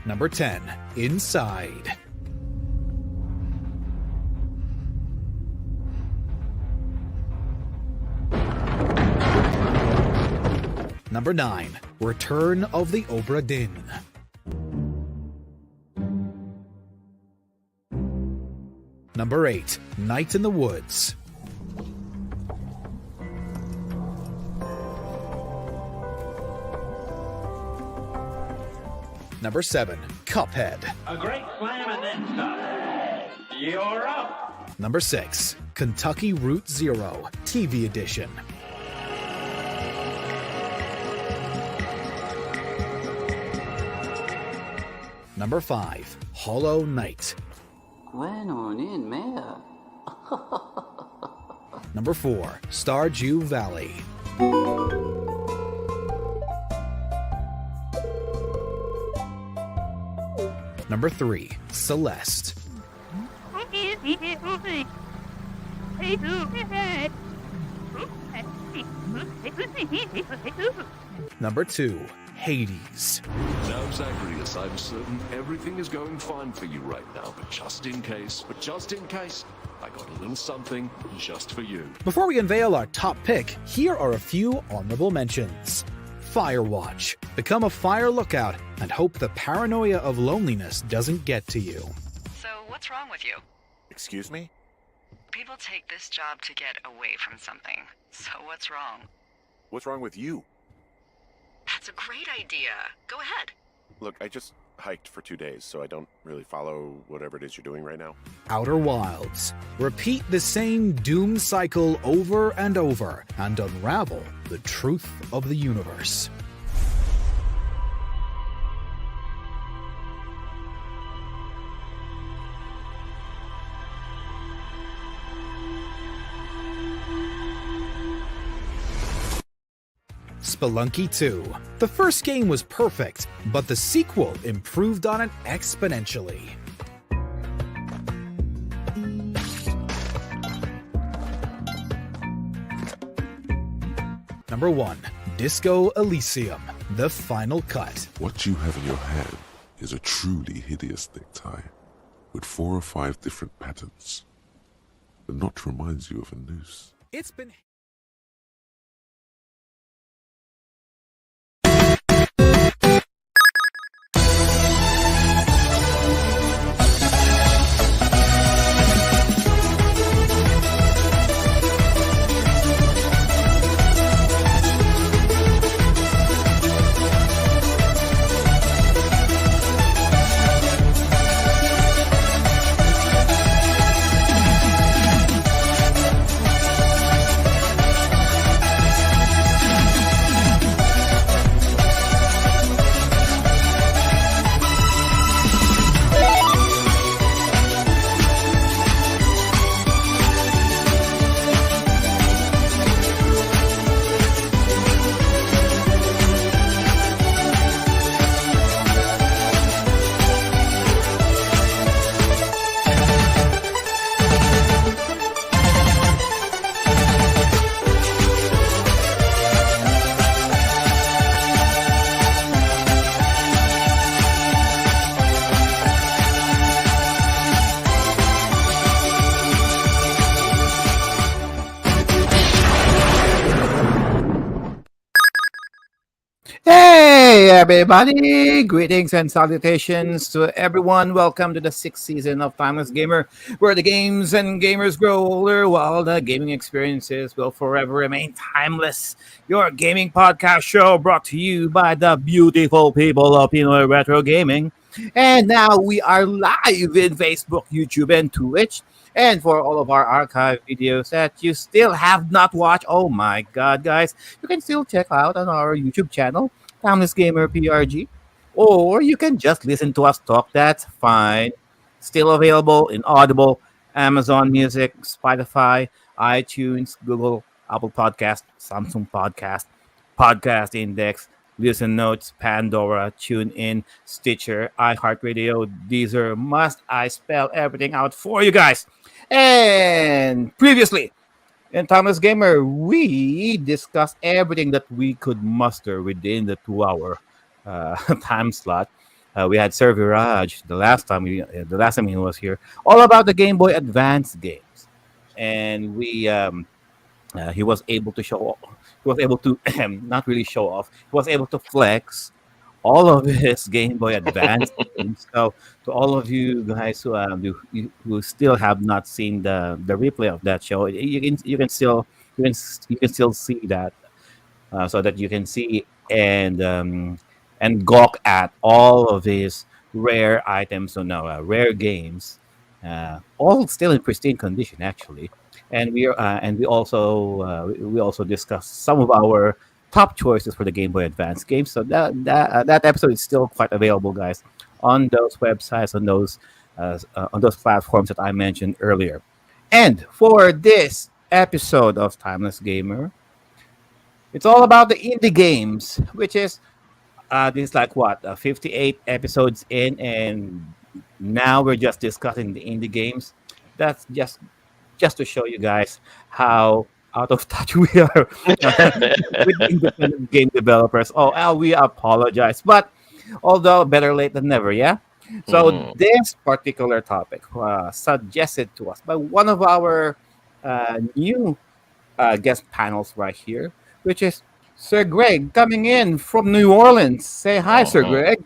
Number 10, Inside. Number 9, Return of the Obra Dinn. Number 8, Night in the Woods. Number 7, Cuphead. A great slam and then stop. You're up. Number 6, Kentucky Route Zero, TV edition. Number 5, Hollow Knight. Number 4, Stardew Valley. Number 3, Celeste. Number 2, Hades. Now, Zacharias, I'm certain everything is going fine for you right now, but just in case, I got a little something just for you. Before we unveil our top pick, here are a few honorable mentions. Firewatch. Become a fire lookout and hope the paranoia of loneliness doesn't get to you. So what's wrong with you? Excuse me? People take this job to get away from something. So what's wrong? What's wrong with you? That's a great idea. Go ahead. Look, I just hiked for 2 days, so I don't really follow whatever it is you're doing right now. Outer Wilds. Repeat the same doom cycle over and over and unravel the truth of the universe. Spelunky 2. The first game was perfect, but the sequel improved on it exponentially. Number 1, Disco Elysium, the final cut. What you have in your hand is a truly hideous necktie, with 4 or 5 different patterns. The knot reminds you of a noose. It's been... Hey everybody! Greetings and salutations to everyone. Welcome to the 6th season of Timeless Gamer, where the games and gamers grow older while the gaming experiences will forever remain timeless. Your gaming podcast show brought to you by the beautiful people of Pinoy Retro Gaming. And now we are live in Facebook, YouTube, and Twitch. And for all of our archive videos that you still have not watched, oh my god, guys, you can still check out on our YouTube channel, Timeless Gamer PRG, or you can just listen to us talk. That's fine. Still available in Audible, Amazon Music, Spotify, iTunes, Google, Apple Podcast, Samsung Podcast, Podcast Index, Listen Notes, Pandora, TuneIn, Stitcher, iHeartRadio, Deezer. Must I spell everything out for you guys? And previously, in Timeless Gamer, we discussed everything that we could muster within the 2-hour time slot. We had Sir Viraj the last time he was here, all about the Game Boy Advance games, and he was able to show. He was able to not really show off. He was able to flex all of his Game Boy Advance games. So to all of you guys who still have not seen the replay of that show, you can still see that, so that you can see and gawk at all of these rare items, so no rare games, all still in pristine condition actually. And we also discussed some of our top choices for the Game Boy Advance games. So that episode is still quite available, guys, on those websites, on those platforms that I mentioned earlier. And for this episode of Timeless Gamer, it's all about the indie games, which is this is like what 58 episodes in, and now we're just discussing the indie games. That's just to show you guys how out of touch we are with independent game developers. We apologize, but although better late than never, yeah. So Mm. this particular topic suggested to us by one of our new guest panels right here, which is Sir Greg coming in from New Orleans. Say hi, Sir Mhm. Greg.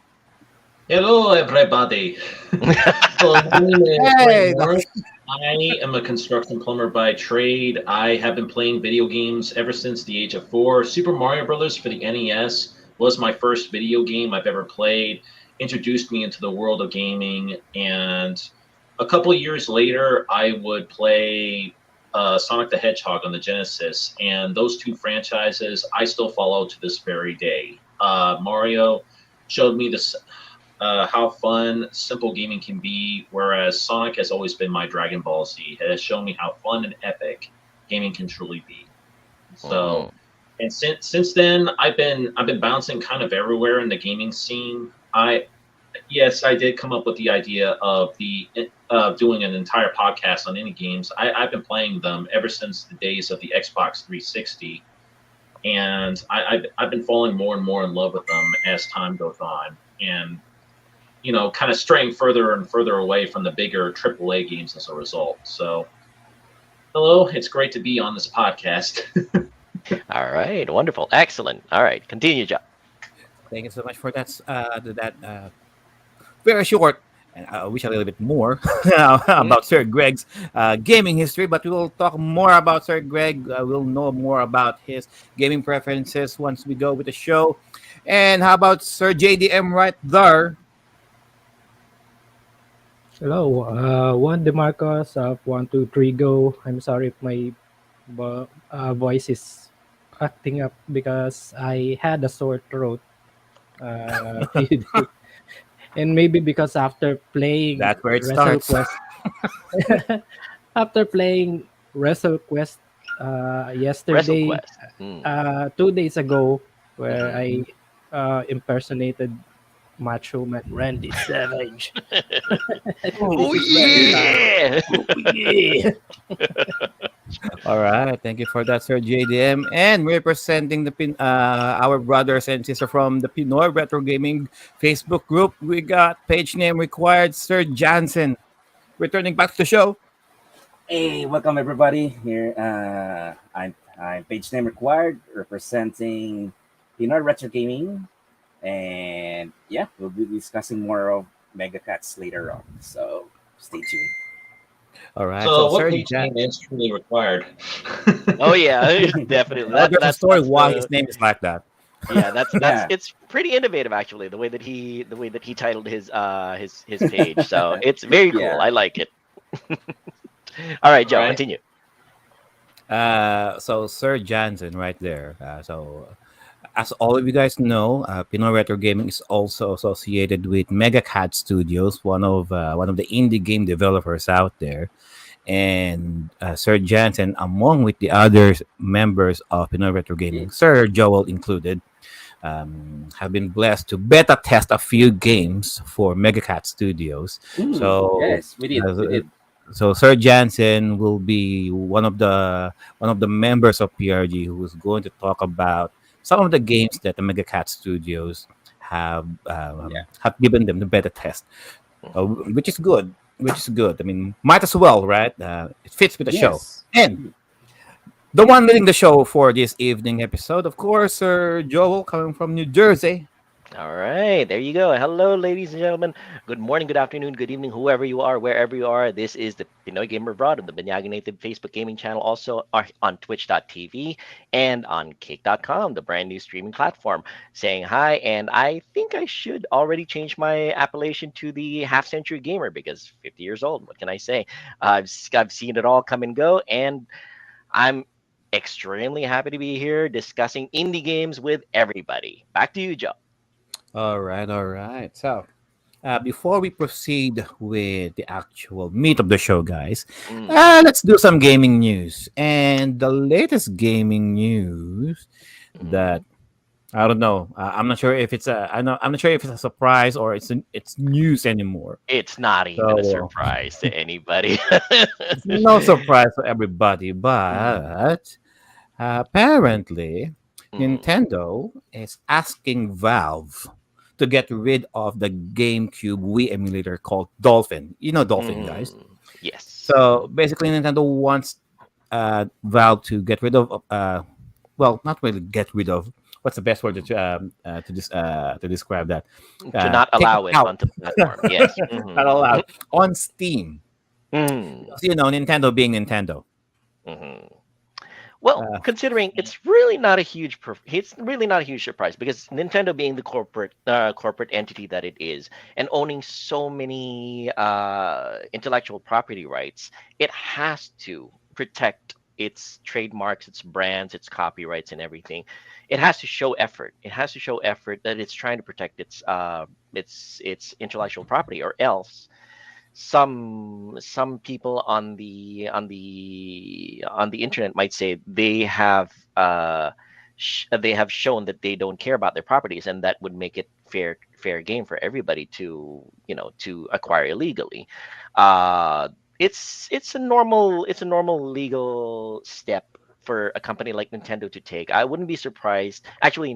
Hello, everybody. So my name is Hey, Greg Morris. I am a construction plumber by trade. I have been playing video games ever since the age of 4. Super Mario Brothers for the NES was my first video game I've ever played. Introduced me into the world of gaming, and a couple of years later, I would play Sonic the Hedgehog on the Genesis, and those two franchises I still follow to this very day. Mario showed me this how fun simple gaming can be, whereas Sonic has always been my Dragon Ball Z. It has shown me how fun and epic gaming can truly be. So, and since then, I've been bouncing kind of everywhere in the gaming scene. I did come up with the idea of doing an entire podcast on indie games. I've been playing them ever since the days of the Xbox 360, and I've been falling more and more in love with them as time goes on, and kind of straying further and further away from the bigger AAA games as a result. So, hello, it's great to be on this podcast. All right, wonderful, excellent. All right, continue, Joe. Thank you so much for that very short, and I wish a little bit more about Sir Greg's gaming history. But we will talk more about Sir Greg. We'll know more about his gaming preferences once we go with the show. And how about Sir JDM right there? Hello, one Demarcus of 123 Go. I'm sorry if my voice is acting up because I had a sore throat. Few days. And maybe because after playing That's where it starts. WrestleQuest, after playing WrestleQuest yesterday, WrestleQuest. 2 days ago, where I impersonated Macho Man Randy Savage. Oh This is very yeah! yeah. All right, thank you for that, Sir JDM. And representing our brothers and sisters from the Pinoy Retro Gaming Facebook group, we got page name required, Sir Jansen, returning back to the show. Hey, welcome everybody. Here, I'm page name required, representing Pinoy Retro Gaming, and yeah, we'll be discussing more of Mega Cats later on. So stay tuned. All right, So, so what Sir page name Jansen, is truly required? Oh yeah, definitely. there's a story That's why the- his name is like that. Yeah, that's Yeah. it's pretty innovative actually. The way that he titled his page. So it's very cool. Yeah. I like it. All right, Joe, Right. continue. So Sir Jansen right there. As all of you guys know, Pinoy Retro Gaming is also associated with Mega Cat Studios, one of the indie game developers out there. And Sir Jansen, among with the other members of Pinoy Retro Gaming, Sir Joel included, have been blessed to beta test a few games for Mega Cat Studios. So Yes, we did. We did. so Sir Jansen will be one of the members of PRG who is going to talk about some of the games that the Mega Cat Studios have given them the beta test, which is good. Which is good. I mean, might as well, right? It fits with the show. Yes. And the one leading the show for this evening episode, of course, Sir Joel, coming from New Jersey. All right, there you go. Hello, ladies and gentlemen. Good morning, good afternoon, good evening, whoever you are, wherever you are. This is the Pinoy Gamer Abroad of the Banyaga Native Facebook gaming channel, also on twitch.tv and on cake.com, the brand new streaming platform, saying hi. And I think I should already change my appellation to the half century gamer because 50 years old. What can I say? I've seen it all come and go, and I'm extremely happy to be here discussing indie games with everybody. Back to you, Joe. All right, all right. So, before we proceed with the actual meat of the show, guys, let's do some gaming news. And the latest gaming news that I don't know. I'm not sure if it's I'm not sure if it's a surprise or it's news anymore. It's not even a surprise to anybody. It's no surprise for everybody, but apparently, Nintendo is asking Valve to get rid of the GameCube Wii emulator called Dolphin. You know Dolphin, guys. Yes. So basically, Nintendo wants Valve to get rid of. Well, not really get rid of. What's the best word to describe that? To not allow it onto the platform. Yes. Not allow it on Steam. Mm. So, you know, Nintendo being Nintendo. Well, considering it's really not a huge surprise because Nintendo being the corporate entity that it is and owning so many intellectual property rights, it has to protect its trademarks, its brands, its copyrights, and everything. It has to show effort. It has to show effort that it's trying to protect its intellectual property, or else some people on the internet might say they have shown that they don't care about their properties, and that would make it fair game for everybody to acquire illegally. It's a normal legal step for a company like Nintendo to take. I wouldn't be surprised. Actually,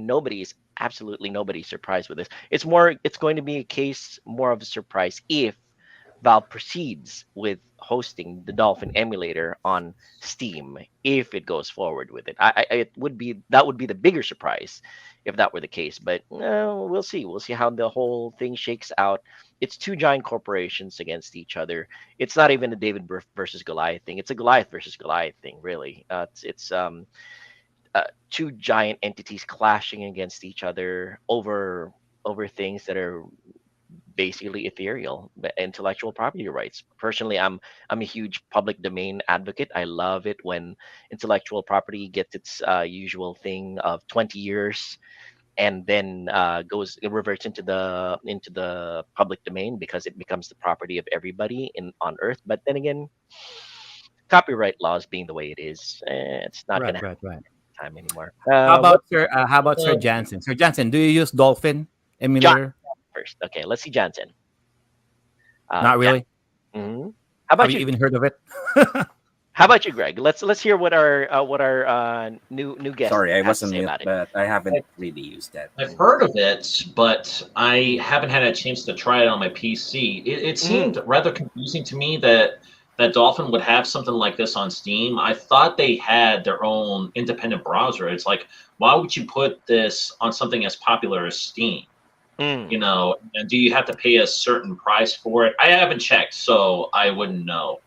absolutely nobody's surprised with this. It's going to be a case more of a surprise if Valve proceeds with hosting the Dolphin emulator on Steam if it goes forward with it. That would be the bigger surprise if that were the case. But we'll see. We'll see how the whole thing shakes out. It's two giant corporations against each other. It's not even a David versus Goliath thing. It's a Goliath versus Goliath thing, really. It's two giant entities clashing against each other over things that are basically ethereal, intellectual property rights. Personally, I'm a huge public domain advocate. I love it when intellectual property gets its usual thing of 20 years and then it reverts into the public domain because it becomes the property of everybody on Earth. But then again, copyright laws being the way it is, it's not going to have time anymore. How about Sir Jansen? Sir Jansen, do you use Dolphin emulator? First, okay, let's see Jansen. Not really. How about Have you even heard of it? How about you, Greg? Let's hear what our new guest. Sorry, I wasn't mute, but I haven't really used that. I've heard of it, but I haven't had a chance to try it on my PC. It seemed rather confusing to me that Dolphin would have something like this on Steam. I thought they had their own independent browser. It's like, why would you put this on something as popular as Steam? You know, and do you have to pay a certain price for it? I haven't checked, so I wouldn't know.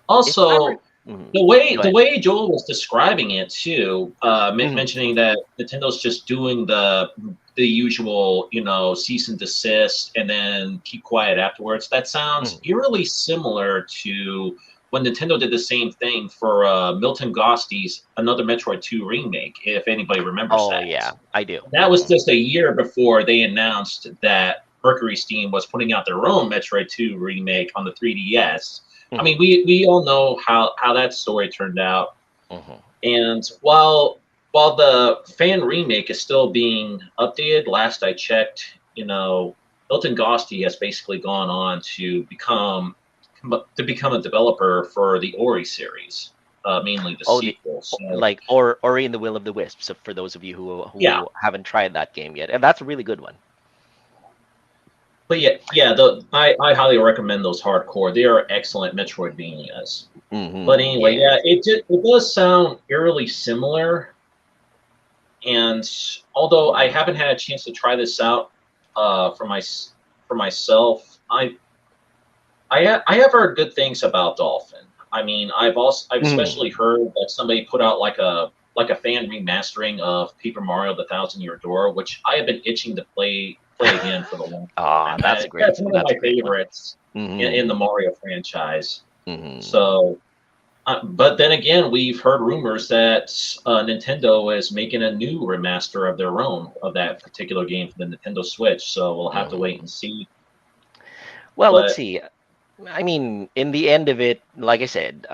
Also, the way Joel was describing it too, mentioning that Nintendo's just doing the usual, cease and desist and then keep quiet afterwards. That sounds eerily similar to when Nintendo did the same thing for Milton Gosti's Another Metroid 2 remake, if anybody remembers that. Oh, yeah, I do. That was just a year before they announced that Mercury Steam was putting out their own Metroid 2 remake on the 3DS. I mean, we all know how that story turned out. And while the fan remake is still being updated, last I checked, Milton Gosti has basically gone on to become a developer for the Ori series, mainly the sequel. Like Ori and the Will of the Wisps. So for those of you who haven't tried that game yet, and that's a really good one. But yeah, I highly recommend those hardcore. They are excellent Metroidvanias. But anyway, yeah, it does sound eerily similar. And although I haven't had a chance to try this out for myself, I have heard good things about Dolphin. I mean, I've especially heard that somebody put out like a fan remastering of Paper Mario: The Thousand Year Door, which I have been itching to play again for the long time. That's a great. That's one of That's a my great one. favorites in the Mario franchise. Mm-hmm. So, but then again, we've heard rumors that Nintendo is making a new remaster of their own of that particular game for the Nintendo Switch. So we'll have to wait and see. Well, let's But see. I mean, in the end of it, like I said,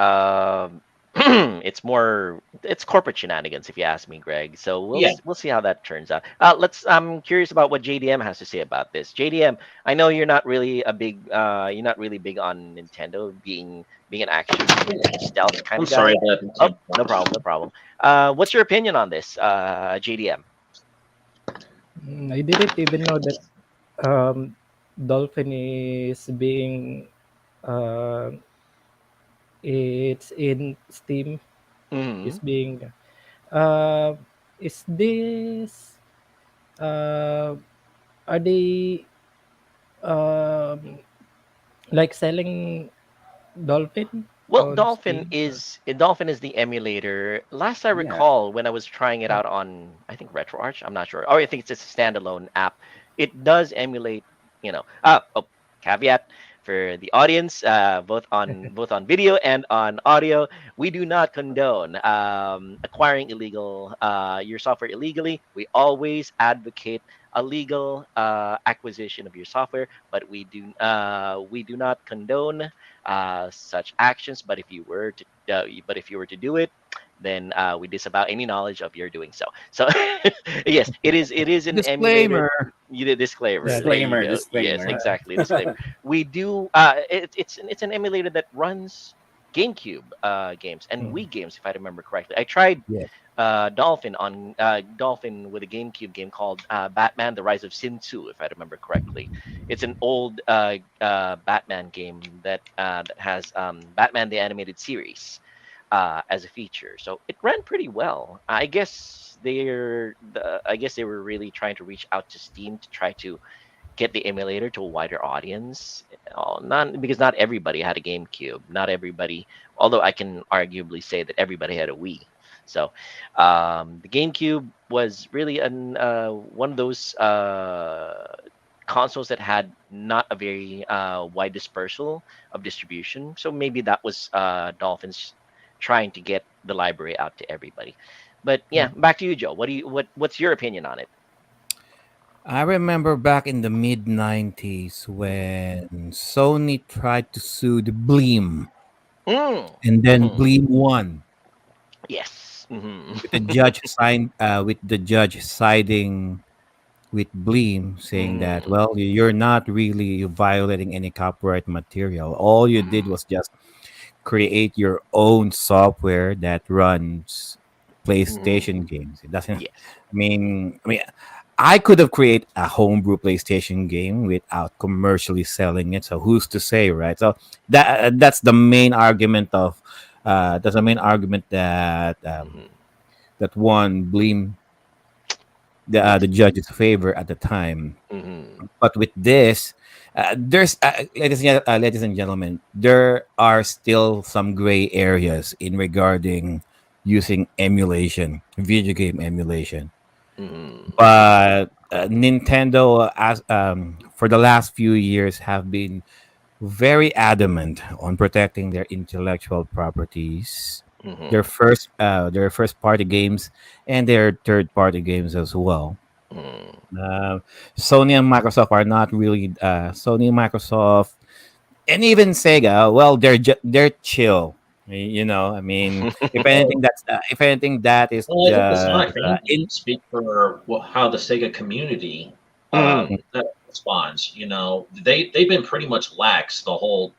it's corporate shenanigans, if you ask me, Greg. So yeah, we'll see how that turns out. I'm curious about what JDM has to say about this. JDM, I know you're not really big on Nintendo being an action stealth kind I'm of guy. sorry about Oh, that. no problem, no problem. What's your opinion on this, JDM? I didn't even know that Dolphin is being uh, it's in Steam. Mm-hmm. Is being uh, is this are they um, like selling Dolphin Well, on Steam? Dolphin is the emulator. Last I Yeah. recall, when I was trying it out on, I think RetroArch, I'm not sure. Or I think it's just a standalone app. It does emulate, you know. Caveat for the audience, both on video and on audio, we do not condone acquiring your software illegally. We always advocate a legal acquisition of your software, but we do not condone such actions. But if you were to do it, then we disavow any knowledge of your doing so. So yes, it is an emulated. Disclaimer. You did disclaimer. Yeah, There you Disclaimer, go. Yes, disclaimer. exactly. Disclaimer. We do. It's an emulator that runs GameCube games and mm, Wii games, if I remember correctly. I tried Yeah. Dolphin with a GameCube game called Batman: The Rise of Sin Tzu, if I remember correctly. It's an old Batman game that has Batman the Animated Series as a feature. So it ran pretty well. I guess they were really trying to reach out to Steam to try to get the emulator to a wider audience. Not because not everybody had a GameCube. Not everybody, although I can arguably say that everybody had a Wii. So the GameCube was really one of those consoles that had not a very wide dispersal of distribution. So maybe that was Dolphins trying to get the library out to everybody. But yeah, back to you, Joe. What's your opinion on it? I remember back in the mid 90s when Sony tried to sue the Bleem, and then Mm-hmm. Bleem won Yes. with the judge siding with Bleem, saying that, Mm, well, you're not really violating any copyright material. All you did mm, was just create your own software that runs mm. PlayStation games. It doesn't. Yes. I mean, I could have created a homebrew PlayStation game without commercially selling it. So who's to say, right? So that's the main argument Mm-hmm. that won Bleem the Yes. judge's favor at the time. Mm-hmm. But with this, ladies and gentlemen, there are still some gray areas in regarding using emulation, video game emulation. Mm-hmm. But Nintendo, as for the last few years, have been very adamant on protecting their intellectual properties, Mm-hmm. their first party games, and their third party games as well. Mm. Uh, Sony and Microsoft are not really Sony, Microsoft, and even Sega. Well, they're chill. I mean, if anything, that is Well, I think the Sonic fan in. games speak for how the Sega community Mm. that responds. They've been pretty much lax the whole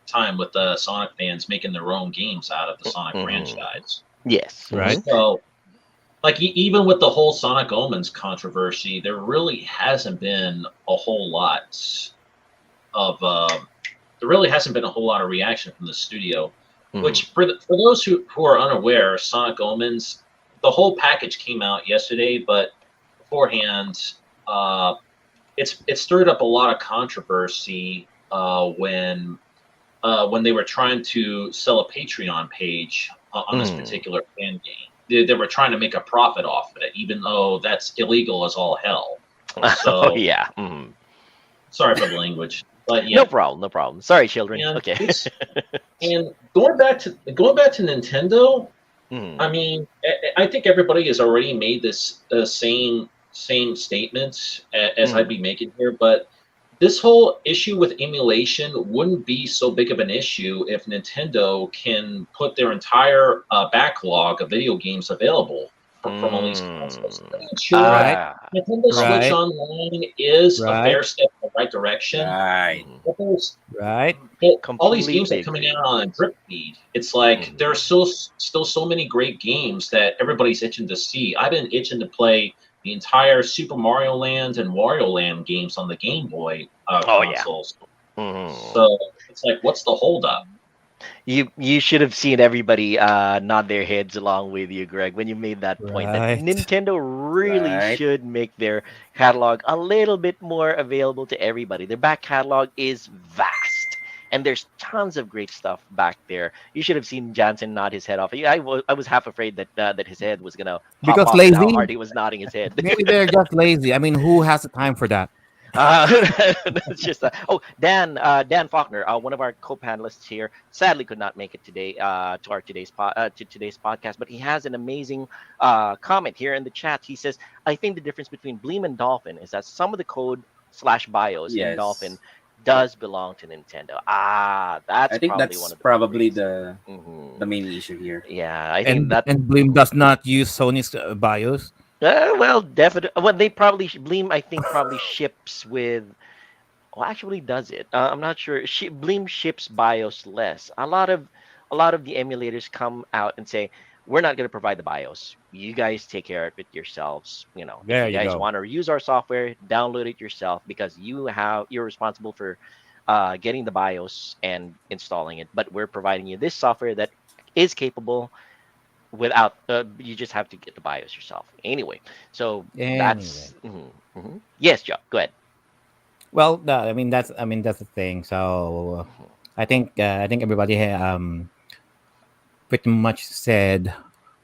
time with the Sonic fans making their own games out of the Sonic Mm-hmm. franchise. Yes. Right. Mm-hmm. So like even with the whole Sonic Omens controversy, there really hasn't been a whole lot of there really hasn't been a whole lot of reaction from the studio. Which for those who are unaware, Sonic Omens, the whole package came out yesterday, but beforehand, it stirred up a lot of controversy when they were trying to sell a Patreon page on this particular fan game. They were trying to make a profit off of it, even though that's illegal as all hell. So, Oh yeah. sorry for the language, but yeah. No problem. No problem. Sorry, children. And Okay. and going back to Nintendo, Mhm. I mean, I think everybody has already made this same statement as I'd be making here, but this whole issue with emulation wouldn't be so big of an issue if Nintendo can put their entire backlog of video games available from all these consoles. I'm sure Right. Nintendo Switch Right. Online is a Right. fair step in the right direction. Right. But Right. all these games Completely are coming agree. out on drip feed. It's like there are still so many great games that everybody's itching to see. I've been itching to play the entire Super Mario Land and Wario Land games on the Game Boy Oh yeah. consoles. Mhm. So it's like, what's the holdup? You should have seen everybody nod their heads along with you, Greg, when you made that point that Right. Nintendo really Right. should make their catalog a little bit more available to everybody. Their back catalog is vast, and there's tons of great stuff back there. You should have seen Jansen nod his head off. I was half afraid that that his head was gonna pop Because off and how lazy. hard he was nodding his head. Maybe they're just lazy. I mean, who has the time for that? It's just Dan Faulkner, one of our co-panelists here, sadly could not make it today to our today's podcast, but he has an amazing comment here in the chat. He says, "I think the difference between Bleem and Dolphin is that some of the code / BIOS in Dolphin Yes. does belong to Nintendo." That's I think probably that's one of the probably reasons. the main issue here. Yeah, I think that. And Blim does not use Sony's BIOS. Well, definitely. Well, they probably Bleem, I think, probably ships with. Well, actually, does it? I'm not sure. Bleem ships BIOS less. A lot of the emulators come out and say, "We're not going to provide the BIOS. You guys take care of it yourselves. You know, There if you you guys go. want to use our software, download it yourself because you're responsible for getting the BIOS and installing it. But we're providing you this software that is capable." Without you just have to get the BIOS yourself anyway. So that's yes, Joe. Go ahead. Well, I mean that's the thing. So I think everybody pretty much said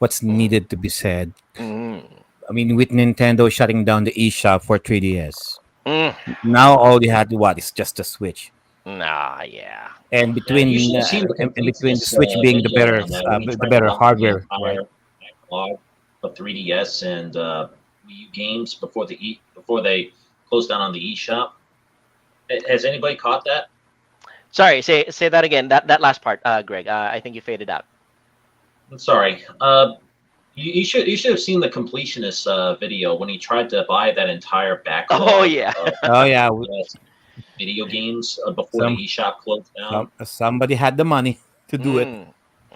what's needed to be said. I mean, with Nintendo shutting down the eShop for 3DS, now all you had is just a Switch. Nah, yeah. And You should have seen the and complete between the Switch being the video better on that when he the tried to better lump hardware, the right? entire backlog of 3DS and Wii U games before before they closed down on the eShop. Has anybody caught that? Sorry, say that again. That last part, Greg. I think you faded out. I'm sorry. You should have seen the completionist video when he tried to buy that entire backlog. Oh yeah. Oh yeah, video games before the some, eShop closed down. somebody had the money to do it.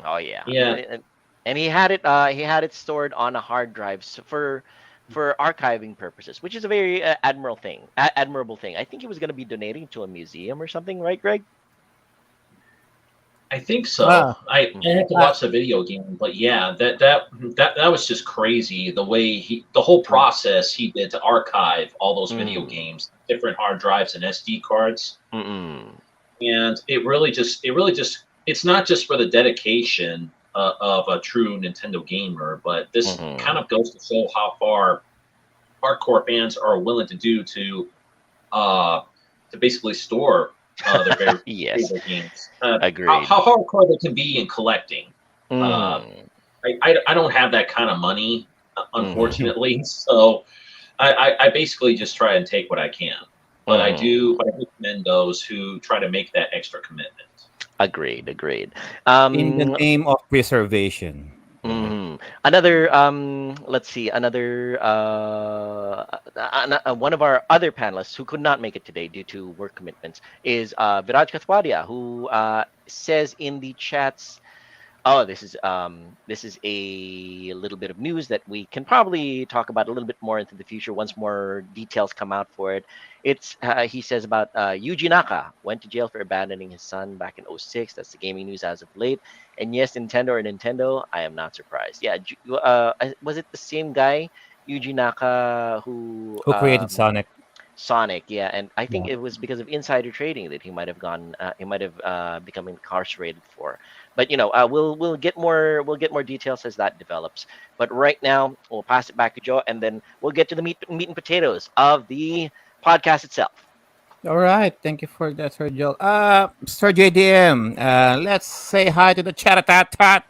Oh yeah. Yeah. And he had it stored on a hard drive for archiving purposes, which is a very admirable thing. I think he was going to be donating to a museum or something, right, Greg? I think so. Ah. I had to watch the video game, but yeah, that was just crazy. The way the whole process he did to archive all those video games, different hard drives and SD cards, and it really just it's not just for the dedication of a true Nintendo gamer, but this kind of goes to show how far hardcore fans are willing to do to basically store their very favorite games. Agreed. How hardcore they can be in collecting. I don't have that kind of money, unfortunately. So I basically just try and take what I can. But I do commend those who try to make that extra commitment. Agreed. In the name of preservation. Another let's see, another one of our other panelists who could not make it today due to work commitments is Viraj Kathwadia, who says in the chats Oh, this is a little bit of news that we can probably talk about a little bit more into the future once more details come out for it. It's he says about Yuji Naka went to jail for abandoning his son back in '06. That's the gaming news as of late. And yes, Nintendo, I am not surprised. Yeah, was it the same guy, Yuji Naka, who Who created Sonic? Sonic, yeah, and I think Yeah. it was because of insider trading that he might have become incarcerated for. But we'll get more details as that develops. But right now, we'll pass it back to Joe, and then we'll get to the meat and potatoes of the podcast itself. All right. Thank you for that, Sir Joel. Sir JDM, let's say hi to the chat tat tat.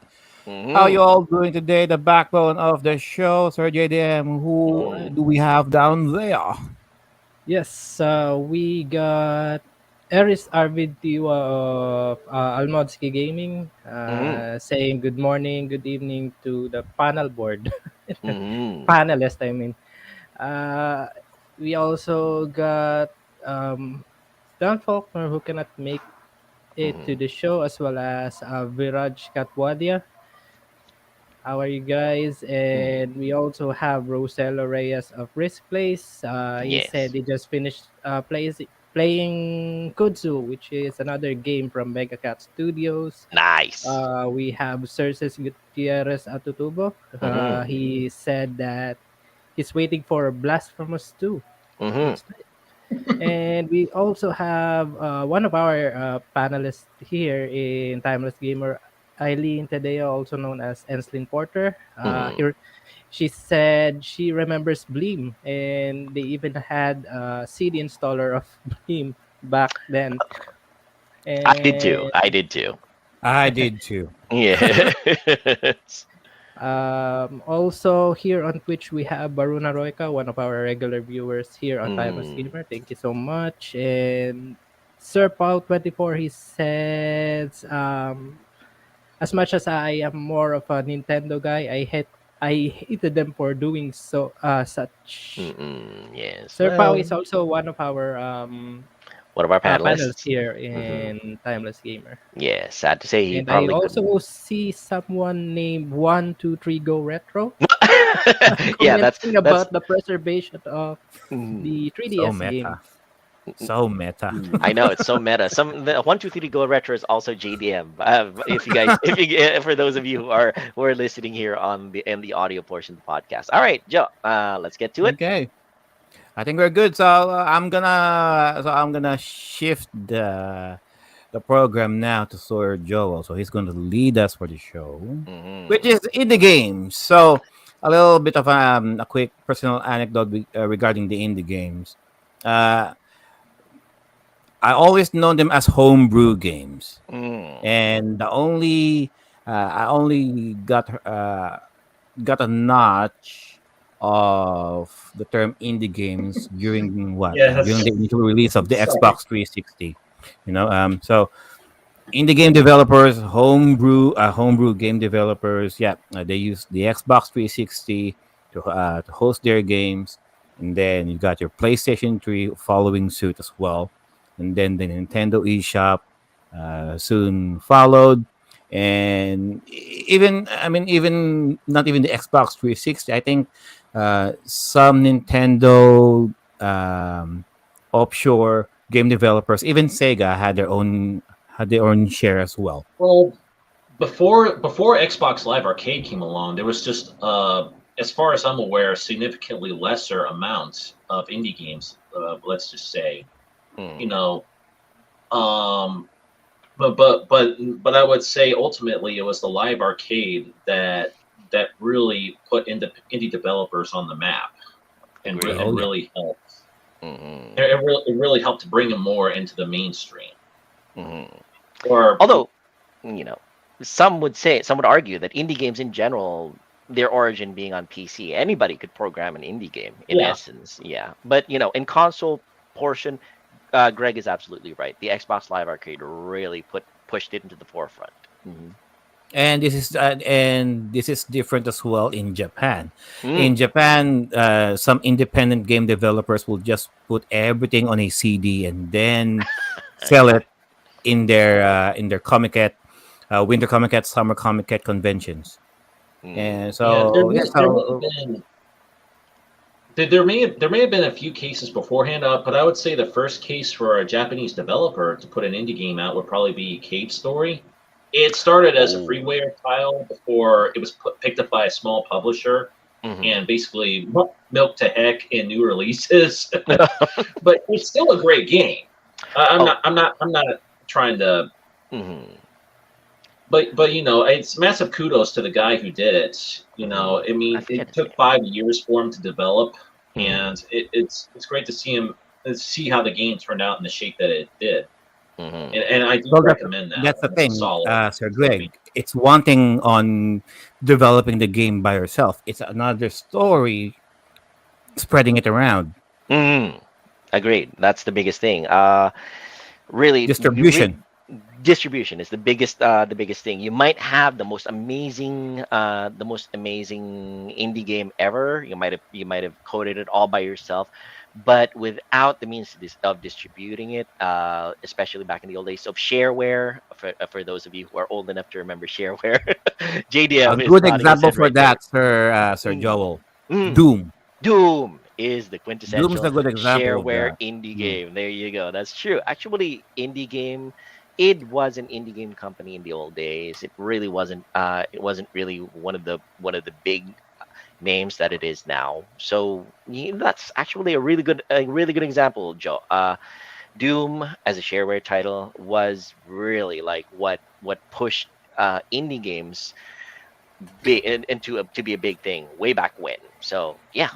How you Mhm. all doing today? The backbone of the show, Sir JDM. All Who right. do we have down there? Yes, we got Eris Arvidiwa of Almodski Gaming Mhm. saying good morning, good evening to the panel board. Mhm. Panelist, I mean. Uh, we also got um, Don Faulkner who cannot make it to Mhm. the show, as well as Viraj Katwadia. How are you guys? Mhm. And we also have Rosello Reyes of Risk Place. He said Yes. he just finished playing Kudzu, which is another game from Mega Cat Studios. Nice. We have Cerces Gutierrez Atutubo. Mhm. He said that he's waiting for Blasphemous 2. Mhm. Looks nice. And we also have one of our panelists here in Timeless Gamer, Eileen Tadeo, also known as Enslin Porter. Mhm. She said she remembers Bleem, and they even had a CD installer of Bleem back then. I did too. And I did too. I did too. Yes. also here on Twitch, we have Baruna Royka, one of our regular viewers here on Timeless Mm. Gamer. Thank you so much. And Sir Paul 24, he says, as much as I am more of a Nintendo guy, I hated them for doing such. Mm-mm. Yes. Sir Pao Well, is also one of our one of our panels panelists. here Hmm. in Timeless Gamer. Yeah, sad to say he And I probably couldn't. also see someone named 123 Go Retro Yeah, commenting that's. about the preservation of Mm, the So 3DS game. meta. So meta. I know it's so meta. The 123 Go Retro is also JDM. If you guys, if you for those of you who are listening here on the in the audio portion of the podcast. All right, Joe. Let's get to it. Okay. I think we're good. So I'm gonna shift the program now to Sir Joel. So he's going to lead us for the show, which Hmm. is indie games. So a little bit of a quick personal anecdote regarding the indie games. Uh, I always know them as homebrew games, Mm. and I only got a notch of the term indie games during during Yes. the initial release of the Sorry. Xbox 360. So indie game developers, homebrew game developers, yeah, they use the Xbox 360 to host their games, and then you got your PlayStation 3 following suit as well, and then the Nintendo eShop soon followed, and even not even the Xbox 360. I think some Nintendo offshore game developers, even Sega, had their own share as well. Well, before Xbox Live Arcade came along, there was just as far as I'm aware, significantly lesser amounts of indie games. Let's just say, you Mm. know, um, but I would say ultimately it was the Live Arcade that really put indie developers on the map Agreed. and Oh yeah. really helped. Hmm. It really helped to bring them more into the mainstream. Hmm. Or Although, you know, some would argue that indie games in general, their origin being on PC, anybody could program an indie game in yeah, essence. Yeah, but in console portion, Greg is absolutely right. The Xbox Live Arcade really pushed it into the forefront. Hmm. And this is different as well in Japan. Mm. In Japan, some independent game developers will just put everything on a CD and then sell Yeah. it in their Comiket Winter Comic Con, Summer Comic Con conventions. And Yeah, so, yeah, there may have so been there may have been a few cases beforehand, but I would say the first case for a Japanese developer to put an indie game out would probably be Cave Story. It started as a Oh. freeware title before it was picked up by a small publisher and basically milked to heck in new releases. But it's still a great game. I'm not trying to. But it's massive kudos to the guy who did it. I mean, it took 5 years for him to develop, and it's great to see how the game turned out in the shape that it did. And I do well, recommend that. that's the It's thing, solid. Sir Greg. It's one thing on developing the game by yourself. It's another story spreading it around. Agreed. That's the biggest thing. Really, Distribution. distribution is the biggest thing. You might have the most amazing indie game ever. You might have coded it all by yourself, but without the means of distributing it, especially back in the old days of shareware. For those of you who are old enough to remember shareware, A JDM is good nodding his example head for right there. that, Sir Joel. Mm. Doom. Doom is the Doom's quintessential a good example of shareware that. indie game. There you go. That's true. Actually, indie game. It was an indie game company in the old days. It really wasn't. It wasn't really one of the big names that it is now. So that's actually a really good example, Joe. Doom as a shareware title was really like what pushed indie games to be a big thing way back when. So yeah.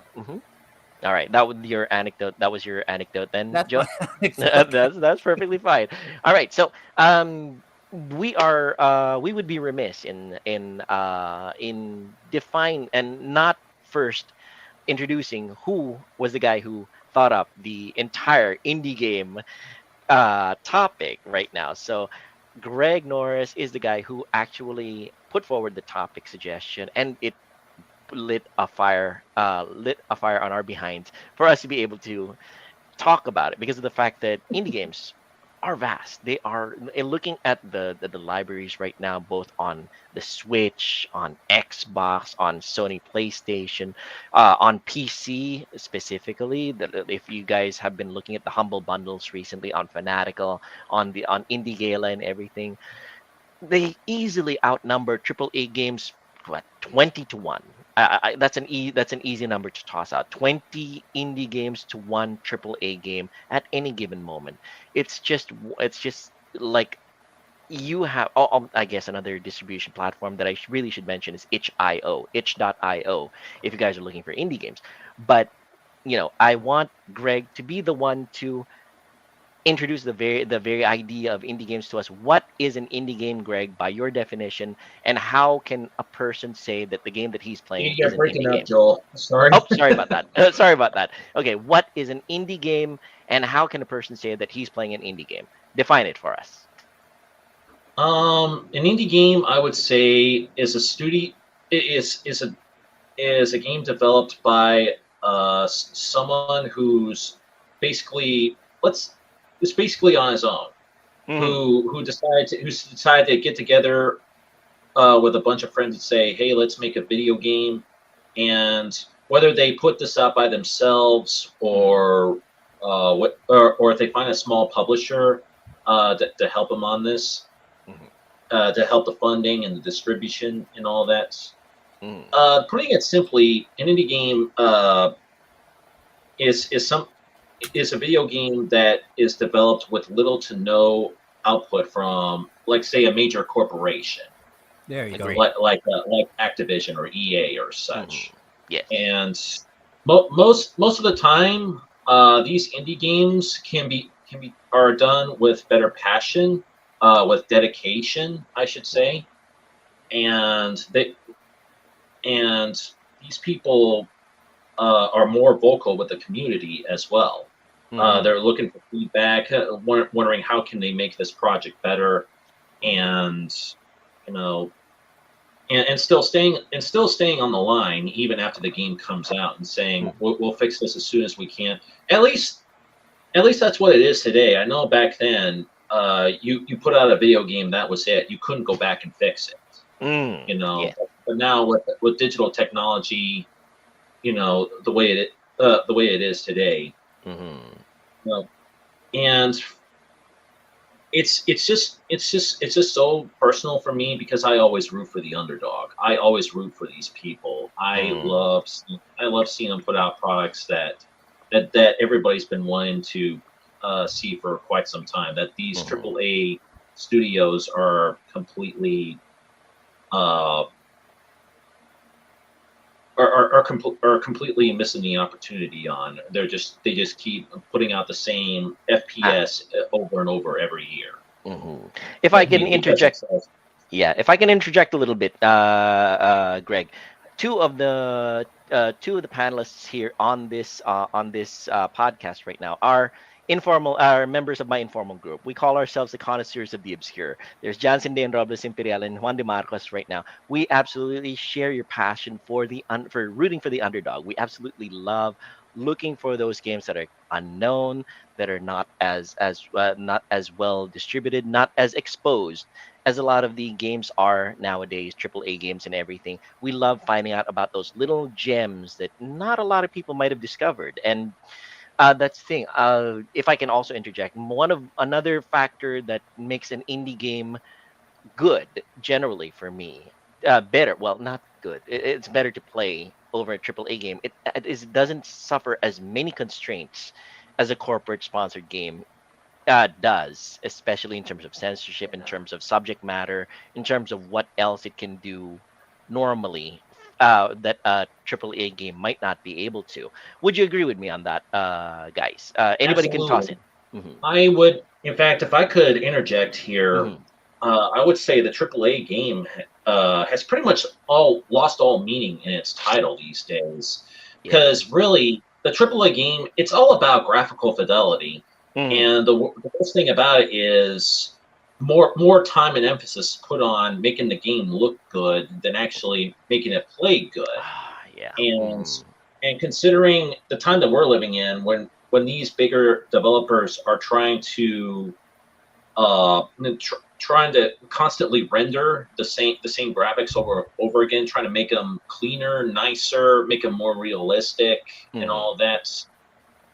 All right, that was your anecdote. That was your anecdote then, That's Joe. my anecdote. That's perfectly fine. All right, so we would be remiss in define and not first introducing who was the guy who thought up the entire indie game topic right now. So Greg Norris is the guy who actually put forward the topic suggestion, and it lit a fire on our behinds for us to be able to talk about it because of the fact that indie games are vast. They are, in looking at the libraries right now, both on the Switch, on Xbox, on Sony PlayStation, on PC specifically. If you guys have been looking at the Humble Bundles recently on Fanatical, on Indie Gala and everything, they easily outnumber AAA games, what, 20 to 1. That's an easy number to toss out. 20 indie games to one AAA game at any given moment. It's just like you have. I guess another distribution platform that I really should mention is itch.io. Itch.io. If you guys are looking for indie games, but I want Greg to be the one to introduce the very idea of indie games to us. What is an indie game, Greg, by your definition, and how can a person say that the game that he's playing You're is an breaking indie up, game? Joel. Sorry. Oh, sorry about that. Sorry about that. Okay, what is an indie game, and how can a person say that he's playing an indie game? Define it for us. An indie game, I would say, is a studio is a game developed by someone who's basically who's basically on his own, who decided to get together with a bunch of friends and say, hey, let's make a video game. And whether they put this out by themselves or if they find a small publisher to help them on this, to help the funding and the distribution and all that. Putting it simply, an indie game is a video game that is developed with little to no output from, like, say, a major corporation. There you go. Like Activision or EA or such. Yes. And most of the time, these indie games are done with better passion, with dedication, I should say, and these people are more vocal with the community as well. They're looking for feedback, wondering how can they make this project better, and still staying on the line even after the game comes out and saying we'll fix this as soon as we can. At least that's what it is today. I know back then you put out a video game, that was it. You couldn't go back and fix it. You know, Yeah. but now with digital technology, you know, the way it is today, Mm-hmm. you know, and it's just so personal for me because I always root for the underdog. I always root for these people. I love seeing them put out products that everybody's been wanting to see for quite some time. That these Mm-hmm. AAA studios are completely uh, are completely missing the opportunity on. They just keep putting out the same FPS over and over every year. Mm-hmm. If I can Because it interject, sells. yeah, if I can interject a little bit, Greg, two of the panelists here on this podcast right now are members of my informal group. We call ourselves the connoisseurs of the obscure. There's Jansen De Robles Imperial and Juan de Marcos right now. We absolutely share your passion for for rooting for the underdog. We absolutely love looking for those games that are unknown, that are not as well distributed, not as exposed as a lot of the games are nowadays, AAA games and everything. We love finding out about those little gems that not a lot of people might have discovered. And that's the thing. If I can also interject, another factor that makes an indie game good generally for me, better. Well, not good. It's better to play over a AAA game. It doesn't suffer as many constraints as a corporate sponsored game does, especially in terms of censorship, in terms of subject matter, in terms of what else it can do normally that a AAA game might not be able to. Would you agree with me on that, guys? Anybody can toss Absolutely. in. Hmm. I would, in fact, if I could interject here, Hmm. I would say the AAA game has pretty much all lost all meaning in its title these days. Yeah. Because really, the AAA game, it's all about graphical fidelity, Hmm. and the worst thing about it is more time and emphasis put on making the game look good than actually making it play good. Yeah. and Hmm. and considering the time that we're living in, when these bigger developers are trying to constantly render the same graphics over again, trying to make them cleaner, nicer, make them more realistic, and Hmm. all that,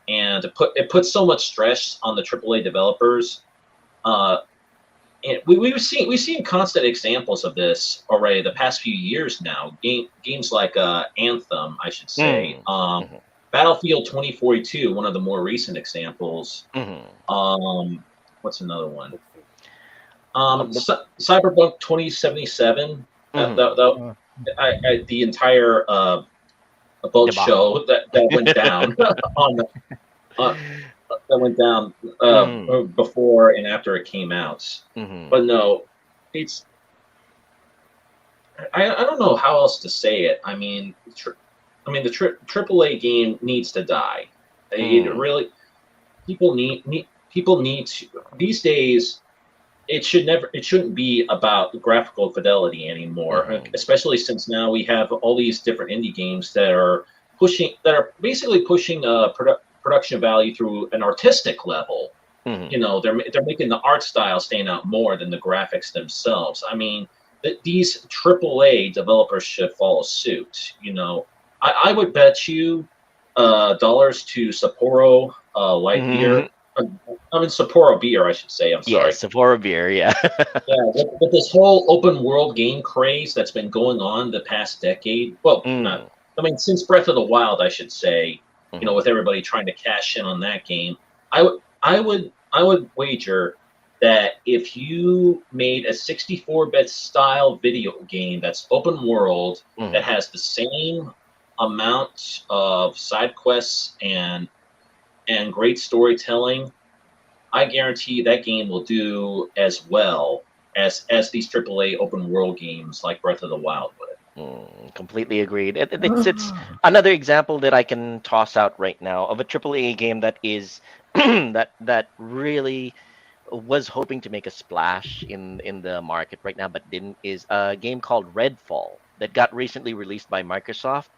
and it puts so much stress on the AAA developers. uh, and we've seen constant examples of this already the past few years now. Games like Anthem, I should say, Hmm. Hmm. Battlefield 2042, one of the more recent examples. Hmm. What's another one? The, Cyberpunk 2077. hmm. The entire boat Debacle. show that went down on the uh, that went down Hmm. before and after it came out. Hmm. But no, it's I don't know how else to say it. I mean, the AAA game needs to die. It Hmm. really people need to these days. It shouldn't be about graphical fidelity anymore, Hmm. especially since now we have all these different indie games that are basically pushing production value through an artistic level. Hmm. You know, they're making the art style stand out more than the graphics themselves. I mean, these AAA developers should follow suit. You know, I would bet you dollars to Sapporo light Hmm. beer. I mean Sapporo beer, I should say. I'm sorry. Yes, Sephora beer. Yeah. Yeah, with this whole open world game craze that's been going on the past decade. Well, not. Mm. I mean, since Breath of the Wild, I should say. You know, Hmm. with everybody trying to cash in on that game, I would wager that if you made a 64-bit style video game that's open world, that Hmm. has the same amount of side quests and great storytelling, I guarantee that game will do as well as these AAA open world games like Breath of the Wild would. Completely agreed. It's another example that I can toss out right now of a AAA game that is that really was hoping to make a splash in the market right now, but didn't. Is a game called Redfall that got recently released by Microsoft.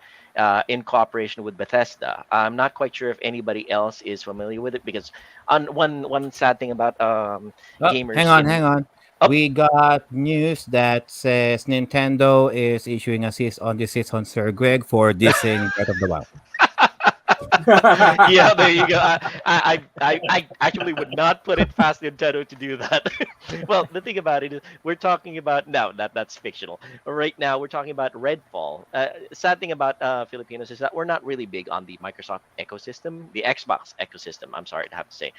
in cooperation with Bethesda. I'm not quite sure if anybody else is familiar with it because on one sad thing about Oh, hang gamers on, in hang on. oh We got news that says Nintendo is issuing a cease on desist on Sir Greg for dissing Breath of the Wild. yeah, there you go. I actually would not put it past Nintendo to do that. Well, the thing about it is, we're talking about no, that's fictional. Right now, we're talking about Redfall. Sad thing about Filipinos is that we're not really big on the Microsoft ecosystem, the Xbox ecosystem. I'm sorry to have to say.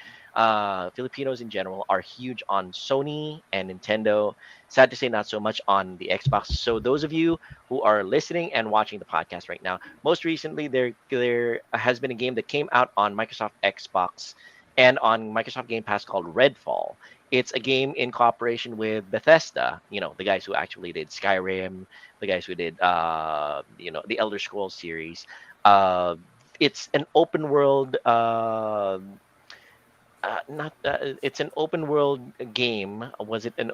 Filipinos in general are huge on Sony and Nintendo. Sad to say, not so much on the Xbox. So those of you who are listening and watching the podcast right now, most recently, there has been a game that came out on Microsoft Xbox and on Microsoft Game Pass called Redfall. It's a game in cooperation with Bethesda, the guys who actually did Skyrim, the guys who did the Elder Scrolls series. Uh, it's an open world not it's an open world game. Was it an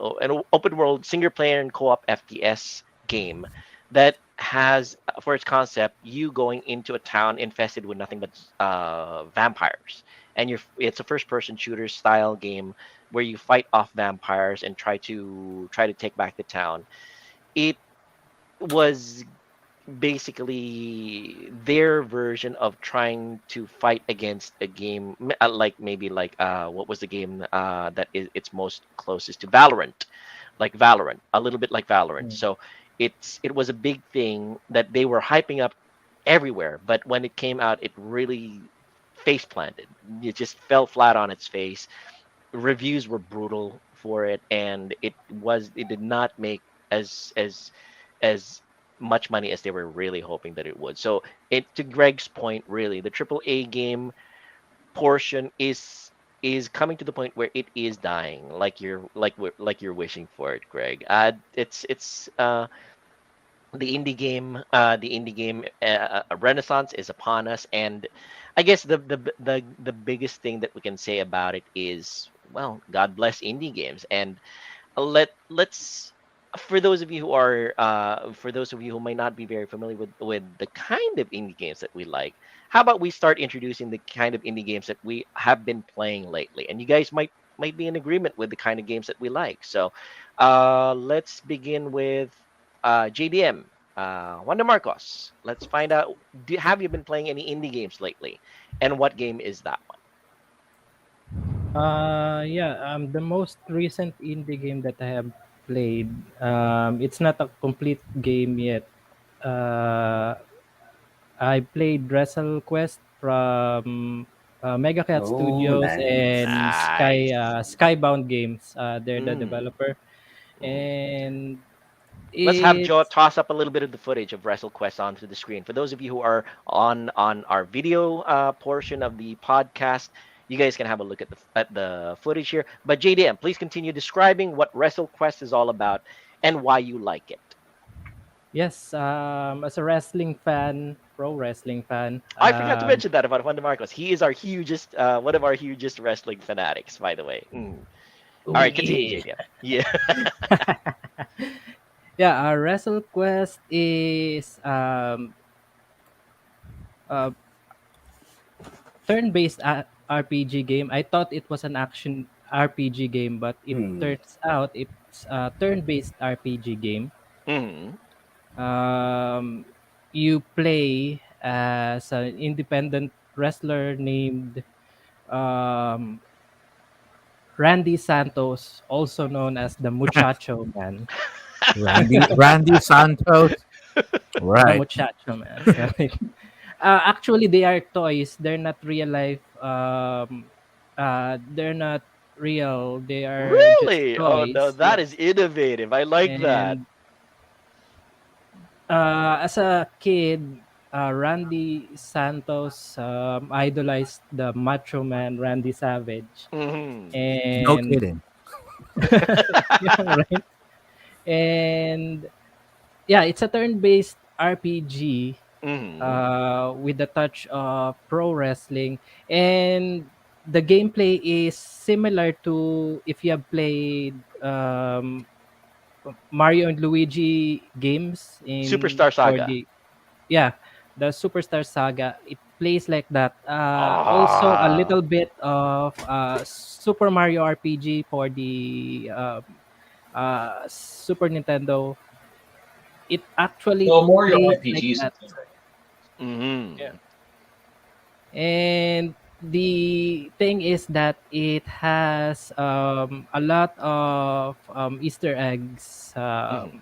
open world single player and co-op FPS game that has for its concept you going into a town infested with nothing but vampires, and it's a first person shooter style game where you fight off vampires and try to take back the town. It was basically their version of trying to fight against a game like maybe like what was the game that is it's most closest to Valorant, like Valorant, a little bit like Valorant. So it was a big thing that they were hyping up everywhere, but when it came out, it really face planted. It just fell flat on its face. Reviews were brutal for it, and it did not make as much money as they were really hoping that it would. So it to Greg's point, really, the AAA game portion is coming to the point where it is dying, like you're wishing for it, Greg. It's the indie game renaissance is upon us, and I guess the biggest thing that we can say about it is, well, God bless indie games. And let's for those of you who are for those of you who might not be very familiar with the kind of indie games that we like, how about we start introducing the kind of indie games that we have been playing lately, and you guys might be in agreement with the kind of games that we like. So let's begin with JDM. Wanda Marcos, let's find out, have you been playing any indie games lately, and what game is that one? Yeah, the most recent indie game that I have played, it's not a complete game yet. Uh, I played Wrestle Quest from Mega Cat Oh, Studios and nice. Nice. Skybound Games. They're the Mm. developer, Mhm. and Let's have Joe it's toss up a little bit of the footage of WrestleQuest onto the screen. For those of you who are on our video portion of the podcast, you guys can have a look at the footage here. But JDM, please continue describing what WrestleQuest is all about and why you like it. yes. As a wrestling fan, pro wrestling fan, I forgot to mention that about Juan Marcos. He is our hugest, one of our hugest wrestling fanatics, by the way. Mm. All oh right, continue, yeah. JDM. Yeah. Yeah, WrestleQuest is a turn-based RPG game. I thought it was an action RPG game, but it Hmm. turns out it's a turn-based RPG game. Hmm. Um, you play as an independent wrestler named um, Randy Santos, also known as the Muchacho Man. Randy Santos. The Right. Muchacho Man. Actually, they are toys. They're not real life. They're not real. They are just Really? Oh no, toys. that is Yes. innovative. I like that. And as a kid, Randy Santos idolized the Macho Man Randy Savage, Hmm. No and kidding. yeah, right. And yeah, it's a turn-based RPG Hmm. with a touch of pro wrestling, and the gameplay is similar to if you have played Mario and Luigi games in Superstar for Saga. the yeah the Superstar Saga, it plays like that. Also a Ah. little bit of Super Mario RPG for the Super Nintendo. It actually So Mario plays like RPGs. that. Yeah. Mm-hmm. And the thing is that it has a lot of Easter eggs Mm-hmm.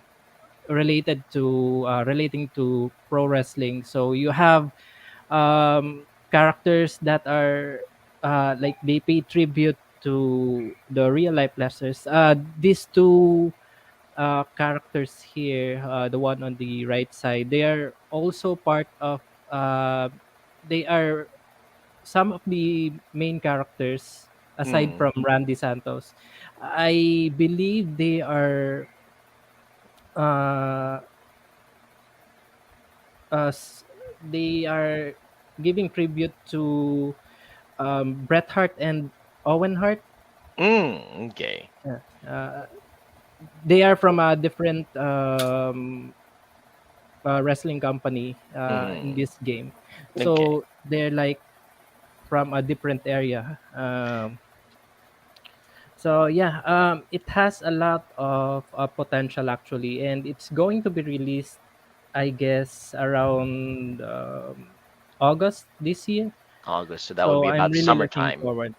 relating to pro wrestling. So you have characters that are like they pay tribute to the real life wrestlers. These two characters here, the one on the right side, they are also part of. They are some of the main characters aside Mm. from Randy Santos. I believe uh, s- they are giving tribute to Bret Hart and Owen Hart. Okay. Yeah. They are from a different wrestling company in Mm-hmm. this game, Okay. so they're like from a different area. So yeah, it has a lot of potential actually, and it's going to be released, I guess, around August this year. August, so that would So be I'm about really looking summertime. forward.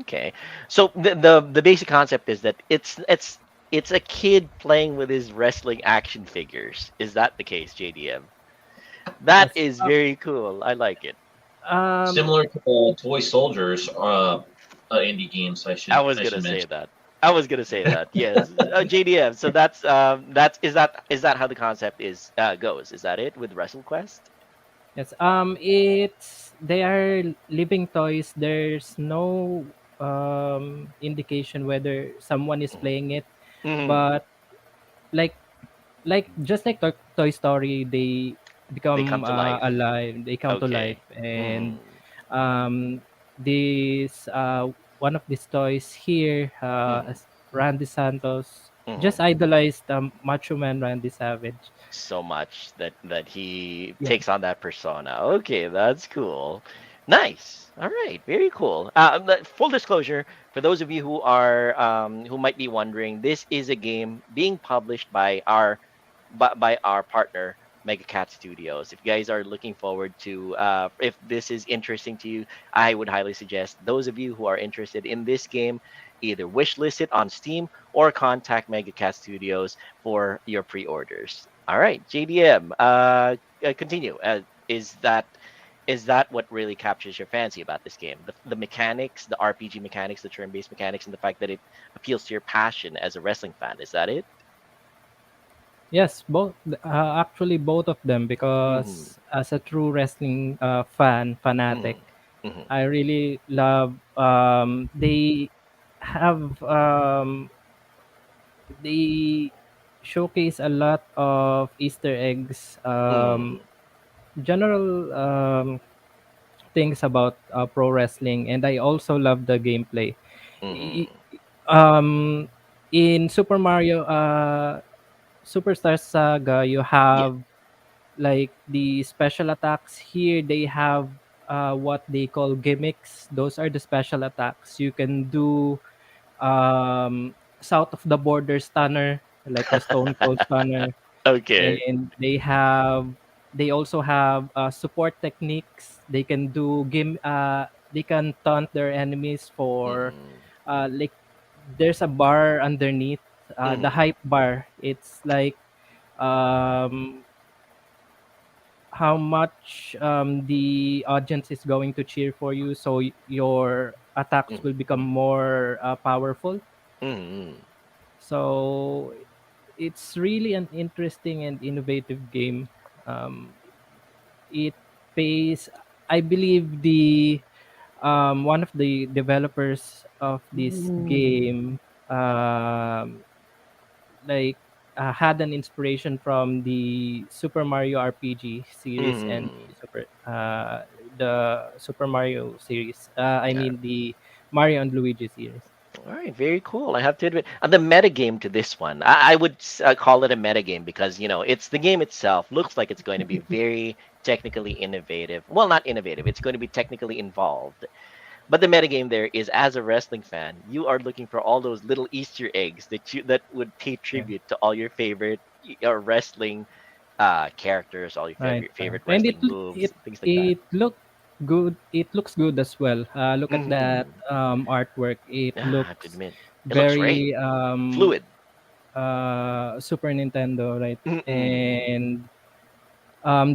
Okay. So the basic concept is that it's a kid playing with his wrestling action figures. Is that the case, JDM? That Yes. is very cool. I like it. Um. Similar to Toy Soldiers, indie games. I was I gonna should say mention. that. I was gonna say that. Yes, JDM. So that's is that how the concept is goes? Is that it with WrestleQuest? Yes. It's they are living toys. There's no indication whether someone is playing it, Mm-hmm. but like just like Toy Story, they They come become to life. alive. They come to life, Okay. and Mm-hmm. um, this one of these toys here, Mm-hmm. as Randy Santos, Mm-hmm. just idolized Macho Man Randy Savage. So much that he Yeah. takes on that persona. Okay, that's cool. Nice. All right, very cool. Full disclosure for those of you who might be wondering, this is a game being published by our partner Mega Cat Studios. If you guys are looking forward to, if this is interesting to you, I would highly suggest those of you who are interested in this game either wishlist it on Steam or contact Mega Cat Studios for your pre-orders. All right, JDM. Continue. Is that what really captures your fancy about this game? The mechanics, the RPG mechanics, the turn-based mechanics, and the fact that it appeals to your passion as a wrestling fan. Is that it? Yes, both actually both of them, Mm-hmm. because as a true wrestling fanatic, Mm-hmm. Mm-hmm. I really love they have they showcase a lot of Easter eggs, Mm-hmm. general things about pro wrestling, and I also love the gameplay. I- Mm-hmm. Um, in Super Mario Superstar Saga, you Yeah. have like the special attacks. Here they have what they call gimmicks. Those are the special attacks you can do. South of the border stunner, like the Stone Cold stunner, Okay. and they also have support techniques. They can do they can taunt their enemies for Mm-hmm. like there's a bar underneath the Mm-hmm. hype bar. It's like um how much the audience is going to cheer for you, so your attacks will become more powerful. Mm-hmm. So it's really an interesting and innovative game. Um, it pays. I believe the one of the developers of this game um, like had an inspiration from the Super Mario RPG series and Mm-hmm. the Super Mario series. I Yeah. mean the Mario and Luigi series. All right, very cool. I have to admit, the meta game to this one, I would call it a meta game because it's the game itself looks like it's going to be very technically innovative. Well, not innovative. It's going to be technically involved. But the meta game there is, as a wrestling fan, you are looking for all those little Easter eggs that would pay Yeah. tribute to all your favorite wrestling characters, all your Right, right. favorite And wrestling it moves, things like that. it look good. It looks good as well. Look at that Hmm. artwork. It Yeah, I have to looks admit, it looks great, very fluid. Super Nintendo, right? Mm-mm. And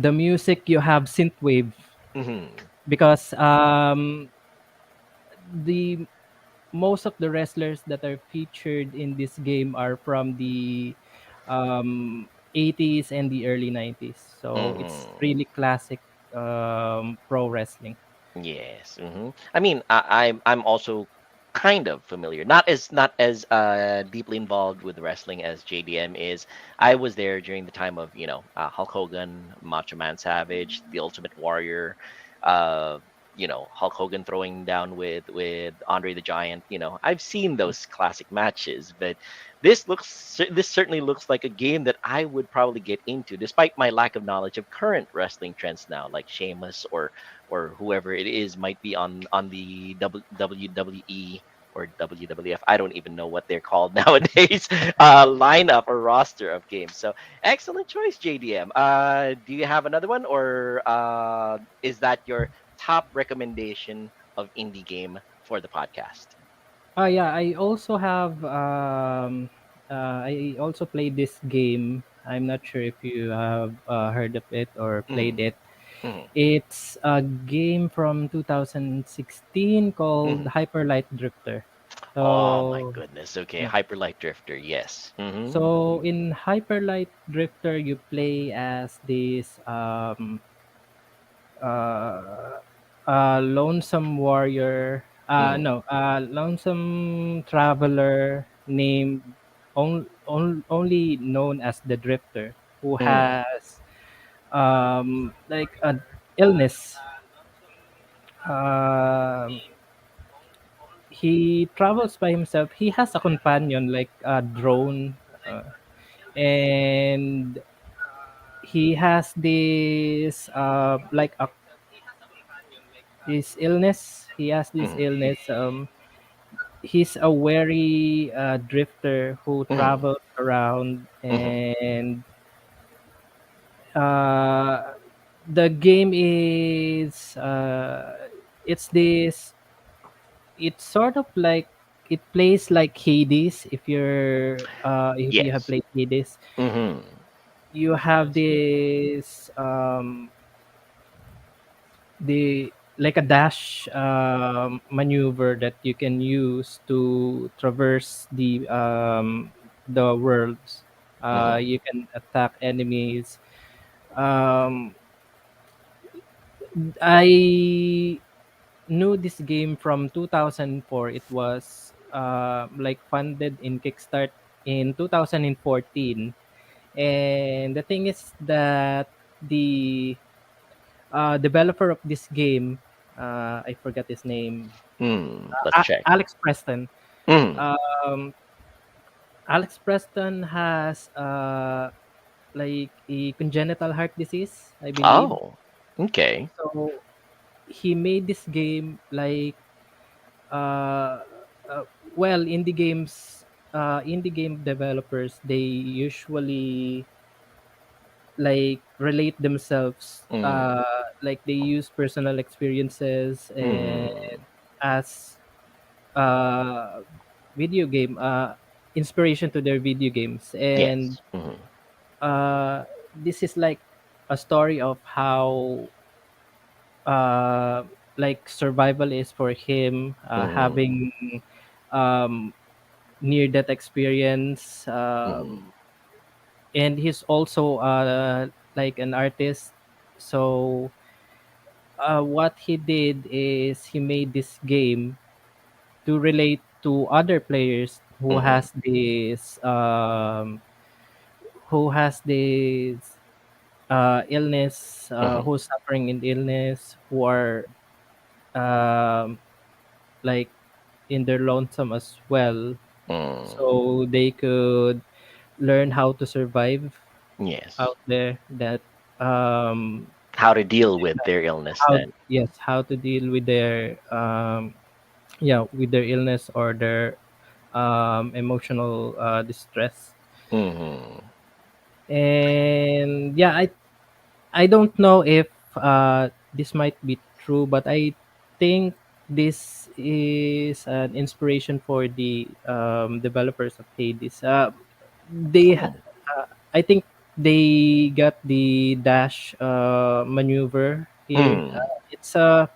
the music you have synthwave Hmm. because the most of the wrestlers that are featured in this game are from the 80s and the early 90s. So it's Hmm. really classic pro wrestling. Yes. I mean, I'm also kind of familiar, not as deeply involved with wrestling as JDM is. I was there during the time of Hulk Hogan, Macho Man Savage, The Ultimate Warrior, uh, Hulk Hogan throwing down with Andre the Giant. I've seen those classic matches, but this certainly looks like a game that I would probably get into, despite my lack of knowledge of current wrestling trends now, like Sheamus or whoever it is might be on the WWE or WWF. I don't even know what they're called nowadays. Lineup or roster of games. So excellent choice, JDM. Do you have another one, or is that your top recommendation of indie game for the podcast? Yeah, I also have I also played this game. I'm not sure if you have heard of it or played Mm, it. mm, It's a game from 2016 called mm. Hyper Light Drifter. Oh my So goodness. Okay, yeah. Hyper Light Drifter. Yes. So in Hyper Light Drifter, you play as this uh, lonesome warrior. Mm, No, lonesome traveler named only known as the Drifter, who mm, has like an illness. Um, he travels by himself. He has a companion like a drone, and he has this like a this illness. He has this mm, illness. He's a wary drifter who mm, travels around, mm. and uh, the game is it's this. It's sort of like it plays like Hades. If you have Yes. played Hades, Hmm. you have this the like a dash maneuver that you can use to traverse the worlds. Hmm. You can attack enemies. Um, I knew this game from 2004. It was like funded in Kickstart in 2014, and the thing is that the developer of this game, I forgot his name, Let's check. Alex Preston. Mm. Um, Alex Preston has like a congenital heart disease, I believe. Oh, okay. So he made this game like uh, uh well, indie game developers, they usually like relate themselves, Mm, like they use personal experiences and mm. as uh video game inspiration to their video games. And Yes. Hmm. this is like a story of how uh like survival is for him, Hmm. having um near death experience, Hmm. and he's also like an artist. So what he did is he made this game to relate to other players Hmm. who has this illness, Hmm. who's suffering in illness, who are um, like in their lonesome as well, Mm. so they could learn how to survive Yes. out there. That um, How to deal with their illness how then. yes, how to deal with their yeah, with their illness or their emotional distress. Hmm. And yeah, I don't know if this might be true, but I think this is an inspiration for the developers of Hades. Oh. I think they got the dash maneuver here. Mm. It's a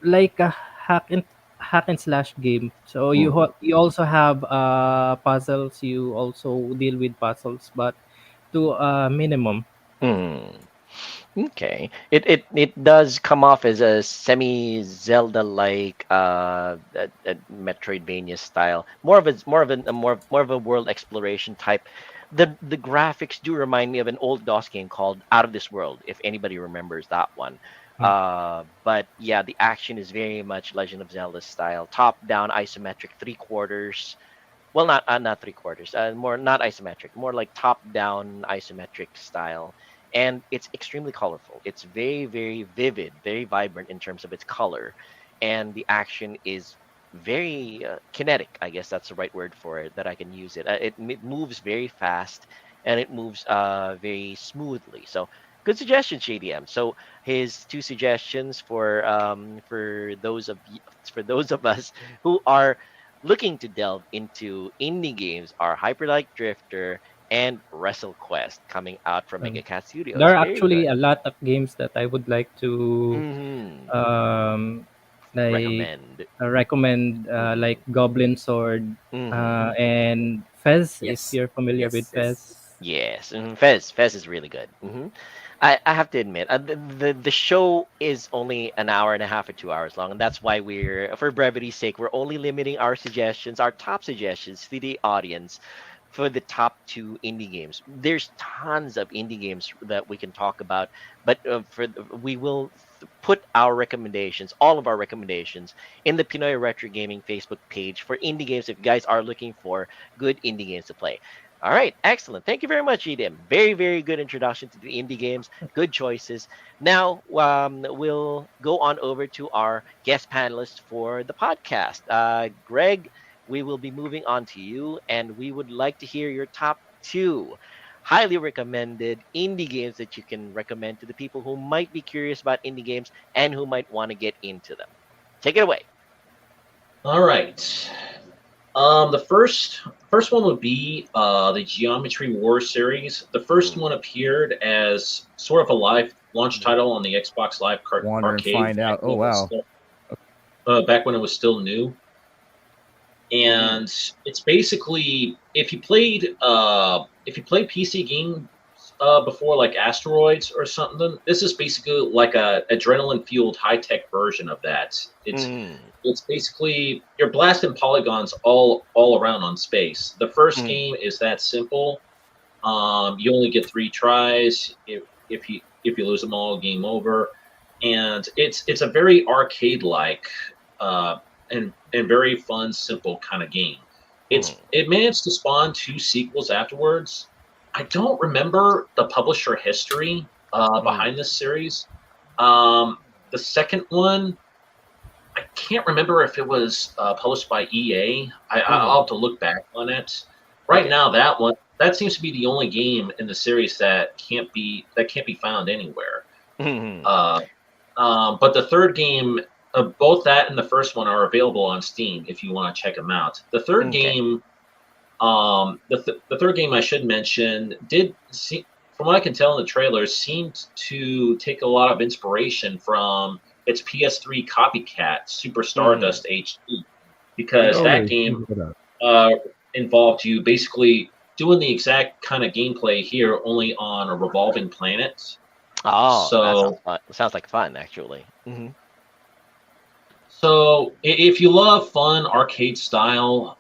like a hack and slash game. So Mm. you also have puzzles. You also deal with puzzles, but to a minimum. Mm. Okay. It does come off as a semi Zelda like a Metroidvania style. More of a world exploration type. The graphics do remind me of an old DOS game called Out of This World, if anybody remembers that one. But yeah, the action is very much Legend of Zelda style. Top down isometric 3/4. Well, not 3/4, more not isometric, more like top down isometric style. And it's extremely colorful. It's very, very vivid, very vibrant in terms of its color. And the action is very kinetic, I guess that's the right word for it, that I can use it. It moves very fast, and it moves very smoothly. So good suggestion, JDM. So his two suggestions for for those of us who are looking to delve into indie games are Hyperlight Drifter and WrestleQuest, coming out from Um, Megacat there Studios. are Very actually good. a lot of games that I would like to Hmm. um, like Recommend. recommend, Hmm. like Goblin Sword Hmm. and Fez, if Yes, you're familiar with yes, yes. Fez. Yes, Fez is really good. I have to admit, the show is only an hour and a half or 2 hours long, and that's why for brevity's sake, we're only limiting our suggestions, our top suggestions, to the audience for the top two indie games. There's tons of indie games that we can talk about, but we will put our recommendations, all of our recommendations, in the Pinoy Retro Gaming Facebook page for indie games. If you guys are looking for good indie games to play. All right, excellent. Thank you very much, Edem. Very, very good introduction to the indie games. Good choices. Now, we'll go on over to our guest panelist for the podcast. Greg, we will be moving on to you, and we would like to hear your top two highly recommended indie games that you can recommend to the people who might be curious about indie games and who might want to get into them. Take it away. All right. The first one would be the Geometry War series. The first Mhm. one appeared as sort of a live launch title on the Xbox Live Wander and Arcade find out. Oh wow. back when it was still new. Mhm. And it's basically if you played PC games before, like Asteroids or something, this is basically like a adrenaline fueled high tech version of that. Mhm. It's basically you're blasting polygons all around on space. The first Mhm. game is that simple. You only get 3 tries. If you lose them all, game over. And it's a very arcade like uh, and very fun, simple kind of game. Mhm. It managed to spawn 2 sequels afterwards. I don't remember the publisher history Mhm. behind this series. Um, the second one, I can't remember if it was published by EA. I'll Mhm. have to look back on it. Right Okay. now, that seems to be the only game in the series that can't be found anywhere. Mhm. Uh, but the third game, both that and the first one are available on Steam if you want to check them out. The third Okay. game, the third game I should mention from what I can tell in the trailers, seemed to take a lot of inspiration from its PS3 copycat, Super Mhm. Stardust HD, because Okay. Oh, that really? game uh, involved you basically doing the exact kind of gameplay here, only on a revolving planet. Oh, that sounds So fun. Sounds like fun, actually. Hmm. If you love fun arcade style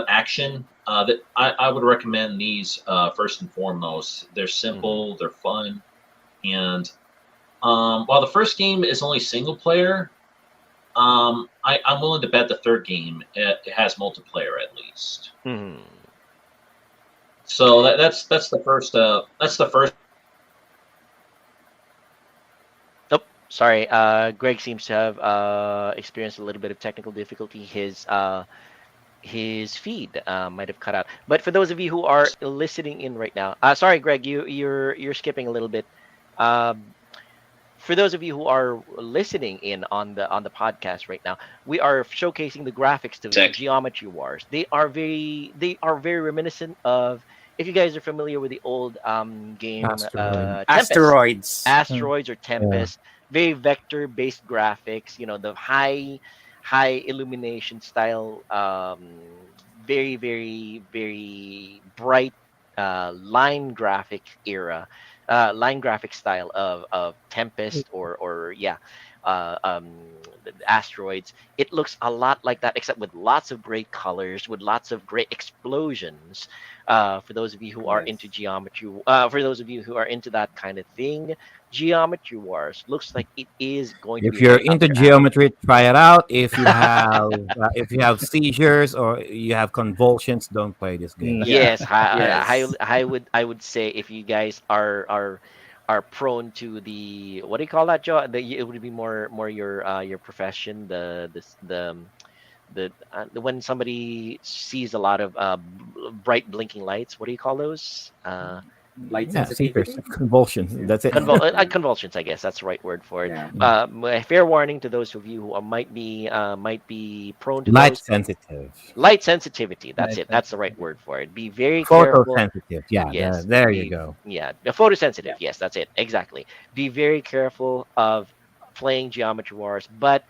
action, I would recommend these first and foremost. They're Hmm. simple, they're fun, and while the first game is only single player, I'm willing to bet the third game it has multiplayer at least. Mhm. So that's the first. Oh, sorry. Greg seems to have experienced a little bit of technical difficulty. His feed might have cut out. But for those of you who are listening in right now, sorry, Greg, you're skipping a little bit. Um, for those of you who are listening in on the podcast right now, we are showcasing the graphics to Geometry Wars. They are very reminiscent of, if you guys are familiar with the old game Tempest. Asteroids or Tempest, very vector based graphics, the high illumination style, very very very bright line graphic style of Tempest or yeah, the asteroids. It looks a lot like that, except with lots of great colors, with lots of great explosions. For those of you who are into geometry, for those of you who are into that kind of thing, Geometry Wars looks like it is going to If be you're right up into your alley. geometry, try it out. If you have seizures or you have convulsions, don't play this game. Yes, I would say if you guys are prone to the, what do you call that, Joe? It would be more your profession, when somebody sees a lot of bright blinking lights. What do you call those? Light seizures, sensitivity. convulsions. That's it. Convulsions, I guess that's the right word for it. Yeah. Fair warning to those of you who might be prone to Light those. sensitive. Light sensitivity. That's Light it. That's the right word for it. Be very careful. Photosensitive. Yeah, Yes. there you go. Yeah. The photosensitive. Yes, that's it. Exactly. Be very careful of playing Geometry Wars, but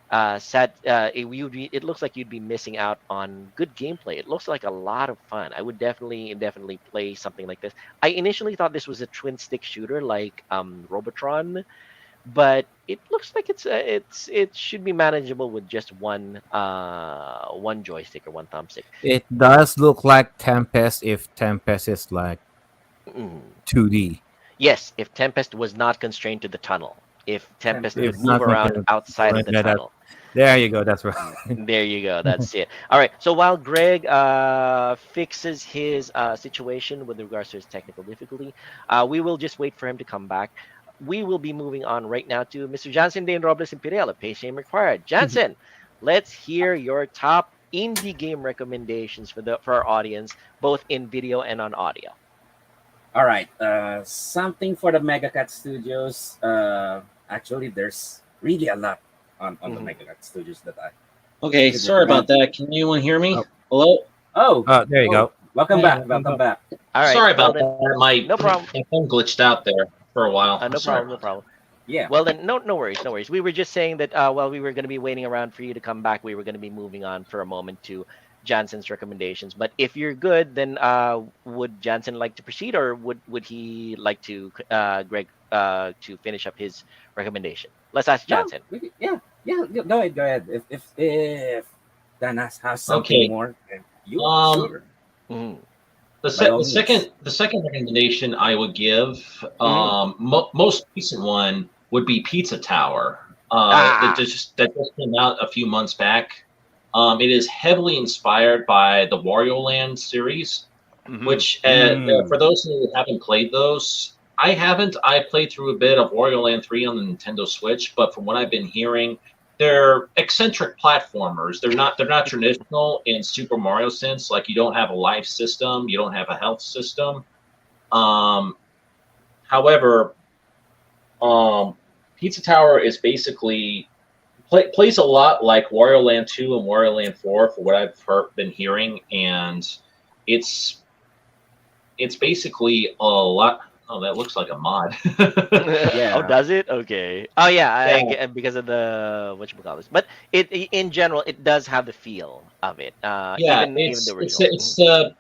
it looks like you'd be missing out on good gameplay. It looks like a lot of fun. I would definitely play something like this. I initially thought this was a twin stick shooter like Robotron, but it looks like it should be manageable with just one joystick or one thumbstick. It does look like Tempest if Tempest is like Mm. 2D. Yes, if Tempest was not constrained to the tunnel, if Tempest could It's move not around constrained- outside of the tunnel. There you go. That's right. There you go. That's it. All right. So while Greg fixes his situation with regards to his technical difficulty, we will just wait for him to come back. We will be moving on right now to Mr. Jansen Dane Robles Imperial, Page Name Required. Jansen, let's hear your top indie game recommendations for our audience, both in video and on audio. All right. Something for the Mega Cat Studios. Actually, there's really a lot on the Mega Cat Studios that I. Okay, sorry about that. Can anyone hear me? Hello? Oh, there you go. Welcome back. Welcome back. All right. Sorry about well that. My no problem. phone glitched out there for a while. No Sorry. problem. Yeah. Well then, no worries. We were just saying that while we were going to be waiting around for you to come back, we were going to be moving on for a moment to Jansen's recommendations. But if you're good, then would Jansen like to proceed, or would he like to Greg to finish up his recommendation? Let's ask Jansen. No, yeah. Go ahead. If Dan has something Okay. more, then you sure. Mhm. The second recommendation I would give, most recent one would be Pizza Tower. That just came out a few months back. It is heavily inspired by the Wario Land series, which for those who haven't played those, I haven't. I played through a bit of Wario Land 3 on the Nintendo Switch, but from what I've been hearing, they're eccentric platformers. They're not traditional in Super Mario sense. Like, you don't have a life system, you don't have a health system. However, Pizza Tower is basically plays a lot like Wario Land 2 and Wario Land 4, for what I've been hearing, and it's basically a lot. Oh, that looks like a mod. Yeah. Oh, does it? Okay. Oh, yeah. Because of the whatchamacallit. But in general, it does have the feel of it. Even the original.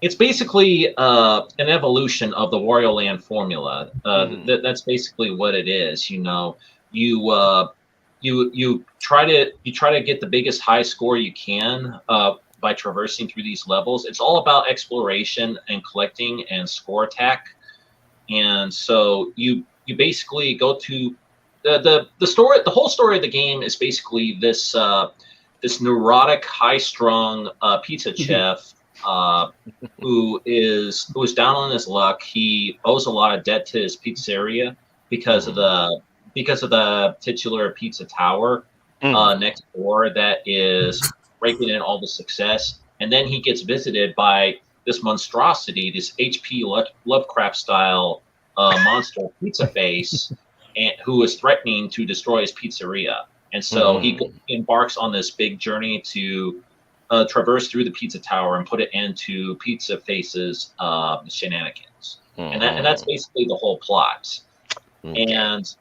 It's basically an evolution of the Wario Land formula. That's basically what it is. You try to get the biggest high score you can by traversing through these levels. It's all about exploration and collecting and score attack. And so you basically go to the whole story of the game is basically this neurotic, high-strung pizza chef who is down on his luck. He owes a lot of debt to his pizzeria because of the titular pizza tower next door that is raking in all the success. And then he gets visited by this monstrosity, this H.P. Lovecraft style monster pizza face, and who is threatening to destroy his pizzeria. And so he embarks on this big journey to traverse through the pizza tower and put it into Pizza Face's shenanigans. And that's basically the whole plot. And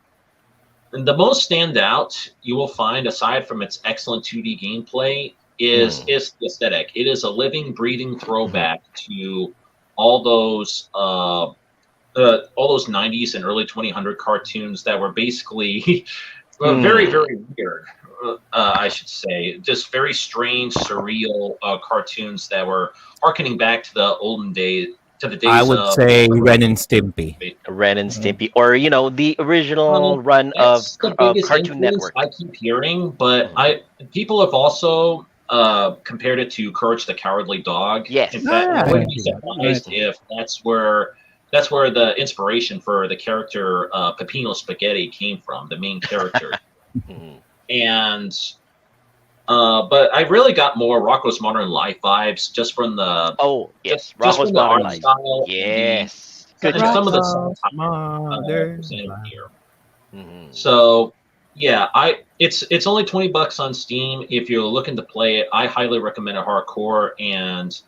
the most standout you will find, aside from its excellent 2D gameplay, is the aesthetic. It is a living, breathing throwback to all those 90s and early 2000 cartoons that were basically very, very weird. I should say, just very strange, surreal cartoons that were harkening back to the olden days, to the days. I would say Ren and Stimpy. Ren and Stimpy, or the original run of the biggest Cartoon influence Network. I keep hearing, but people have also compared it to Courage the Cowardly Dog. Yes. In fact, I wouldn't be surprised if that's where the inspiration for the character Peppino Spaghetti came from, the main character. And but I really got more Rocko's Modern Life vibes just from the Rocko's Modern Life style. Yes, and some of the here. So yeah, it's only $20 on Steam. If you're looking to play it, I highly recommend it hardcore. And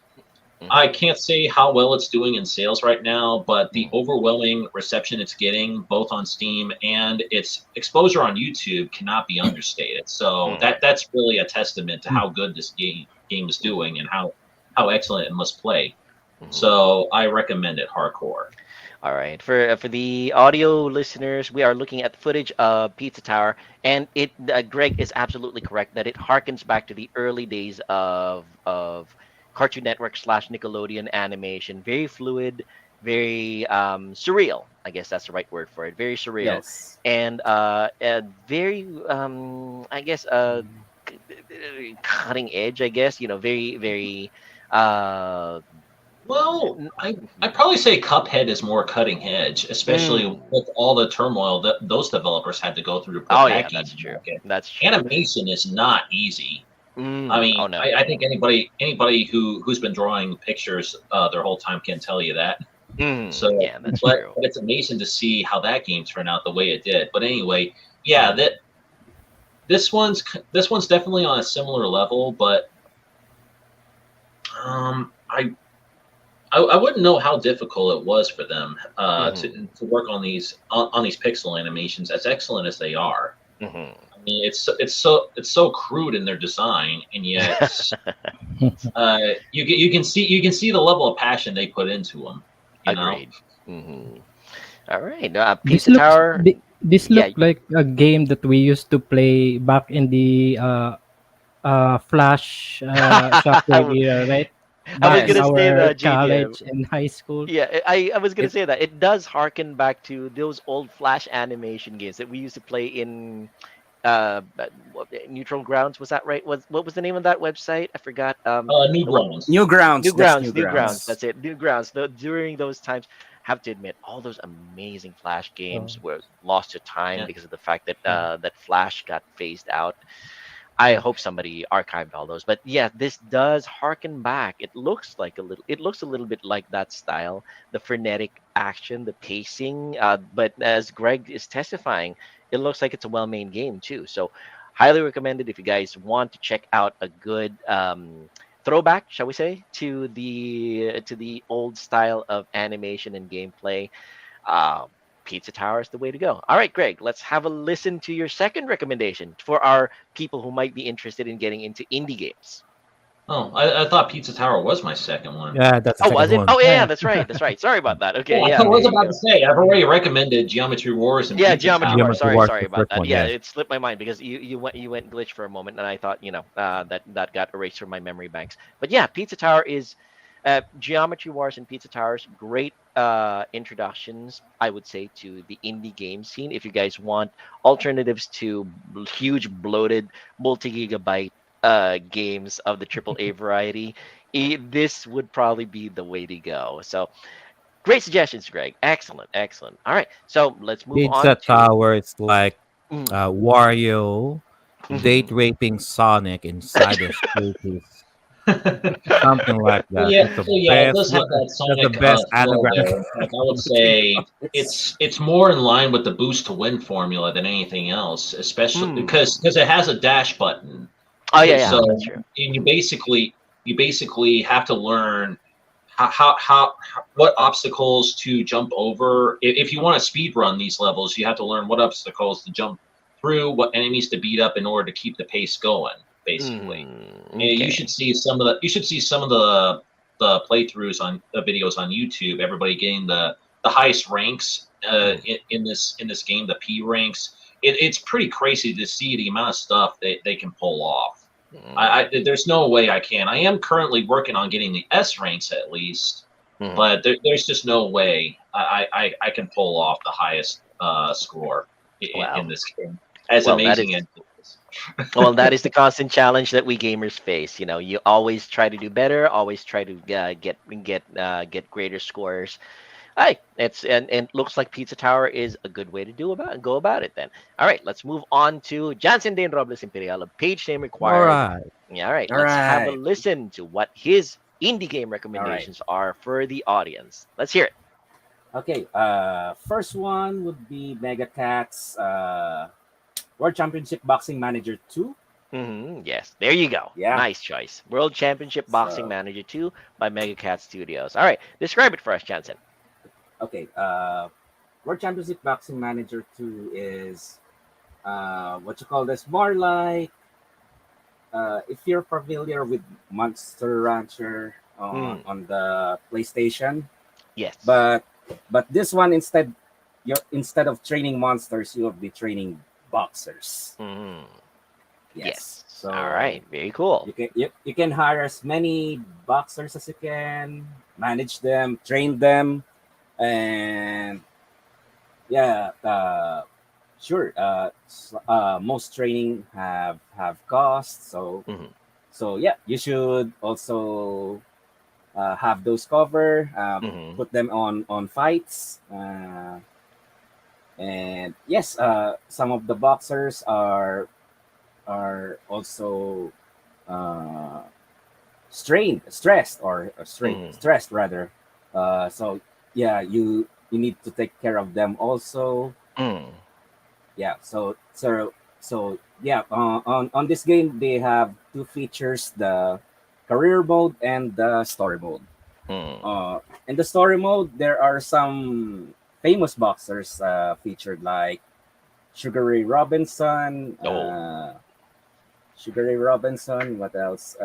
I can't say how well it's doing in sales right now, but the overwhelming reception it's getting, both on Steam and its exposure on YouTube, cannot be understated. So that's really a testament to how good this game is doing and how excellent it must play. So I recommend it hardcore. All right, for the audio listeners, we are looking at the footage of Pizza Tower, and Greg is absolutely correct that it harkens back to the early days of Cartoon Network / Nickelodeon animation. Very fluid, very surreal. I guess that's the right word for it. Very surreal, Yes. and very I guess cutting edge. I guess very very. Well, I'd probably say Cuphead is more cutting edge, especially with all the turmoil that those developers had to go through to put that game that's in true. market. That's true. Animation is not easy. I mean, Oh, no. I think anybody who's been drawing pictures their whole time can tell you that. So, yeah, that's but true. it's amazing to see how that game turned out the way it did. But anyway, yeah, this one's definitely on a similar level, but I wouldn't know how difficult it was for them to work on these pixel animations, as excellent as they are. I mean, it's so crude in their design, and yet you can see the level of passion they put into them. Agreed. All right, This Pizza Tower. This looked like a game that we used to play back in the Flash Shockwave era, right? I was Back in gonna say our that, JDM. college and high school. Yeah, I was gonna say that it does harken back to those old Flash animation games that we used to play in Neutral Grounds. Was that right? What was the name of that website? I forgot. Newgrounds. Newgrounds. That's it. Newgrounds. During those times, have to admit, all those amazing Flash games were lost to time because of the fact that that Flash got phased out. I hope somebody archived all those. But yeah, this does harken back. It looks a little bit like that style, the frenetic action, the pacing. But as Greg is testifying, it looks like it's a well-made game too. So highly recommended if you guys want to check out a good throwback, shall we say, to the old style of animation and gameplay. Pizza Tower is the way to go. All right, Greg, let's have a listen to your second recommendation for our people who might be interested in getting into indie games. Oh, I thought Pizza Tower was my second one. Yeah, that's the was it? second one. Oh, yeah, that's right. That's right. Sorry about that. Okay, I was about to say, I've already recommended Geometry Wars and Pizza Geometry Tower. Wars. Geometry Wars, Sorry the about first that. one, Yeah, yeah. it slipped my mind because you went glitch for a moment, and I thought that got erased from my memory banks. But yeah, Pizza Tower is Geometry Wars and Pizza Towers. Great introductions, I would say, to the indie game scene. If you guys want alternatives to huge, bloated, multi-gigabyte games of the AAA variety, this would probably be the way to go. So, great suggestions, Greg. Excellent, excellent. All right, so let's move Pizza on to. Tower, it's like Mm. Wario date raping Sonic inside a showcase. Something like that. Yeah, That's the well, yeah, it best. does have that That's the Sonic best feel anagram. there. Like I would say, it's more in line with the boost to win formula than anything else, especially Hmm. because it has a dash button. Oh yeah, yeah, So that's true. you basically have to learn what obstacles to jump over. If you want to speed run these levels, you have to learn what obstacles to jump through, what enemies to beat up in order to keep the pace going. Basically, and you Okay. should see some of the playthroughs on the videos on YouTube. Everybody getting the highest ranks in this game, the P ranks. It's pretty crazy to see the amount of stuff they can pull off. There's no way I can. I am currently working on getting the S ranks at least, but there's just no way I can pull off the highest score in Wow. this game. As Well, that is amazing as it is. well, that is the constant challenge that we gamers face. You know, you always try to do better, always try to get greater scores. Hey, and it looks like Pizza Tower is a good way to go about it then. All right, let's move on to Jansen Dane Robles Imperial, page name All required. right. Yeah, all right, All let's have a right. listen to what his indie game All right. recommendations are for the audience. Let's hear it. Okay. First one would be Mega Cat's World Championship Boxing Manager 2. Yes, there you go. Yeah. Nice choice. World Championship Boxing So Manager 2 by Mega Cat Studios. All right, describe it for us, Jansen. okay. World Championship Boxing Manager 2 is what you call this, more like if you're familiar with Monster Rancher on the PlayStation, Yes. but this one instead of training monsters, you'll be training boxers. Yes. So All right. Very cool. you can hire as many boxers as you can, manage them, train them, and yeah, sure. Most training have costs, so yeah, you should also have those cover, put them on fights, and yes, some of the boxers are also stressed rather. So yeah, you need to take care of them also. Yeah. So yeah. On this game, they have two features: the career mode and the story mode. In the story mode, there are some famous boxers featured, like Sugar Ray Robinson. Sugar Ray Robinson. What else?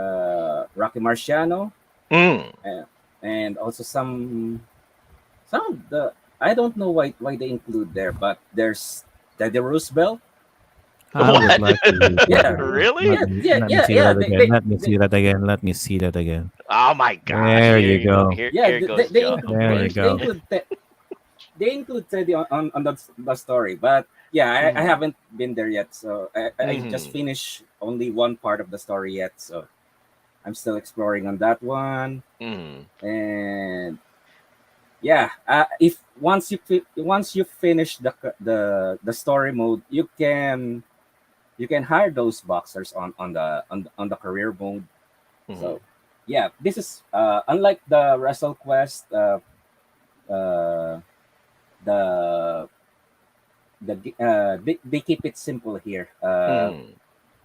Rocky Marciano, and also some of the, I don't know why they include there, but there's Teddy Roosevelt. I would like to hear that Yeah, again. Really? Let me see yeah. that again. Let me see that again. Let me see that again. Oh my God! There Here you you go. go. Here goes Joe. There you go. They include Teddy on the story, but yeah, I haven't been there yet, so I just finished only one part of the story yet, so I'm still exploring on that one. And yeah, if once you finish the story mode, you can hire those boxers on the career mode. So yeah, this is unlike the Wrestle Quest. The they keep it simple here.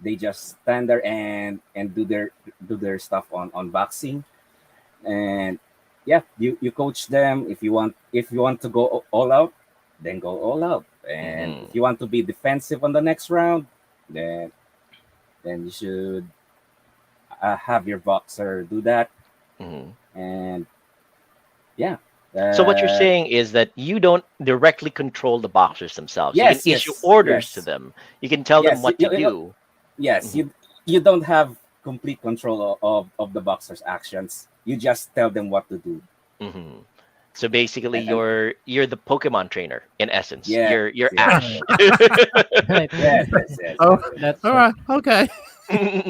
They just stand there and do their stuff on boxing, and yeah, you coach them. If you want to go all out, then go all out, and if you want to be defensive on the next round, then you should have your boxer do that. And yeah. So what you're saying is that you don't directly control the boxers themselves. You Yes, can issue yes, orders to yes. them. You can tell them Yes, what to do. yes, you don't have complete control of the boxer's actions. You just tell them what to do. So basically, And- you're the Pokemon trainer in essence. Yeah, You're yeah. Ash. Right. Yes. Oh, That's all right. right. Okay.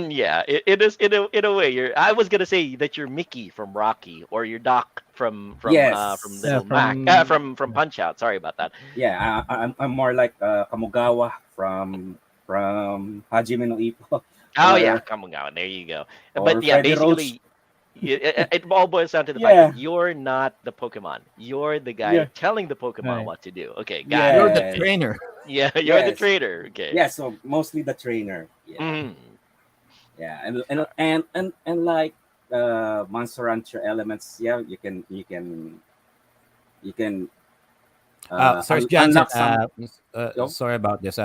Yeah, it is in a way. I was gonna say that you're Mickey from Rocky or you're Doc from Yes. Yeah, Little Mac from yeah. Punch Out. Sorry about that. Yeah, I'm more like Kamugawa from Hajime no Ippo, Oh yeah, or come on, there you go. or But yeah, Freddy Roach. basically, it all boils down to the fact that Yeah, you're not the Pokemon. You're the guy yeah, telling the Pokemon Right. what to do. Okay, got You're it. the yes, Okay. trainer. Yeah, you're the yes, trader. Okay. yeah. So mostly the trainer. Yeah, Mhm. yeah, and like Monster Hunter elements. Yeah, you can Search Johnson. unlock some. Oh, Sorry about this.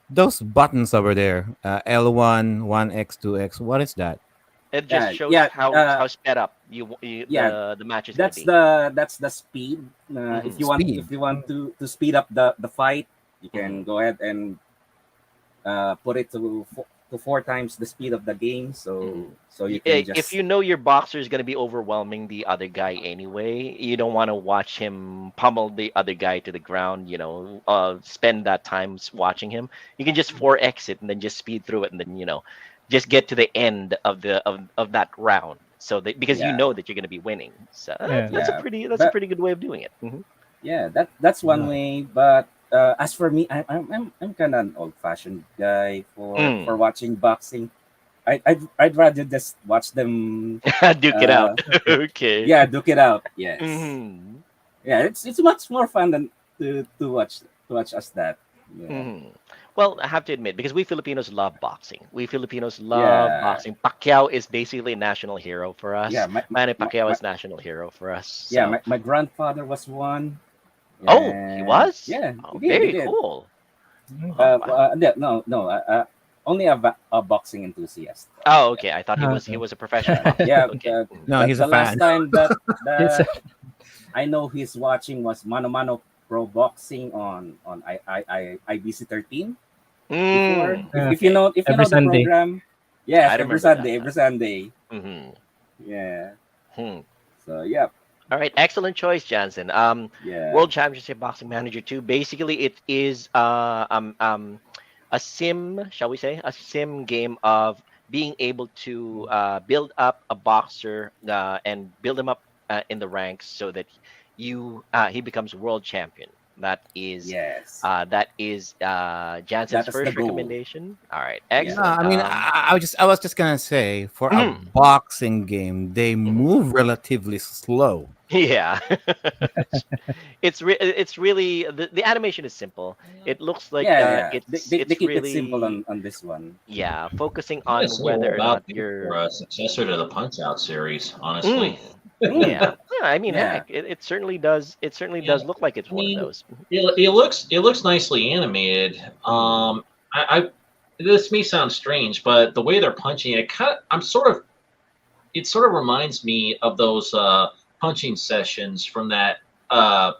Those buttons over there. L1, 1x, 2x. What is that? It just yeah, shows yeah, how sped up yeah. the match is gonna That's be. the speed. If Hmm. you want Speed. if you want to speed up the fight, you Hmm. can go ahead and put it to 4 times the speed of the game. Hmm. So you can If just you know your boxer is gonna be overwhelming the other guy anyway, you don't want to watch him pummel the other guy to the ground. Spend that time watching him. You can just 4x it and then just speed through it and then just get to the end of that round. So that because you yeah, know that you're gonna be winning. So Yeah. yeah. that's a But pretty good way of doing it. yeah, that's one Right. way. But as for me, I'm kind of an old-fashioned guy for Mm. watching boxing. I'd rather just watch them. Duke it out. Okay. Yeah, duke it out. Yes. Hmm. Yeah, it's much more fun than to watch us that. Yeah. Hmm. Well, I have to admit, because we Filipinos love boxing. We Filipinos love Yeah. boxing. Pacquiao is basically a national hero for Yeah, us. Manny Pacquiao is national hero for us. yeah, So, my grandfather was one. oh, he And was? yeah, Oh, he very did. cool. Oh, wow. No, only a boxing enthusiast. Oh, okay. I thought he Okay. was a professional boxer. Yeah, Okay. No, the, he's the a last fan. time that It's that I know he's watching was Mano Mano Pro Boxing on IBC 13 before. Mm, Yeah. If you okay. know Every the Sunday. program, yes, I every remember that. Sunday, every Sunday. Hmm. Yeah. Hmm. So yeah, All right, excellent choice, Jansen. yeah, World Championship Boxing Manager 2. Basically, it is a sim, shall we say, a sim game of being able to build up a boxer and build him up in the ranks so that he becomes world champion. yes. That is Jansen's That is the first goal. recommendation. All right, Yeah. No, excellent. I mean, I was just gonna say for a Mhm, boxing game, they mhm. move relatively slow. Yeah, it's really the animation is simple. It looks like Yeah. They it's keep it simple really on this one. yeah focusing I on just know whether or about not it for you're a successor to the Punch Out series, honestly. mm, Mm, yeah. Yeah, I mean yeah. heck it certainly does look like it's I one of mean, those. it looks nicely animated. Mm. I this may sound strange, but the way they're punching it, it sort of reminds me of those punching sessions from that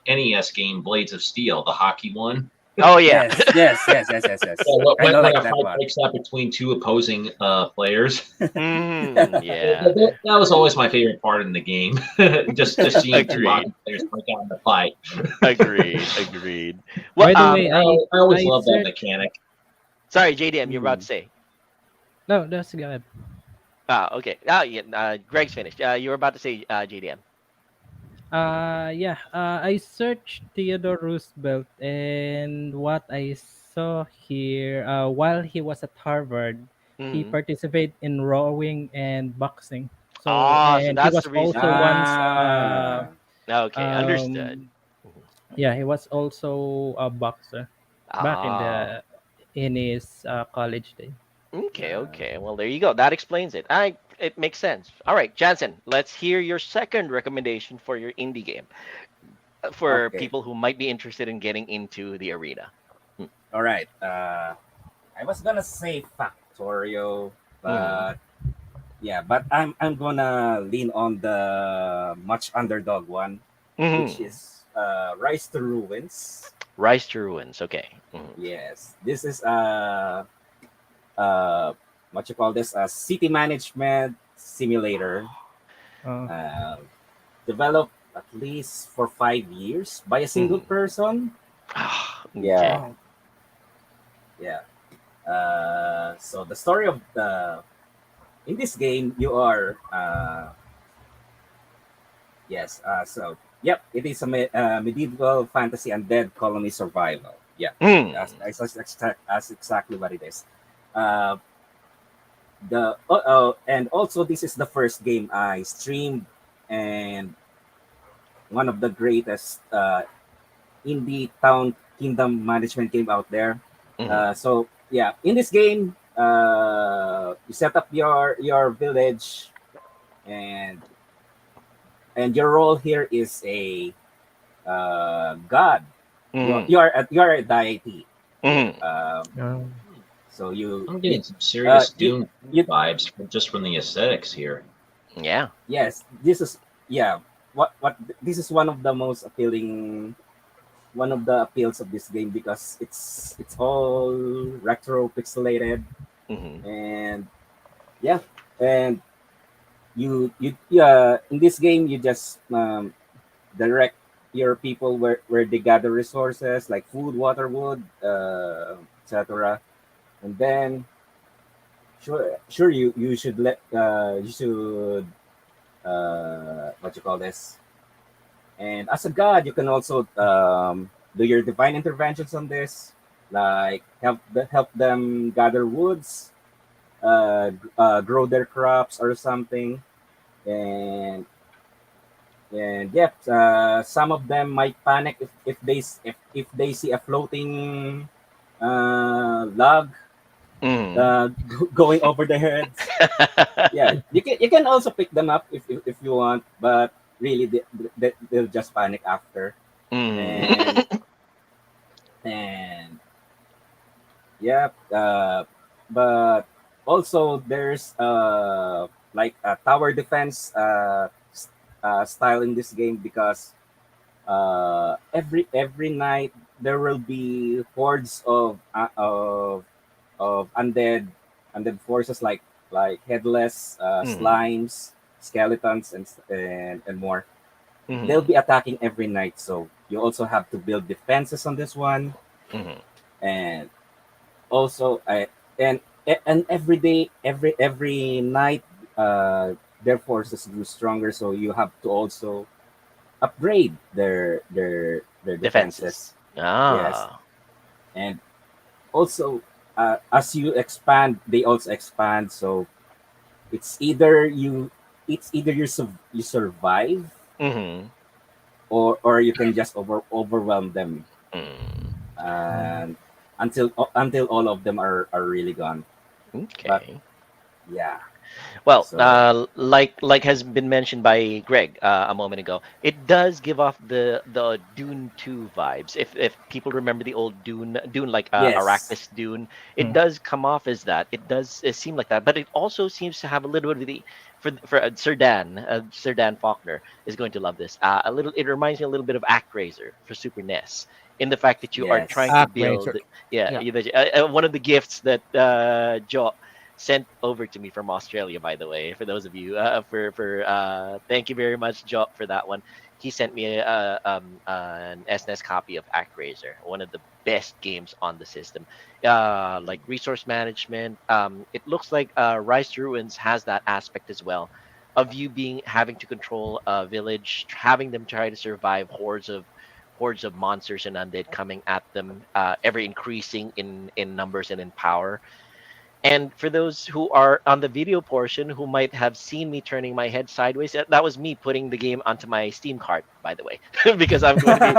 NES game Blades of Steel, the hockey one. Oh yeah. Yeah, I don't when like a that fight one. breaks out between two opposing players. Mm, Yeah, yeah. that was always my favorite part in the game. just seeing two Agreed. hockey players break out in the fight. Agreed. Well, By the way, I always I love that searched. mechanic. sorry, JDM, you're about to Mm. say. No, that's good. Okay. Yeah. Greg's finished. You were about to say JDM. Yeah. I searched Theodore Roosevelt, and what I saw here, while he was at Harvard, he Hmm. participated in rowing and boxing. So, Ah, so and he that's was the reason also why. once, Ah, Okay, understood. um, yeah, he was also a boxer back Ah, in his college day. okay, uh, okay. Well, there you go. That explains it. It makes sense. All right, Jansen, let's hear your second recommendation for your indie game for okay. people who might be interested in getting into the arena. Hmm. All right. I was gonna say Factorio, Mhm. but yeah, but I'm gonna lean on the much underdog one, which Mhm. is Rise to Ruins. Rise to Ruins. Okay. Mhm. Yes, this is what you call this, a city management simulator, Uh, uh, developed at least for 5 years by a single person. Okay. Yeah, yeah. So the story of the in this game, you are yes. So yep, it is a medieval fantasy undead colony survival. Yeah, Mm. that's exactly what it is. Uh, and also this is the first game I streamed, and one of the greatest indie town kingdom management game out there. Mhm. So yeah, in this game, you set up your village, and your role here is a god. Mhm. You are a deity here. Mhm. So you I'm you getting some serious you Doom you vibes just from the aesthetics here. Yeah. yes, this is yeah. What this is one of the most appealing, one of the appeals of this game, because it's all retro pixelated, Mhm. and yeah, and you yeah, in this game you just direct your people where they gather resources like food, water, wood, etc. And then sure you should what you call this. And as a god, you can also do your divine interventions on this, like help them gather woods, grow their crops or something, and yep, some of them might panic if they see a floating log Mhm. going over their heads. Yeah, you can also pick them up if you want, but really they'll just panic after. And Mhm. and yeah, but also there's like a tower defense style in this game, because every night there will be hordes of undead forces, like headless Mhm. slimes, skeletons, and more. They'll Mhm. be attacking every night, so you also have to build defenses on this one. Mhm. And also and every day, every night, uh their forces grew stronger, so you have to also upgrade their Defenses. defenses. Yes. Ah. And also, as you expand, they also expand. So it's either you you survive, Mhm. or you can just overwhelm them, Mm. and until all of them are really gone. But Okay. yeah, Well, so like has been mentioned by Greg a moment ago, it does give off the Dune 2 vibes. If people remember the old Dune like yes, Arrakis Dune, it does come off as that. It does seem like that, but it also seems to have a little bit of the for Sir Dan Faulkner is going to love this. A little, it reminds me a little bit of ActRaiser for Super NES. In the fact that you are trying yes, to Actraiser. build, yeah, Yeah. one of the gifts that Joe sent over to me from Australia, by the way. For those of you, thank you very much, Job, for that one. He sent me an SNES copy of ActRaiser, one of the best games on the system. Like resource management. It looks like Rise to Ruins has that aspect as well, of you being having to control a village, having them try to survive hordes of monsters and undead coming at them, ever increasing in numbers and in power. And for those who are on the video portion who might have seen me turning my head sideways, that was me putting the game onto my Steam cart, by the way, because I'm going to be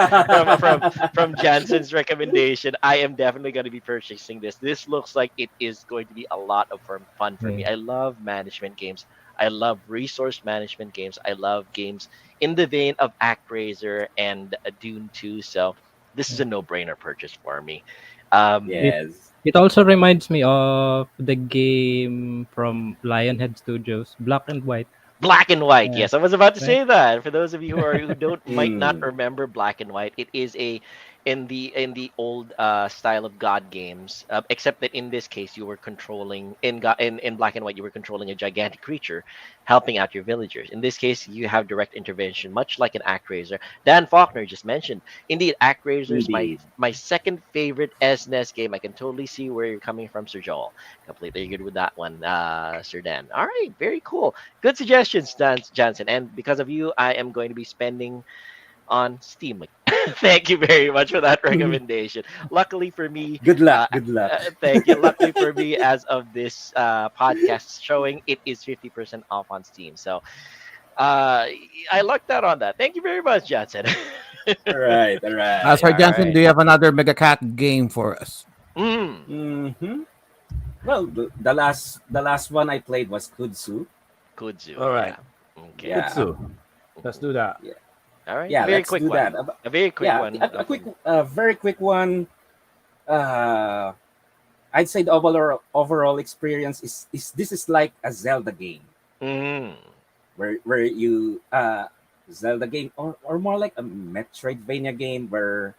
from Jansen's recommendation. I am definitely going to be purchasing this. This looks like it is going to be a lot of fun for me. I love management games. I love resource management games. I love games in the vein of ActRaiser and Dune 2. So this is a no-brainer purchase for me. Um, It yes, it also reminds me of the game from Lionhead Studios, Black and White. Black and White. Yeah, Yes, I was about to right. say that. For those of you who don't might not mm, remember Black and White, it is a in the old style of God games, except that in this case you were controlling in Black and White, you were controlling a gigantic creature, helping out your villagers. In this case, you have direct intervention, much like an ActRaiser. Dan Faulkner just mentioned. Indeed, ActRaiser is Indeed. my second favorite SNES game. I can totally see where you're coming from, Sir Joel. Completely good with that one, Sir Dan. All right, very cool. Good suggestions, Dan Johnson. And because of you, I am going to be spending on Steam. Thank you very much for that recommendation. Luckily for me, Good luck. Good luck. thank you. Luckily for me, as of this podcast showing, it is 50% off on Steam. So I lucked out on that. Thank you very much, Johnson. All right. All right. Sir All Johnson, do right. you have another Mega Cat game for us? Mm-hmm. Well, the last one I played was Kudzu. Kudzu. All right. Yeah. Okay. Yeah. Kudzu. Let's do that. Yeah. All right. Yeah. Very Let's quick do one. that. A very quick Yeah. one. Very quick one. Uh, I'd say the overall experience is this is like a Zelda game Mm. where you Zelda game or more like a Metroidvania game where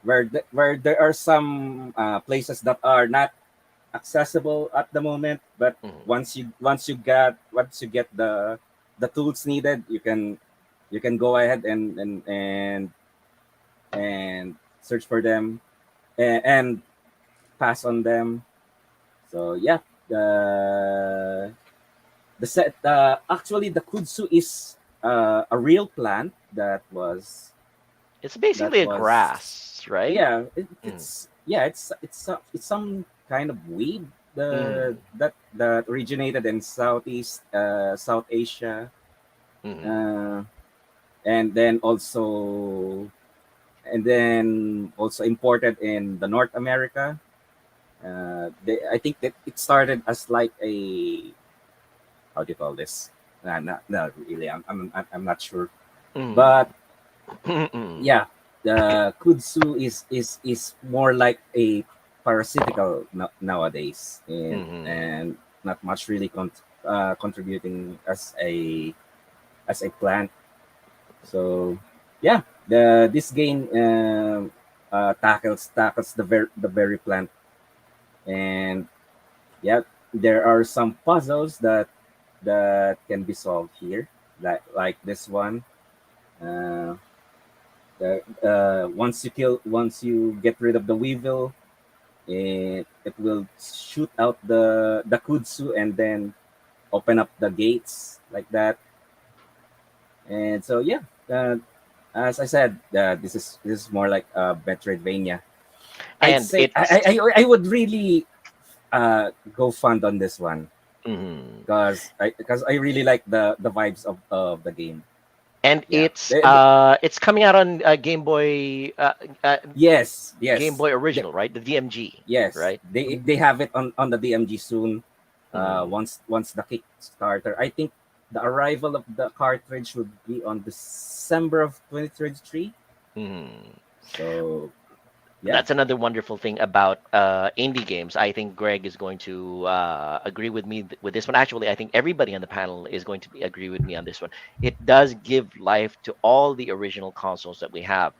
there are some places that are not accessible at the moment, but Mhm. once you get the tools needed, you can go ahead and search for them and pass on them. So yeah, the set actually the kudzu is a real plant It's basically a was grass, right? yeah Mm. it's some kind of weed Mm. that originated in South Asia, Mm. uh, and then also imported in the North America. I think that it started as like a, how do you call this? Not really. I'm not sure, Mm. but Mm. yeah, the kudzu is more like a parasitical nowadays, and not much really contributing as a plant. So yeah, this game tackles the very plant, and yeah, there are some puzzles that can be solved here, like this one. Uh, once you get rid of the weevil, it will shoot out the kudzu and then open up the gates like that. And so yeah, as I said, this is more like a Metroidvania. I'd And say it's I would really go fund on this one mhm. because I really like the vibes of the game. And Yeah. it's coming out on Game Boy Yes, Game yes, Boy Original, right? The DMG, yes. right? They have it on the DMG soon. Mhm. Once the Kickstarter, I think the arrival of the cartridge would be on December of 2023. Mhm. So yeah, That's another wonderful thing about indie games. I think Greg is going to agree with me with this one. Actually, I think everybody on the panel is going to agree with me on this one. It does give life to all the original consoles that we had.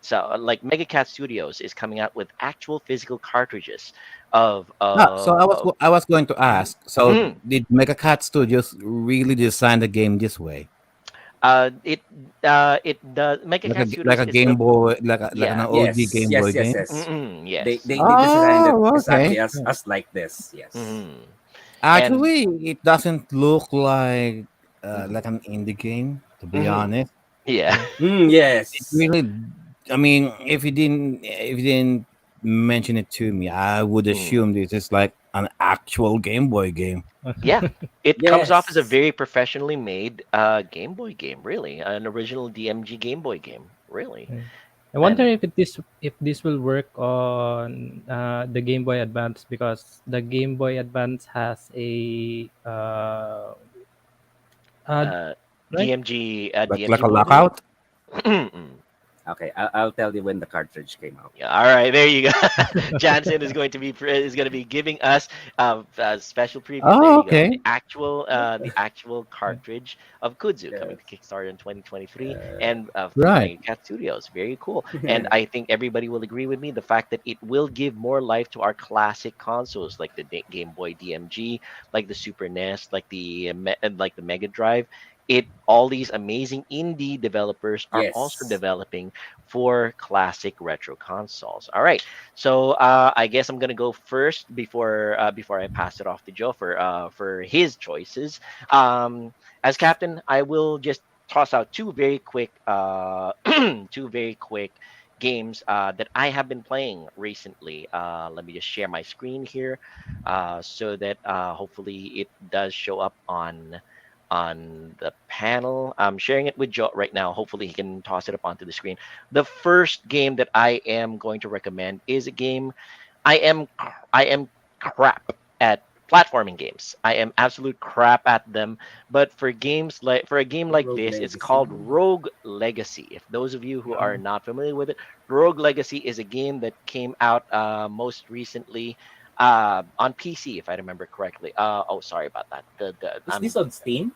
So, like Mega Cat Studios is coming out with actual physical cartridges of So I was going to ask. So Mhm. did Mega Cat Studios really design the game this way, It it the Mega like a Cat like Studios a is Game the Boy, like an yeah. OG yes, Game yes, Boy yes, game? yes. They Yes. they, they designed it Oh, exactly okay. as like this. Yes. Mhm. And Actually, it doesn't look Mhm. like an indie game, to be mhm. honest. Yeah. It Yes. really, I mean, if you didn't mention it to me, I would Mhm. assume this is like an actual Game Boy game. Yeah, it comes off as a Yes. very professionally made Game Boy game, really, an original DMG Game Boy game, really. Mm. I wonder And if this will work on the Game Boy Advance, because the Game Boy Advance has a uh, right. DMG Like DMG a board game. lockout. Mm. Okay, I'll tell you when the cartridge came out. Yeah, all right, there you go. Jansen is going to be giving us a special preview. There Oh, you go. okay. The actual cartridge of Kudzu coming Yes. to Kickstarter in 2023 Uh, and from Right. Tiger Cat Studios. Very cool. And I think everybody will agree with me the fact that it will give more life to our classic consoles like the Game Boy DMG, like the Super NES, like the Mega Drive. It all these amazing indie developers are also yes. developing for classic retro consoles. All right, so I guess I'm gonna go first before I pass it off to Joe for his choices. As captain, I will just toss out two very quick two very quick games that I have been playing recently. Let me just share my screen here so that hopefully it does show up on the panel. I'm sharing it with Joe right now. Hopefully he can toss it up onto the screen. The first game that I am going to recommend is a game I am crap at platforming games. I am absolute crap at them. But for a game like Rogue this, it's Legacy. called Rogue Legacy. If those of you who are not familiar with it, Rogue Legacy is a game that came out most recently on PC, if I remember correctly. Oh, sorry about that. The Is I'm this on Steam?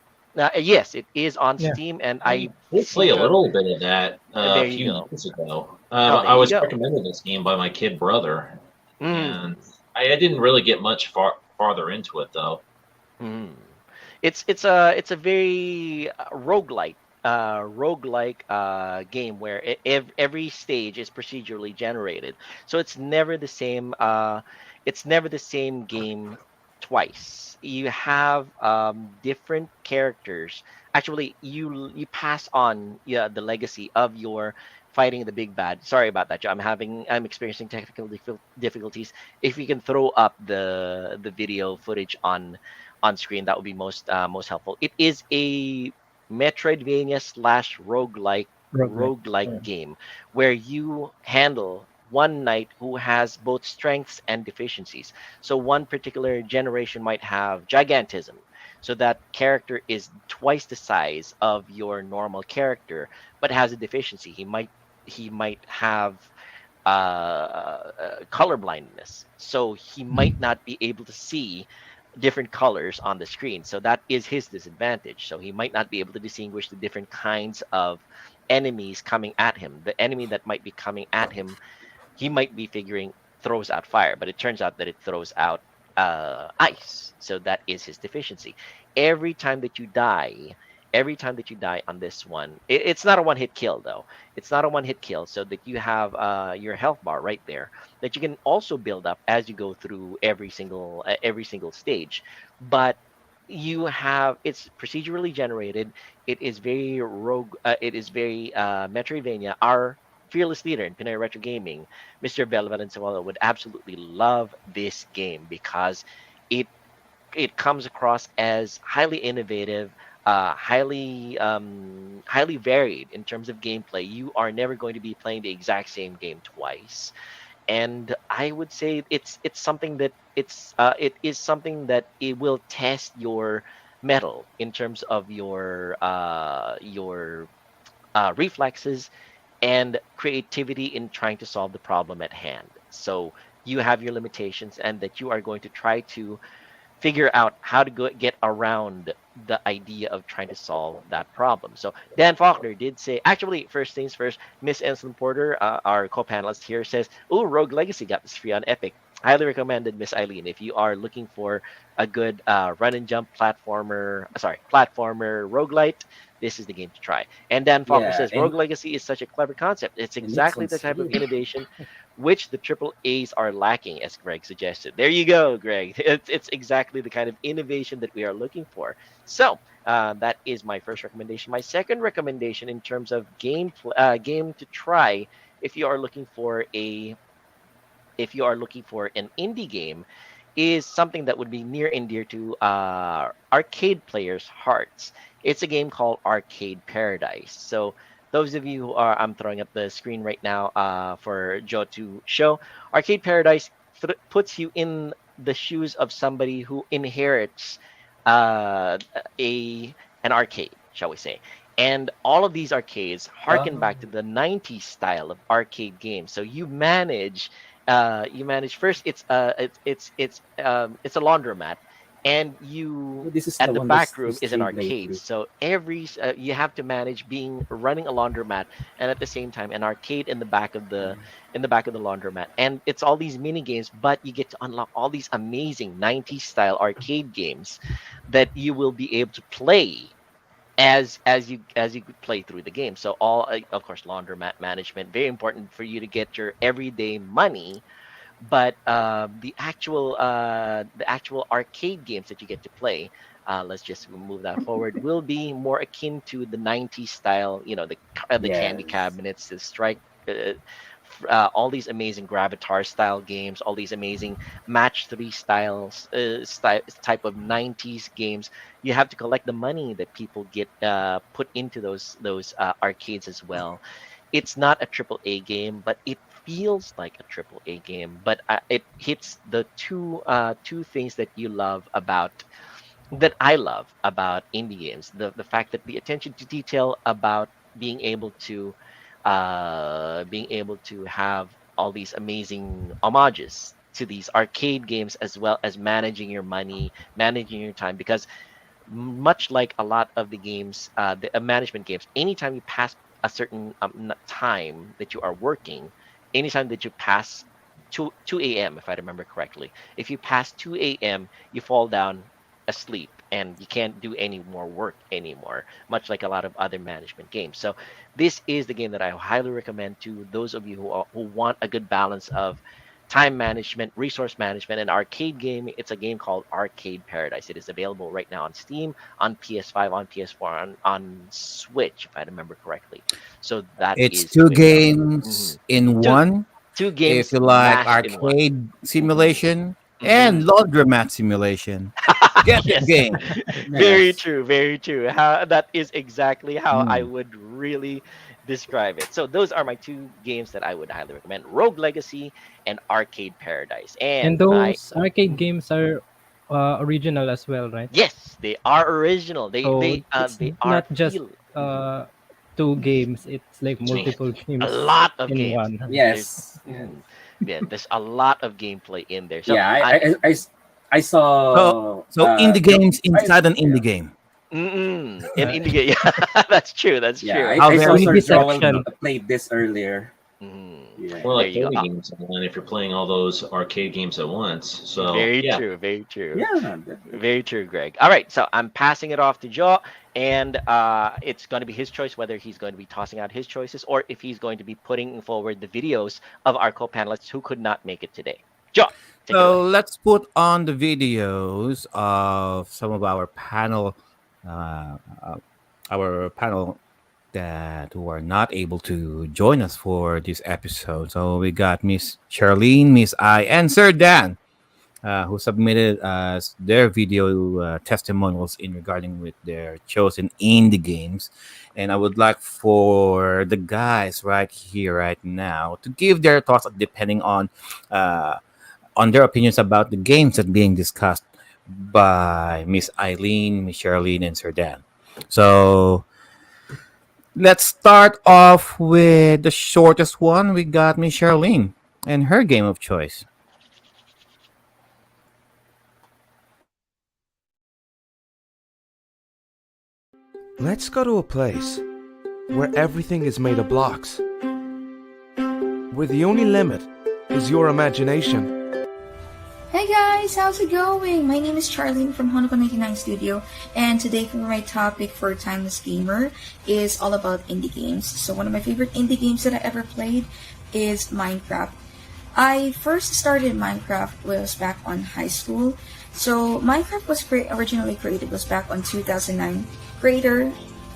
Yes, it is on Yeah. Steam, and I I did play seem a to have. little bit of that There a you few go. years ago. Oh, there I you was go. recommended this game by my kid brother, Mm, and I didn't really get much farther into it though. mm. It's a very roguelike game where every stage is procedurally generated, so it's never the same game twice. You have different characters. Actually, you pass on, yeah, the legacy of your fighting the big bad. Sorry about that, Joe. I'm experiencing technical difficulties. If you can throw up the video footage on screen, that would be most helpful. It is a Metroidvania slash Roguelike. roguelike Yeah. game where you handle one knight who has both strengths and deficiencies. So one particular generation might have gigantism. So that character is twice the size of your normal character, but has a deficiency. He might have color blindness, so he might not be able to see different colors on the screen. So that is his disadvantage. So he might not be able to distinguish the different kinds of enemies coming at him. The enemy that might be coming at him, he might be figuring throws out fire, but it turns out that it throws out ice. So that is his deficiency. Every time that you die, every time that you die on this one, it's not a one hit kill though. It's not a one hit kill, so that you have your health bar right there that you can also build up as you go through every single stage. But you have it's procedurally generated. It is very rogue. It is very Metroidvania. Our fearless leader in Pinoy Retro Gaming, Mr. Bel Valenzuela, would absolutely love this game because it it comes across as highly innovative, highly varied in terms of gameplay. You are never going to be playing the exact same game twice, and I would say it's something that it is something that it will test your metal in terms of your reflexes and creativity in trying to solve the problem at hand. So you have your limitations, and that you are going to try to figure out how to get around the idea of trying to solve that problem. So Dan Faulkner did say, actually, first things first, Miss Enslin Porter, our co-panelist here, says, "Oh, Rogue Legacy got this free on Epic. Highly recommended, Miss Eileen, if you are looking for a good run and jump platformer roguelite. This is the game to try." And Dan Faulkner Yeah, says, "Rogue Legacy is such a clever concept. It's and it's exactly on the type of Steam. innovation which the triple A's are lacking," as Greg suggested. There you go, Greg. It's exactly the kind of innovation that we are looking for. So that is my first recommendation. My second recommendation in terms of game to try, if you are looking for a if you are looking for an indie game, is something that would be near and dear to arcade players' hearts. It's a game called Arcade Paradise. So those of you who are, I'm throwing up the screen right now for Joe to show. Arcade Paradise puts you in the shoes of somebody who inherits uh, a an arcade, shall we say. And all of these arcades harken back to the 90s style of arcade games. So you manage first. It's a laundromat, and Oh, this is at the the one back we room is an streamed arcade. lately. So you have to manage running a laundromat, and at the same time an arcade in the back of the laundromat. And it's all these mini games, but you get to unlock all these amazing 90s style arcade games that you will be able to play as you play through the game. So of course, laundromat management, very important for you to get your everyday money. But the actual arcade games that you get to play, let's just move that forward, will be more akin to the 90s style. The candy Yes. cabinets, the strike. All these amazing Gravatar style games, all these amazing Match 3 type of 90s games. You have to collect the money that people get put into those arcades as well. It's not a triple A game, but it feels like a triple A game. But it hits the two things that I love about indie games. The fact that the attention to detail about being able to have all these amazing homages to these arcade games, as well as managing your money, managing your time. Because much like a lot of the games, the management games, anytime you pass a certain time that you are working, anytime that you pass 2 a.m., if I remember correctly, if you pass 2 a.m., you fall down asleep and you can't do any more work anymore, much like a lot of other management games. So this is the game that I highly recommend to those of you who want a good balance of time management, resource management, and arcade game. It's a game called Arcade Paradise. It is available right now on Steam, on PS5, on PS4, on Switch, if I remember correctly. So that It's is two available. games in Two one. two If games you like mashed in one. arcade simulation and Mhm. laundromat simulation, get the Yes, game. very Yes. true, very true. That is exactly how I Mm. would really describe it. So those are my two games that I would highly recommend: Rogue Legacy and Arcade Paradise. And And my those arcade games are original as well, right? yes, they are original. They So they uh it's they are not just feel uh, two games, it's like multiple a games lot of in games. one. There's Yes. Yeah. mhm. Yeah, there's a lot of gameplay in there. So Yeah. I I So, saw so indie the games I inside an yeah. indie game. in India, yeah, that's true. That's Yeah, true. How I saw very Sir Indie Joel section. played this earlier. Mhm. Yeah. More There like you go. 30 games online if you're playing all those arcade games at once. So Very yeah. true. Very true. Yeah. Very true, Greg. All right, so I'm passing it off to Joe, and it's going to be his choice whether he's going to be tossing out his choices or if he's going to be putting forward the videos of our co-panelists who could not make it today. Joe, take it away. So let's put on the videos of some of uh, uh, our panel that who are not able to join us for this episode. So we got Miss Charlene, Miss I, and Sir Dan, who submitted their video testimonials in regarding with their chosen indie games. And I would like for the guys right here, right now, to give their thoughts depending uh, on their opinions about the games that being discussed by Miss Eileen, Miss Charlene, and Sir Dan. So let's start off with the shortest one. We got Miss Charlene and her game of choice. Let's go to a place where everything is made of blocks, where the only limit is your imagination. Hey guys, how's it going? My name is Charlene from Honoko 99 Studio, and today my topic for Timeless Gamer is all about indie games. So one of my favorite indie games that I ever played is Minecraft. I first started Minecraft was back on high school. So Minecraft was originally created was back on 2009. Creator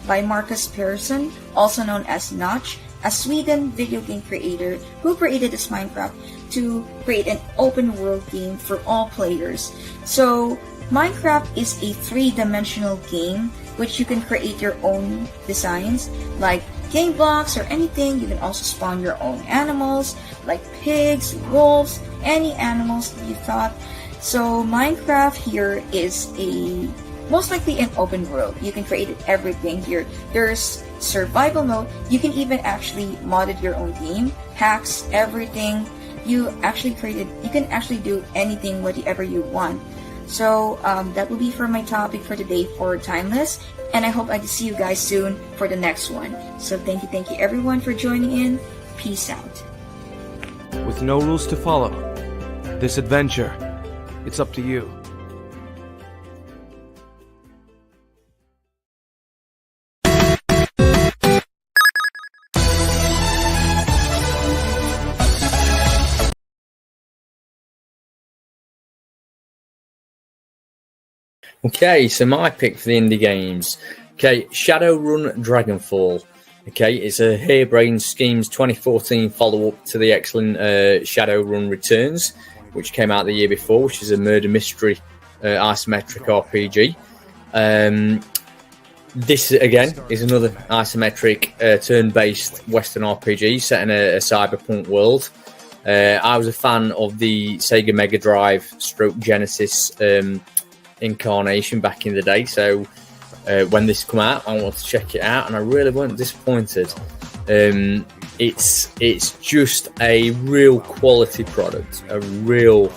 by Marcus Persson, also known as Notch, a Sweden video game creator who created this Minecraft to create an open world game for all players. So Minecraft is a three-dimensional game which you can create your own designs like game blocks or anything. You can also spawn your own animals like pigs, wolves, any animals that you thought. So Minecraft here is a most likely an open world. You can create everything here. There's survival mode. You can even actually modded your own team, hacks, everything. You can actually do anything, whatever you want. So that will be for my topic for today for Timeless, and I hope I can see you guys soon for the next one. So thank you everyone for joining in. Peace out. With no rules to follow, this adventure, it's up to you. Okay, so my pick for the indie games. Okay, Shadowrun Dragonfall. Okay, it's a Harebrained Schemes 2014 follow-up to the excellent Shadowrun Returns, which came out the year before, which is a murder mystery isometric RPG. This, again, is another isometric turn-based Western RPG set in a cyberpunk world. I was a fan of the Sega Mega Drive / Genesis incarnation back in the day, so when this come out, I wanted to check it out, and I really weren't disappointed. It's just a real quality product, a real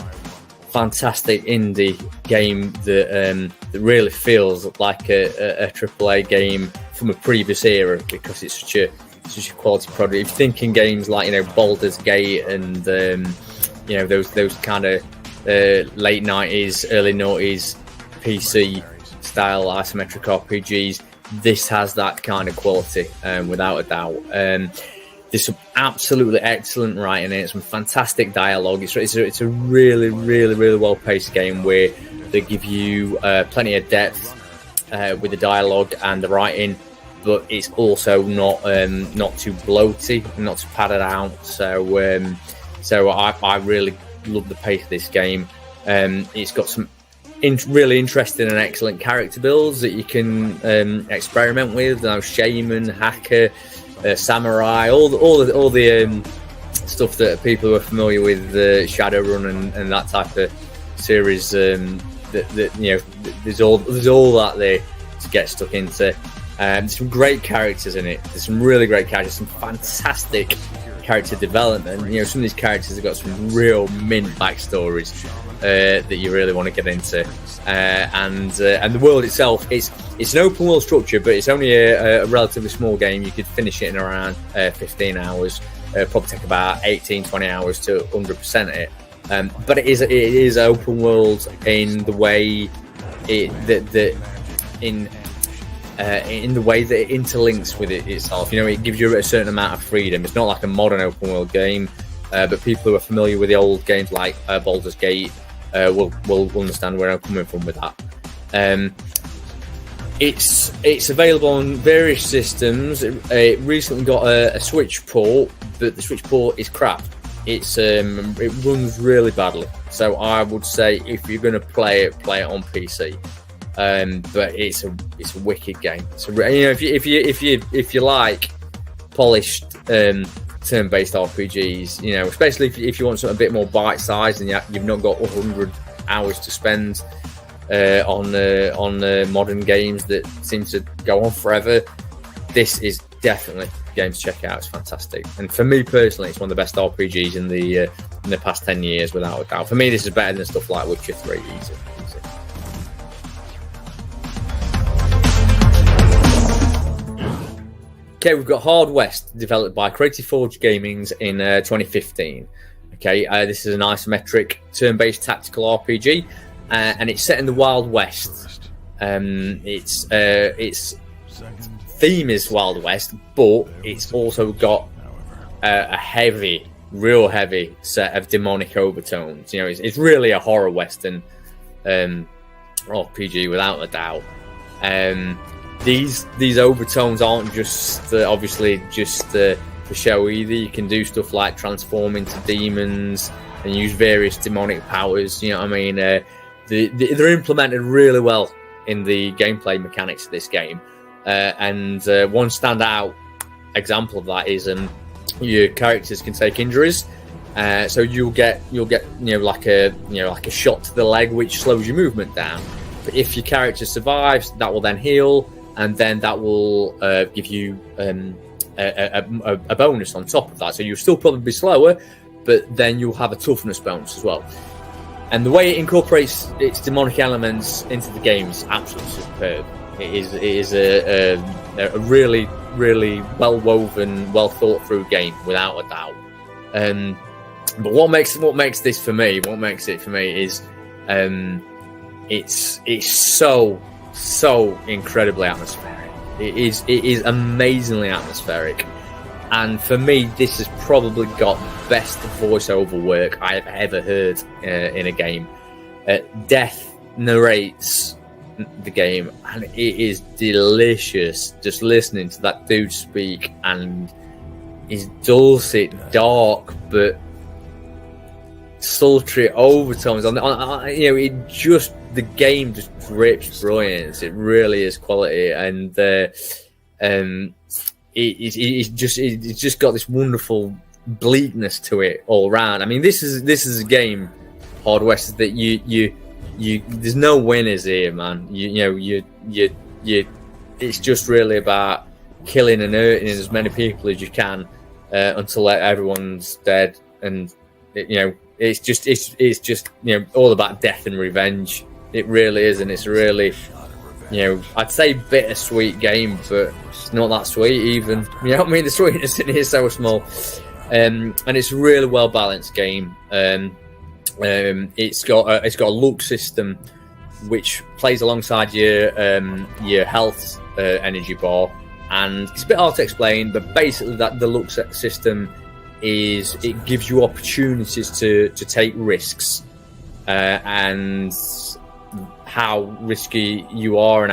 fantastic indie game that really feels like a AAA game from a previous era, because it's such a quality product. If you're thinking games like Baldur's Gate and those kind of late 90s, early 90s PC style isometric RPGs, this has that kind of quality, without a doubt. There's some absolutely excellent writing in it, some fantastic dialogue. It's a really, really, really well-paced game where they give you plenty of depth with the dialogue and the writing, but it's also not too bloaty, not too padded out. So I really love the pace of this game. It's got some really interesting and excellent character builds that you can experiment with. Shaman, hacker, samurai, all the stuff that people who are familiar with Shadowrun and that type of series. There's all that there to get stuck into. There's some great characters in it. There's some really great characters, some fantastic character development. Some of these characters have got some real mint backstories that you really want to get into. And the world itself, it's an open world structure, but it's only a relatively small game. You could finish it in around 15 hours. Probably take about 18-20 hours to 100% it. But it is open world in the way in the way that it interlinks with it itself. It gives you a certain amount of freedom. It's not like a modern open world game, but people who are familiar with the old games like Baldur's Gate will understand where I'm coming from with that. It's available on various systems. It recently got a Switch port, but the Switch port is crap. It runs really badly. So I would say if you're going to play it on PC. But it's a wicked game. So if you like polished turn-based RPGs, especially if you want something a bit more bite-sized and you've not got 100 hours to spend on modern games that seem to go on forever, this is definitely a game to check out. It's fantastic, and for me personally, it's one of the best RPGs in the past 10 years, without a doubt. For me, this is better than stuff like Witcher 3. Easy. Okay, we've got Hard West, developed by Creative Forge Gaming in 2015. Okay, this is an isometric turn-based tactical RPG, and it's set in the Wild West. Its theme is Wild West, but it's also got a real heavy set of demonic overtones. It's really a horror western RPG, without a doubt. These overtones aren't just obviously just for show either. You can do stuff like transform into demons and use various demonic powers. They're implemented really well in the gameplay mechanics of this game. And one standout example of that is your characters can take injuries. So you'll get like a shot to the leg, which slows your movement down. if your character survives, that will then heal, and then that will give you a bonus on top of that. So you'll still probably be slower, but then you'll have a toughness bonus as well. And the way it incorporates its demonic elements into the game is absolutely superb. It is a really, really well woven, well thought through game, without a doubt. But what makes it for me is it's so incredibly atmospheric. It is amazingly atmospheric, and for me, this has probably got best voiceover work I have ever heard in a game. Death narrates the game, and it is delicious just listening to that dude speak, and his dulcet, dark but sultry overtones on it just, the game just drips brilliance. It really is quality, and it's just got this wonderful bleakness to it all around. I mean, this is a game, Hard West, that you there's no winners here, man. You it's just really about killing and hurting as many people as you can until everyone's dead, and it's just all about death and revenge. It really is, and it's really, I'd say bittersweet game, but it's not that sweet even. You know what I mean? The sweetness in it is so small, and it's a really well balanced game. It's got a luck system which plays alongside your health energy bar, and it's a bit hard to explain, but basically that the luck system is, it gives you opportunities to take risks, and how risky you are and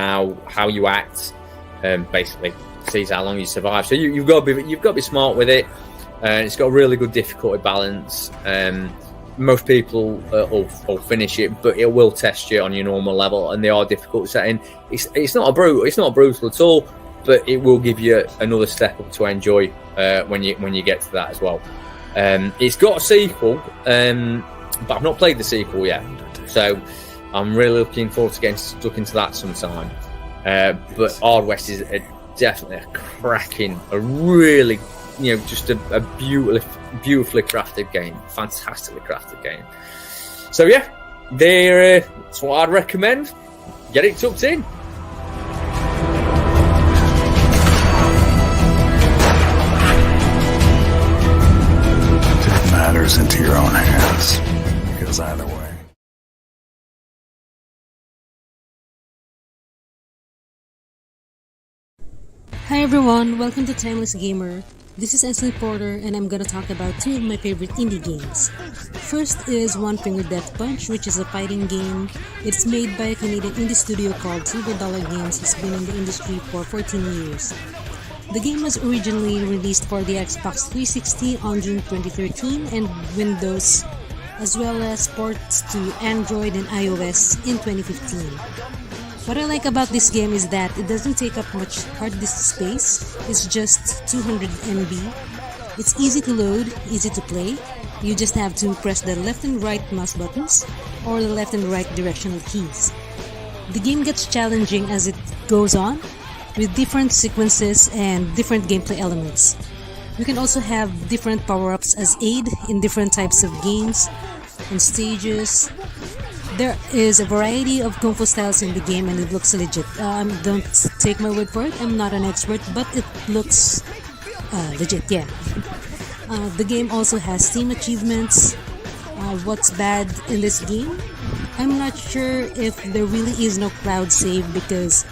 how you act, basically sees how long you survive. So you've got to be smart with it. It's got a really good difficulty balance. Most people will finish it, but it will test you on your normal level, and they are difficult setting. It's not brutal at all, but it will give you another step up to enjoy when you get to that as well. It's got a sequel, but I've not played the sequel yet, so I'm really looking forward to getting stuck into that sometime. But Hard West is definitely a cracking, a really, just a beautifully crafted game, fantastically crafted game. So yeah, that's what I'd recommend. Get it tucked in. Take matters into your own hands, because either way. Hi everyone, welcome to Timeless Gamer. This is Ensign Porter, and I'm gonna talk about two of my favorite indie games. First is One Finger Death Punch, which is a fighting game. It's made by a Canadian indie studio called $1 Games. It's been in the industry for 14 years. The game was originally released for the Xbox 360 on June 2013 and Windows, as well as ports to Android and iOS in 2015. What I like about this game is that it doesn't take up much hard disk space. It's just 200 MB. It's easy to load, easy to play. You just have to press the left and right mouse buttons or the left and right directional keys. The game gets challenging as it goes on, with different sequences and different gameplay elements. You can also have different power-ups as aid in different types of games and stages. There is a variety of Kung Fu styles in the game, and it looks legit. Don't take my word for it, I'm not an expert, but it looks legit, yeah. The game also has Steam achievements. What's bad in this game? I'm not sure if there really is no cloud save, because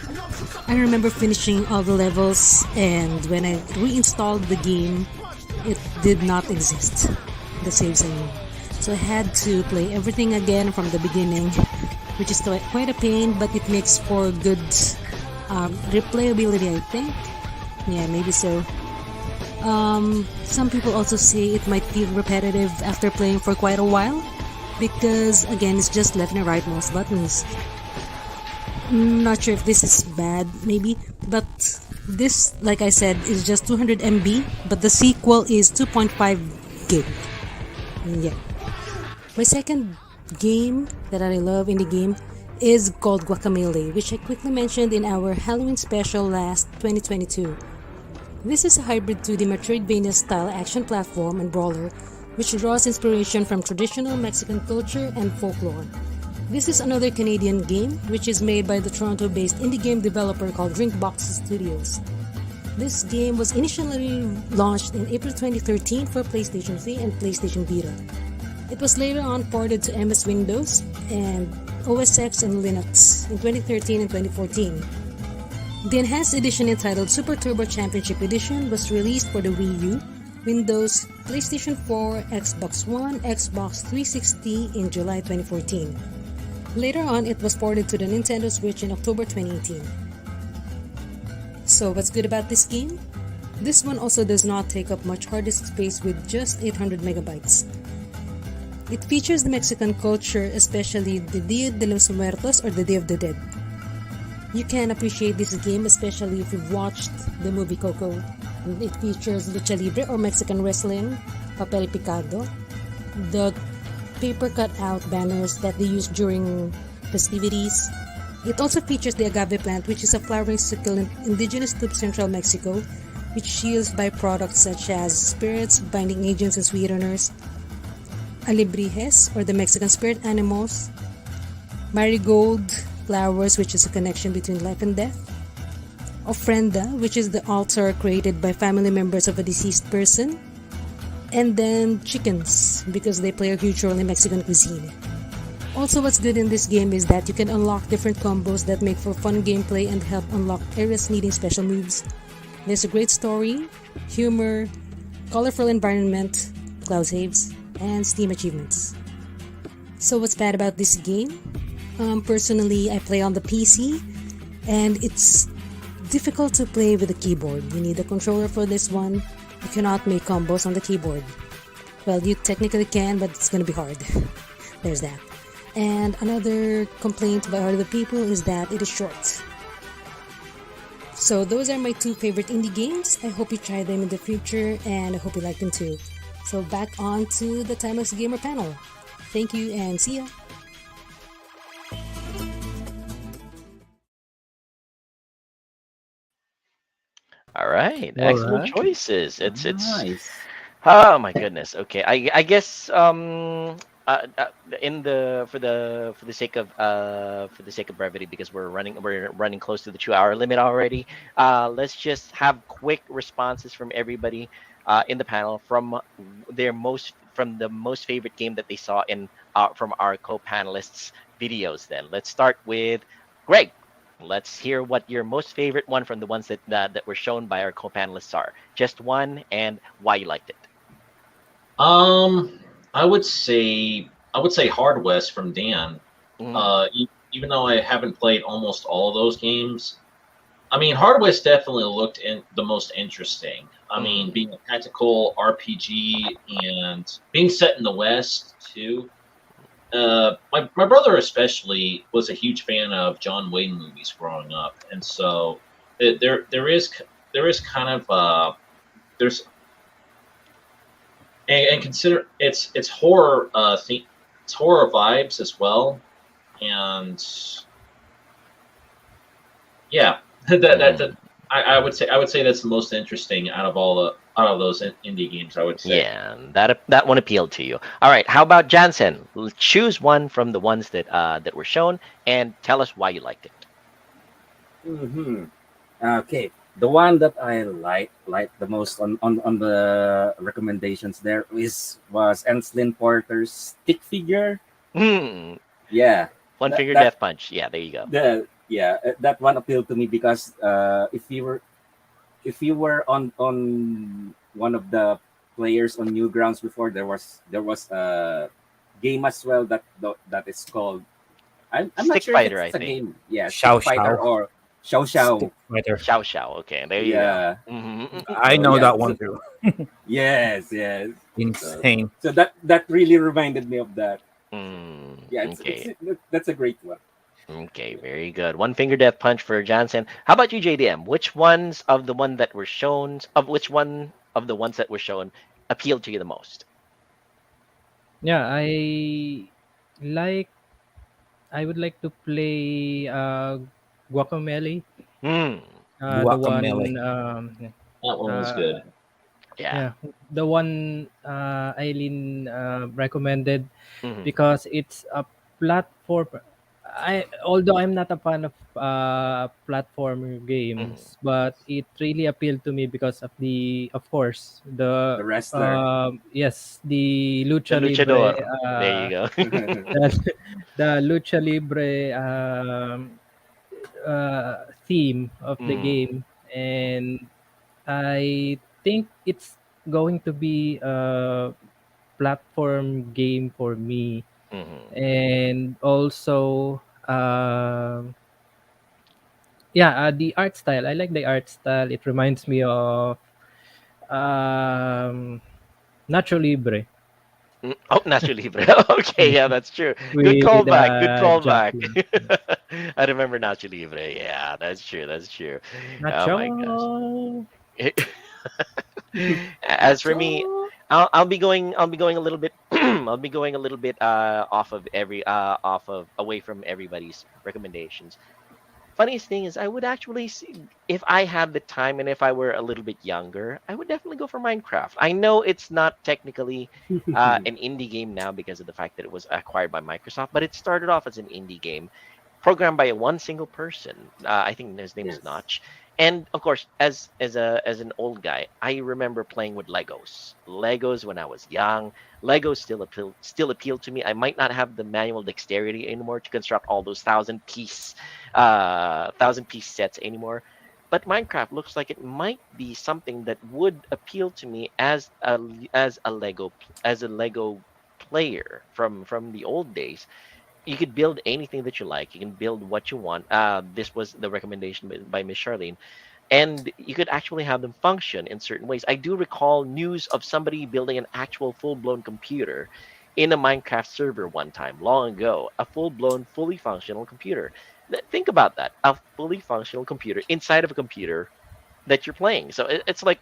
I remember finishing all the levels, and when I reinstalled the game, it did not exist, the saves I mean. So I had to play everything again from the beginning, which is quite a pain, but it makes for good replayability, I think. Yeah, maybe so. Some people also say it might feel repetitive after playing for quite a while, because again, it's just left and right mouse buttons. Not sure if this is bad, maybe, but this, like I said, is just 200 MB, but the sequel is 2.5 gig. Yeah. My second game that I love in the game is called Guacamole, which I quickly mentioned in our Halloween special last 2022. This is a hybrid 2D Metroidvania style action platform and brawler which draws inspiration from traditional Mexican culture and folklore. This is another Canadian game which is made by the Toronto-based indie game developer called Drinkbox Studios. This game was initially launched in April 2013 for PlayStation 3 and PlayStation Vita. It was later on ported to MS Windows and OS X and Linux in 2013 and 2014. The enhanced edition entitled Super Turbo Championship Edition was released for the Wii U, Windows, PlayStation 4, Xbox One, Xbox 360 in July 2014. Later on, it was ported to the Nintendo Switch in October 2018. So what's good about this game? This one also does not take up much hard disk space with just 800 megabytes. It features the Mexican culture, especially the Dia de los Muertos or the Day of the Dead. You can appreciate this game especially if you've watched the movie Coco. It features lucha libre or Mexican wrestling, papel picado, the paper cut-out banners that they use during festivities. It also features the agave plant, which is a flowering succulent indigenous to central Mexico, which yields byproducts such as spirits, binding agents, and sweeteners. Alebrijes, or the Mexican spirit animals. Marigold flowers, which is a connection between life and death. Ofrenda, which is the altar created by family members of a deceased person. And then chickens, because they play a huge role in Mexican cuisine. Also, what's good in this game is that you can unlock different combos that make for fun gameplay and help unlock areas needing special moves. There's a great story, humor, colorful environment, cloud saves, and Steam achievements. So what's bad about this game? Personally, I play on the PC, and it's difficult to play with a keyboard. You need a controller for this one. You cannot make combos on the keyboard. Well, you technically can, but it's gonna be hard. There's that. And another complaint by other people is that it is short. So those are my two favorite indie games. I hope you try them in the future, and I hope you like them too. So back on to the Timeless Gamer panel. Thank you and see ya! All right, All excellent right. choices. It's Nice. oh my goodness. Okay, I guess in the for the sake of brevity, because we're running close to the 2 hour limit already. Let's just have quick responses from everybody in the panel from the most favorite game that they saw in from our co-panelists videos. Then let's start with Greg. Let's hear what your most favorite one from the ones that were shown by our co-panelists are. Just one, and why you liked it. I would say Hard West from Dan. Even though I haven't played almost all of those games, I mean, Hard West definitely looked the most interesting. I mean, being a tactical RPG and being set in the West too. My brother especially was a huge fan of John Wayne movies growing up, and so there is kind of there's and consider it's horror it's horror vibes as well, and yeah, I would say that's the most interesting out of those indie games. I would say. Yeah, that one appealed to you. All right, how about Jansen? Choose one from the ones that were shown and tell us why you liked it. Okay, the one that I like the most on the recommendations there was Enslin Porter's stick figure. Yeah, One Finger Death Punch. Yeah, there you go. That one appealed to me because if you were on one of the players on Newgrounds before, there was a game as well that is called I'm not Stick sure Fighter, if it's I a think. game. Yeah, Xiao Stick Fighter Xiao. or Xiao Xiao. Stick Fighter. Xiao Xiao. Okay, there you Yeah. go. I So know yeah, that one too. yes. Insane. So that really reminded me of that. Yeah, Okay. that's a great one. Okay, very good. One Finger Death Punch for Jansen. How about you, JDM? Which ones of the one that were shown which one of the ones that were shown appealed to you the most? Yeah, I like I would like to play Guacamole. Hmm. The Guacamole. one That one was uh, good. Yeah. yeah, the one Eileen recommended Hmm. because it's a platform. Although I'm not a fan of platform Hmm. games, but it really appealed to me because of of course, The wrestler. the The lucha libre, luchador. There you go. the, the lucha libre theme of the Hmm. game, and I think it's going to be a platform game for me. Hmm. And also, yeah, the art style. I like the art style. It reminds me of um, Nacho Libre Oh, Nacho Libre. Okay, yeah, that's true. Good with callback. Good Jack callback. Black. I remember Nacho Libre. Yeah, that's true. That's true. Oh my gosh. Nacho, As for me, Nacho. I'll be going. I'll be going a little bit. I'll be going a little bit off of away from everybody's recommendations. Funniest thing is, I would actually see, if I had the time and if I were a little bit younger, I would definitely go for Minecraft. I know it's not technically an indie game now because of the fact that it was acquired by Microsoft, but it started off as an indie game programmed by one single person. I think his name is Yes. Notch. And of course, as an old guy, I remember playing with Legos. Legos when I was young. Legos still appeal to me. I might not have the manual dexterity anymore to construct all those thousand piece sets anymore. But Minecraft looks like it might be something that would appeal to me as a Lego player from the old days. You could build anything that you like. You can build what you want. This was the recommendation by Miss Charlene, and you could actually have them function in certain ways. I do recall news of somebody building an actual full-blown computer in a Minecraft server one time, long ago. A full-blown, fully functional computer. Think about that. A fully functional computer inside of a computer that you're playing. So it's like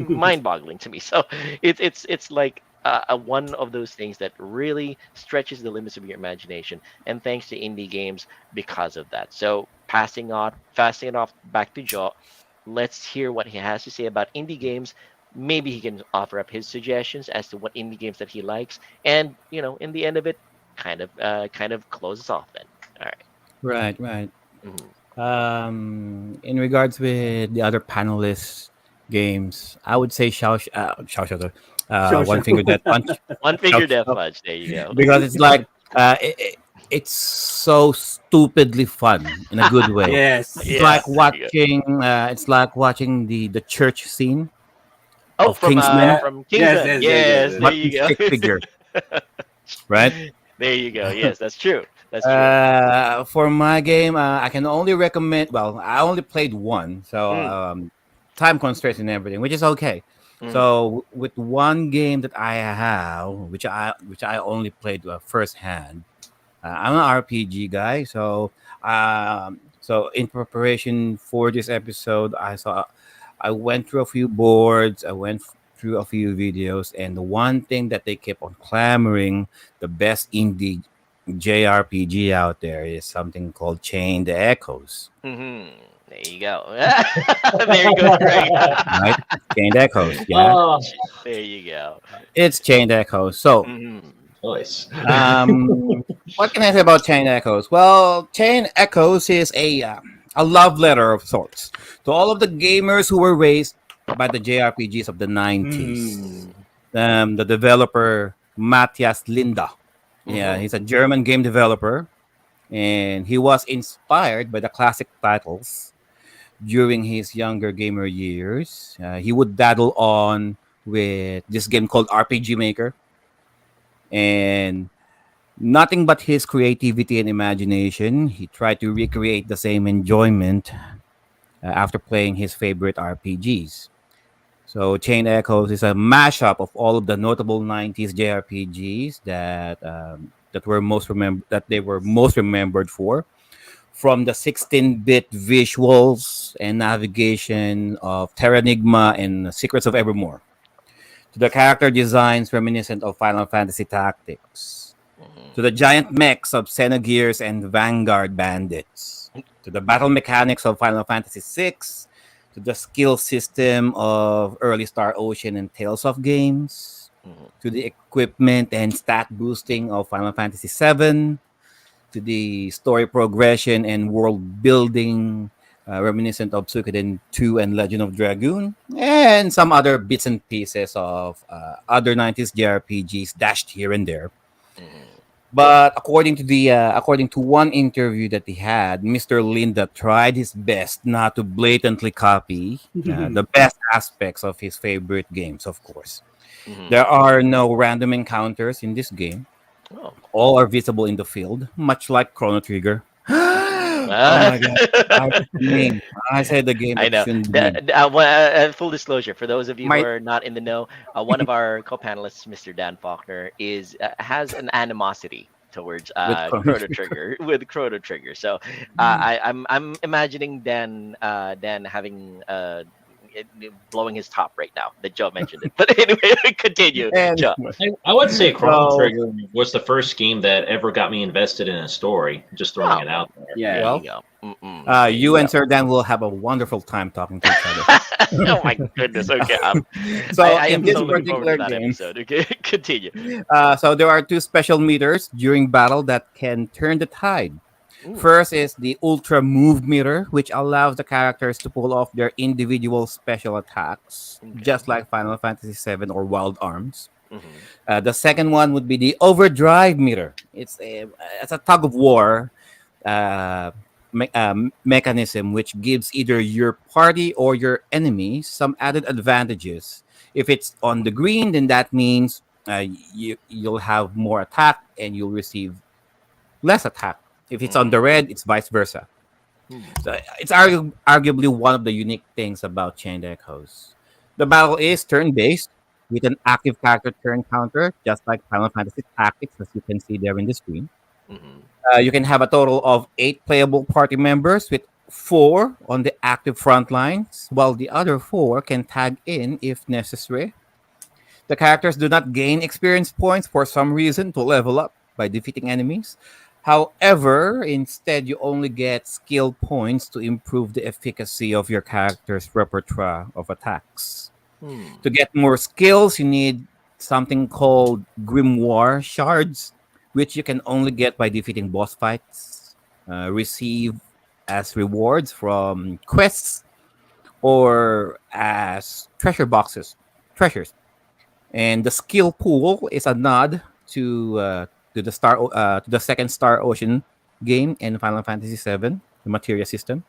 mind-boggling to me. So it's like a one of those things that really stretches the limits of your imagination. And thanks to indie games because of that. So passing it off back to Joe. Let's hear what he has to say about indie games. Maybe he can offer up his suggestions as to what indie games that he likes, and in the end of it, kind of closes off. Then, all right. Right, right. Mhm. In regards with the other panelists games, I would say Show, One show. Finger Death Punch. One Shao finger death Shao. punch. There you go. Because it's like it's so stupidly fun in a good way. Yes. It's Yeah. like There you go. watching. It's like watching the church scene Oh, of Kingsman, Yeah. from Yes, Kingsman. yes, yes, yes, Yes, yes. there but in you go. stick figure, right? There you go. Yes, that's true. That's true. For my game, I can only recommend. Well, I only played one, so Mm, time constraints and everything, which is okay. mm, So with one game that I have, which I only played first hand, I'm an RPG guy. So in preparation for this episode, I went through a few boards, I went through a few videos, and the one thing that they kept on clamoring, the best indie JRPG out there is something called Chain the Echoes. hmm. There you go. There you go, Greg. Right? Chain the Echoes, yeah. Oh, There you go. It's Chain the Echoes. So Hmm. nice. what can I say about Chain Echoes? Well, Chain Echoes is a love letter of sorts to all of the gamers who were raised by the JRPGs of the 90s. Hmm. The developer Matthias Linda. Yeah, Hmm. he's a German game developer, and he was inspired by the classic titles during his younger gamer years. He would daddle on with this game called RPG Maker, and nothing but his creativity and imagination, he tried to recreate the same enjoyment after playing his favorite RPGs. So Chain Echoes is a mashup of all of the notable 90s JRPGs that they were most remembered for, from the 16-bit visuals and navigation of Terranigma and Secrets of Evermore to the character designs reminiscent of Final Fantasy Tactics. to the giant mechs of Xenogears and Vanguard bandits, to the battle mechanics of Final Fantasy VI, to the skill system of early Star Ocean and Tales of games, to the equipment and stat boosting of Final Fantasy VII, to the story progression and world building reminiscent of Suikoden 2 and Legend of Dragoon, and some other bits and pieces of other 90s JRPGs dashed here and there. But according to one interview that he had, Mr. Linda tried his best not to blatantly copy the best aspects of his favorite games, of course. There are no random encounters in this game. Oh. All are visible in the field, much like Chrono Trigger. Oh my god! I said the game. I know. Shouldn't be. Full disclosure for those of you My- who are not in the know, one of our co-panelists, Mr. Dan Faulkner, has an animosity towards Chrono Chrono Trigger with Chrono Trigger. So I'm imagining Dan having blowing his top right now that Joe mentioned it. But anyway, continue, And- Joe. I would say Chrono So- Trigger was the first game that ever got me invested in a story. Just throwing it out there. Yeah. There Well, you go. There you and go. Sir Dan will have a wonderful time talking to each other. Oh my goodness. Okay. So I in am this so looking forward to particular that game, episode. Okay, continue. so there are two special meters during battle that can turn the tide. First is the Ultra Move meter, which allows the characters to pull off their individual special attacks, just like Final Fantasy VII or Wild Arms. The second one would be the Overdrive meter. It's a tug of war mechanism which gives either your party or your enemy some added advantages. If it's on the green, then that means you'll have more attack and you'll receive less attack. If it's on the red, it's vice versa. So it's arguably one of the unique things about Chained Echoes. The battle is turn-based with an active character turn counter, just like Final Fantasy Tactics, as you can see there in the screen. You can have a total of 8 playable party members, with 4 on the active front lines, while the other 4 can tag in if necessary. The characters do not gain experience points for some reason to level up by defeating enemies. However, instead, you only get skill points to improve the efficacy of your character's repertoire of attacks. To get more skills, you need something called Grimoire Shards, which you can only get by defeating boss fights, receive as rewards from quests, or as treasures. And the skill pool is a nod to the second Star Ocean game in Final Fantasy VII, the materia system.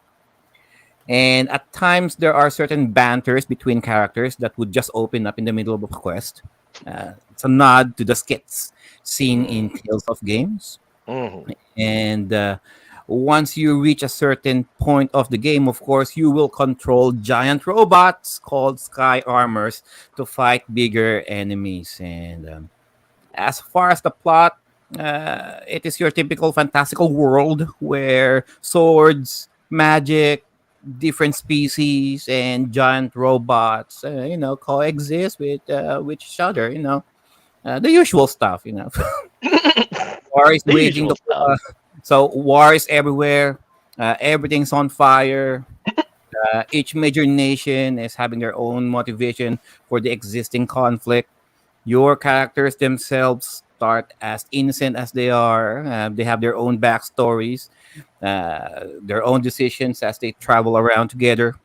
And at times there are certain banters between characters that would just open up in the middle of a quest. It's a nod to the skits seen in Tales of games. And once you reach a certain point of the game, of course, you will control giant robots called Sky Armors to fight bigger enemies. And as far as the plot, it is your typical fantastical world where swords, magic, different species, and giant robots, coexist with each other. The usual stuff. War is The waging. usual stuff. So war is everywhere. Everything's on fire. Each major nation is having their own motivation for the existing conflict. Your characters themselves start as innocent as they are. They have their own backstories, their own decisions as they travel around together.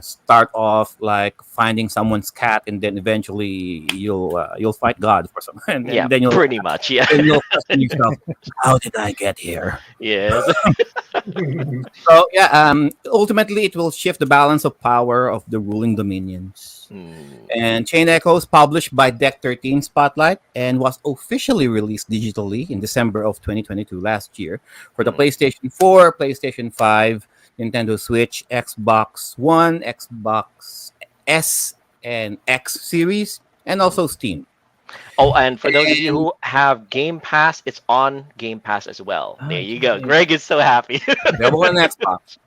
Start off like finding someone's cat, and then eventually you'll fight God for some. And Yeah, then you'll pretty much. Yeah. then you'll question yourself, how did I get here? Yes. So ultimately it will shift the balance of power of the ruling dominions. And Chain Echoes, published by Deck 13 Spotlight, and was officially released digitally in December of 2022 last year for the PlayStation 4, PlayStation 5, Nintendo Switch, Xbox One, Xbox S and X series, and also Steam. Oh, and for those of you who have Game Pass, it's on Game Pass as well. There you go. Greg is so happy. Available on Xbox.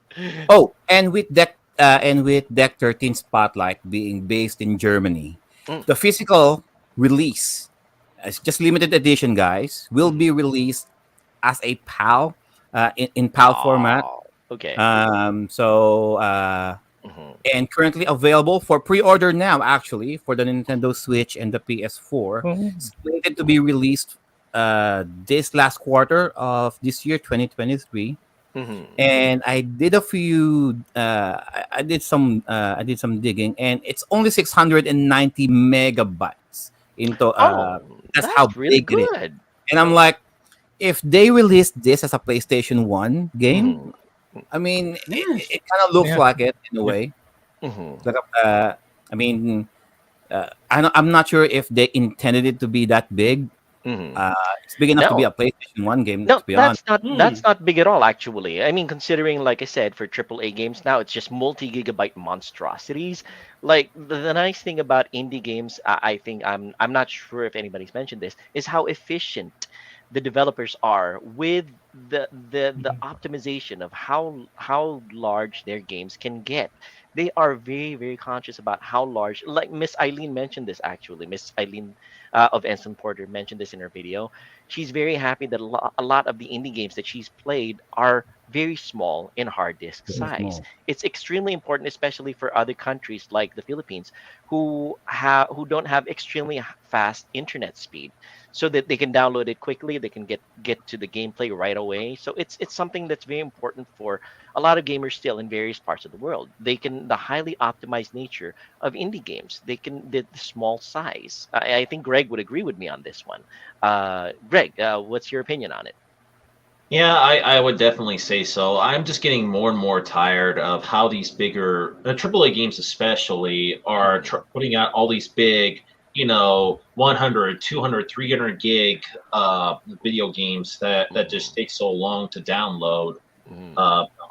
Oh, and with Deck 13 Spotlight being based in Germany, the physical release It's just limited edition, guys. Will be released as a PAL, in PAL format. Oh, okay. So Mhm. and currently available for pre-order now, actually, for the Nintendo Switch and the PS4. Oh. Slated to be released this last quarter of this year, 2023. Mhm. And I did a few. I did some. I did some digging, and it's only 690 megabytes. Into Oh, that's how that's really big it is. good. And I'm like, if they released this as a PlayStation One game, Mhm. I mean, Yes. it kind of looks Yeah. like it in a Yeah. way. Mhm. Like, I mean, I'm not sure if they intended it to be that big. Mhm. It's big enough to be No, a PlayStation One game, no, to be honest. that's not big at all, actually. I mean, considering, like I said, for AAA games now, it's just multi-gigabyte monstrosities. Like the nice thing about indie games, I think I'm not sure if anybody's mentioned this, is how efficient the developers are with the optimization of how large their games can get. They are very, very conscious about how large. Like Miss Eileen mentioned this, actually. Miss Eileen of Ensign Porter mentioned this in her video. She's very happy that a lot of the indie games that she's played are very small in hard disk Very size. small. It's extremely important, especially for other countries like the Philippines, who don't have extremely fast internet speed, so that they can download it quickly. They can get to the gameplay right away. So it's something that's very important for a lot of gamers still in various parts of the world. They can the highly optimized nature of indie games. They can the small size. I think Greg would agree with me on this one. Greg, what's your opinion on it? Yeah, I would definitely say so. I'm just getting more and more tired of how these bigger, the AAA games especially, are putting out all these big, 100, 200, 300 gig video games that just take so long to download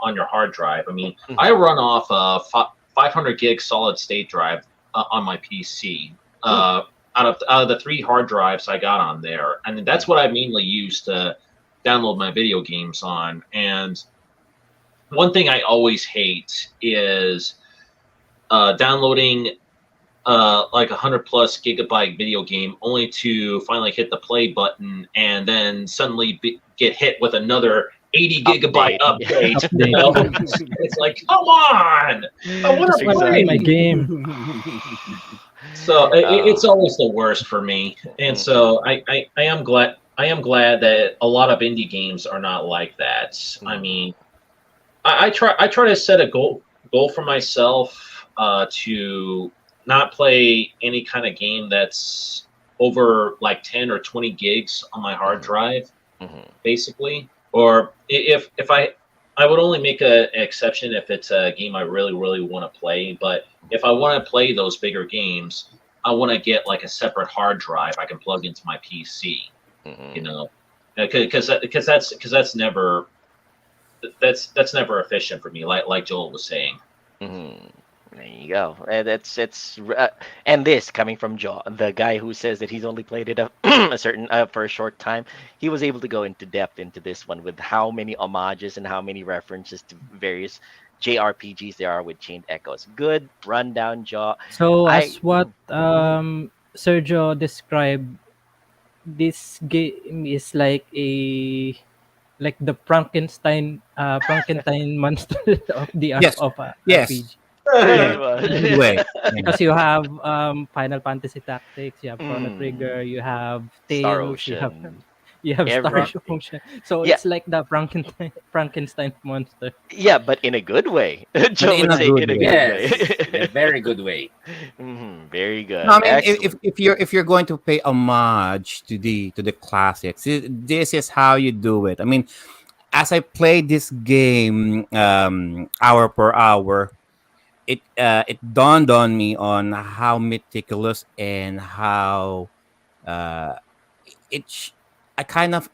on your hard drive. I mean, I run off a 500 gig solid state drive on my PC. Out of the 3 hard drives I got on there, and that's what I mainly use to download my video games on. And one thing I always hate is downloading like 100+ gigabyte video game only to finally hit the play button and then suddenly get hit with another 80 gigabyte update. You know? It's like, come on, I want to play my game. So it's always the worst for me, and so I am glad that a lot of indie games are not like that. I mean, I try to set a goal for myself to not play any kind of game that's over like 10 or 20 gigs on my hard drive, basically. Or if I would only make an exception if it's a game I really, really want to play. But if I want to play those bigger games, I want to get like a separate hard drive I can plug into my PC. You know, because that's never efficient for me. Like Joel was saying. There you go. And and this coming from Joe, the guy who says that he's only played it a certain for a short time. He was able to go into depth into this one with how many homages and how many references to various JRPGs there are with Chained Echoes. Good rundown, Joe. So as what Sergio described, this game is like the Frankenstein monster of the Yes. of Yes. RPG. Pretty much. Good way. Because you have Final Fantasy Tactics, you have Chrono Mm. Trigger, you have Star Tales, you have Ocean. Star Everything. Ocean. So Yeah. it's like the Frankenstein monster. Yeah, but in a good way. Joe in would a say good in a way. good Yes, way. a very good way. Very good. No, I mean, Excellent. if you're going to pay homage to the classics, this is how you do it. I mean, as I played this game hour per hour, it dawned on me on how meticulous and how uh, it. I kind of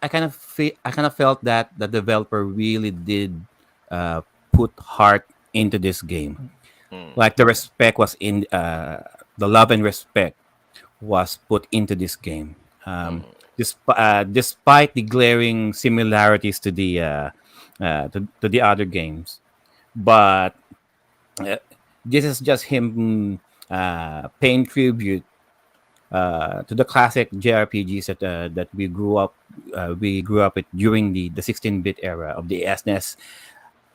felt that the developer really did put heart into this game. Like the respect was in the love and respect was put into this game. Despite the glaring similarities to to the other games, but uh, this is just him paying tribute to the classic JRPGs that we grew up with during the 16-bit era of the SNES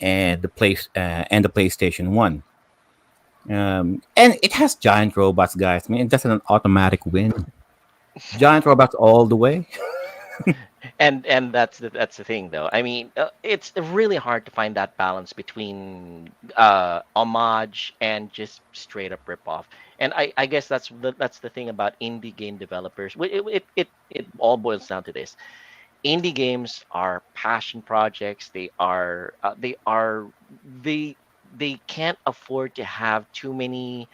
and the PlayStation One. And it has giant robots, guys. I mean, that's an automatic win. Giant robots all the way. And that's the thing, though. I mean, it's really hard to find that balance between homage and just straight up rip off. And I guess that's the thing about indie game developers. It all boils down to this: indie games are passion projects. They can't afford to have too many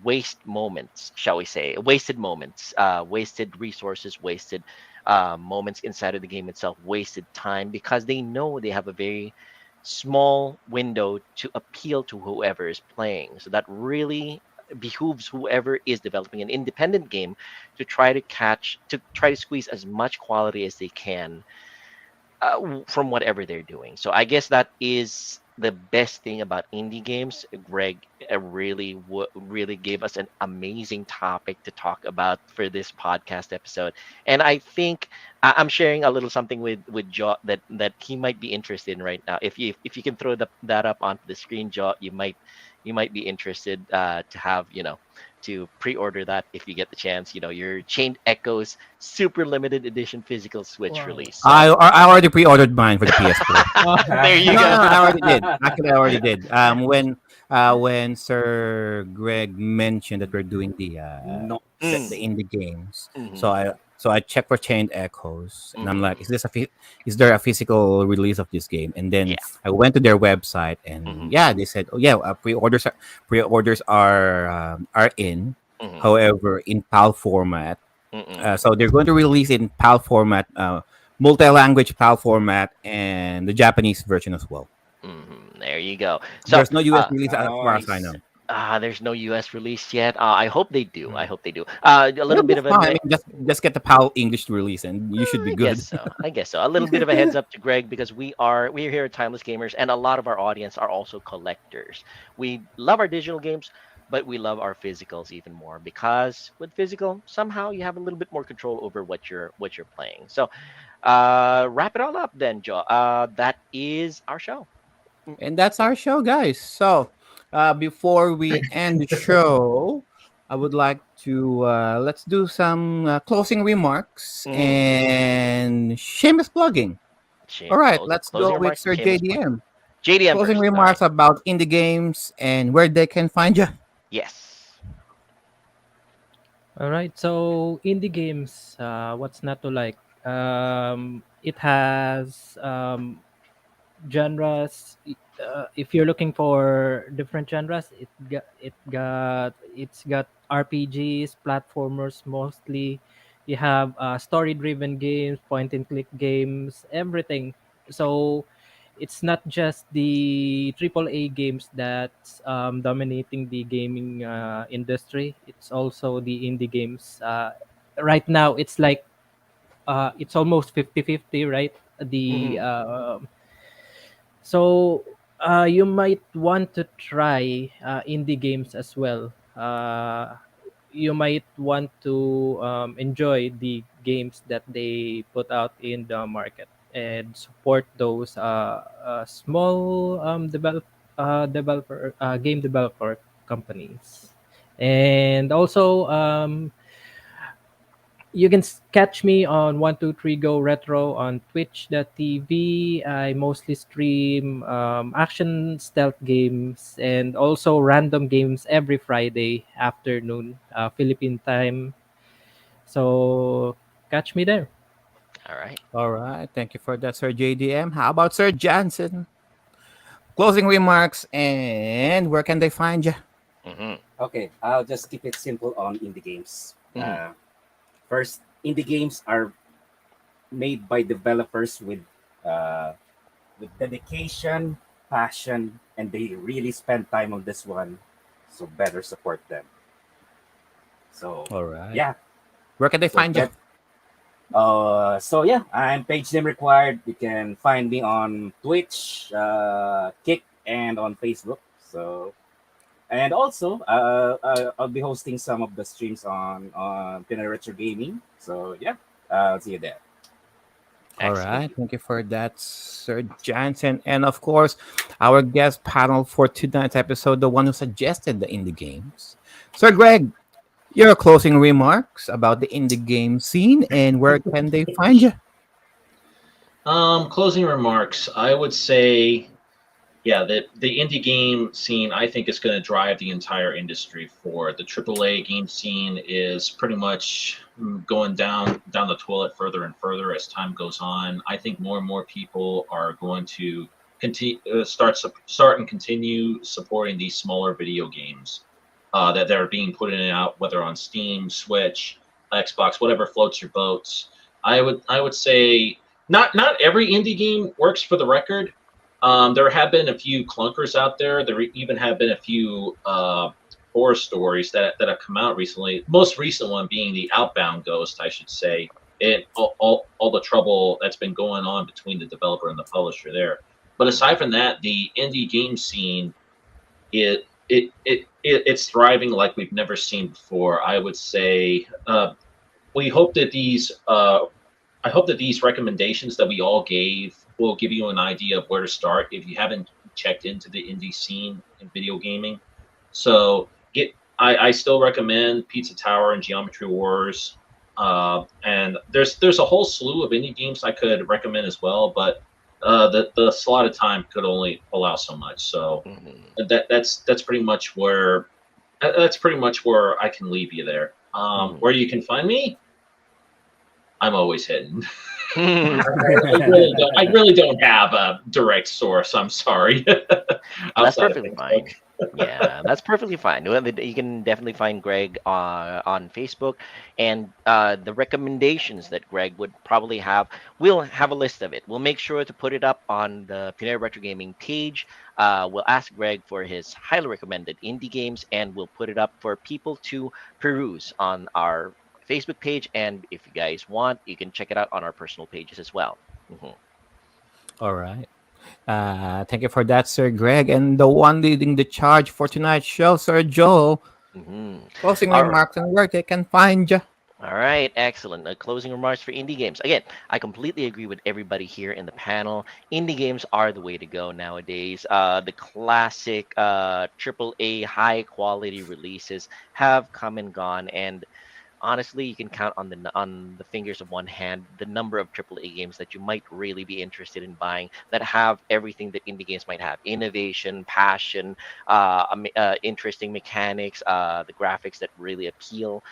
waste moments, shall we say, wasted moments, wasted resources, wasted moments inside of the game itself, wasted time, because they know they have a very small window to appeal to whoever is playing. So that really behooves whoever is developing an independent game to try to squeeze as much quality as they can from whatever they're doing. So I guess that is the best thing about indie games. Greg really gave us an amazing topic to talk about for this podcast episode, and I think I'm sharing a little something with Joe that he might be interested in right now. If you can throw that up onto the screen, Joe, you might be interested to have to pre-order that if you get the chance. Your Chained Echoes super limited edition physical Switch release. So. I already pre-ordered mine for the PS4. There you No, go. I already did. Actually, I already did. When Sir Greg mentioned that we're doing No. the indie games, Mhm. so I checked for Chained Echoes, and I'm like, is there a physical release of this game? And then I went to their website, and they said, oh yeah, pre-orders are in. However, in PAL format. So they're going to release in PAL format, multi-language PAL format, and the Japanese version as well. There you go. So There's no US release as far as I know. there's no US release yet. I hope they do. I hope they do. A little bit of a I mean, just get the PAL English release, and you should be good. I guess so. A little bit of a heads up to Greg, because we're here at Timeless Gamers, and a lot of our audience are also collectors. We love our digital games, but we love our physicals even more, because with physical, somehow you have a little bit more control over what you're playing. So, wrap it all up then, Joe. That is our show. And that's our show, guys. So, before we end the show, I would like to let's do some closing remarks and shameless plugging. All right, let's go with Sir JDM. JDM Closing first. remarks about indie games and where they can find you. Yes. All right. So indie games, what's not to like? It has genres. If you're looking for different genres, it's got RPGs, platformers mostly. You have story-driven games, point-and-click games, everything. So it's not just the AAA games that's dominating the gaming industry. It's also the indie games. Right now, it's almost 50-50, right? So you might want to try indie games as well. You might want to enjoy the games that they put out in the market and support those small game developer companies. And also, you can catch me on 123 Go Retro on twitch.tv. I mostly stream action stealth games and also random games every Friday afternoon, Philippine time. So catch me there. All right. All right. Thank you for that, Sir JDM. How about Sir Jansen? Closing remarks and where can they find you? Okay, I'll just keep it simple on indie games. First, indie games are made by developers with dedication, passion, and they really spend time on this one. So better support them. So All right. yeah. Where can they find you? So yeah, I'm page name required. You can find me on Twitch, Kick, and on Facebook. So And also, I'll be hosting some of the streams on Pinoy Retro Gaming. So yeah, I'll see you there. All right. Thank you for that, Sir Jansen. And of course, our guest panel for tonight's episode, the one who suggested the indie games. Sir Greg, your closing remarks about the indie game scene and where can they find you? Closing remarks. I would say, yeah, the indie game scene, I think, is going to drive the entire industry forward. The AAA game scene is pretty much going down the toilet further and further as time goes on. I think more and more people are going to continue start and continue supporting these smaller video games that are being put in and out, whether on Steam, Switch, Xbox, whatever floats your boats. I would say not every indie game works for the record. There have been a few clunkers out there. There even have been a few horror stories that have come out recently. Most recent one being the Outbound Ghost, I should say, and all the trouble that's been going on between the developer and the publisher there. But aside from that, the indie game scene, it's thriving like we've never seen before. I would say we hope that I hope that these recommendations that we all gave will give you an idea of where to start if you haven't checked into the indie scene in video gaming. So I still recommend Pizza Tower and Geometry Wars. And there's a whole slew of indie games I could recommend as well, but the slotted time could only allow so much. So that's pretty much where I can leave you there. Where you can find me, I'm always hidden. I really don't have a direct source. I'm sorry. That's perfectly fine. Yeah, that's perfectly fine. Well, you can definitely find Greg on Facebook, and the recommendations that Greg would probably have, we'll have a list of it. We'll make sure to put it up on the Pinoy Retro Gaming page. We'll ask Greg for his highly recommended indie games, and we'll put it up for people to peruse on our Facebook page. And if you guys want, you can check it out on our personal pages as well. All right. Thank you for that, Sir Greg. And the one leading the charge for tonight's show, Sir Joel. Closing remarks and where they can find you. All right, excellent. Closing remarks for indie games. Again, I completely agree with everybody here in the panel. Indie games are the way to go nowadays. The classic AAA high quality releases have come and gone, and honestly, you can count on the fingers of one hand the number of AAA games that you might really be interested in buying that have everything that indie games might have: innovation, passion, interesting mechanics, the graphics that really appeal.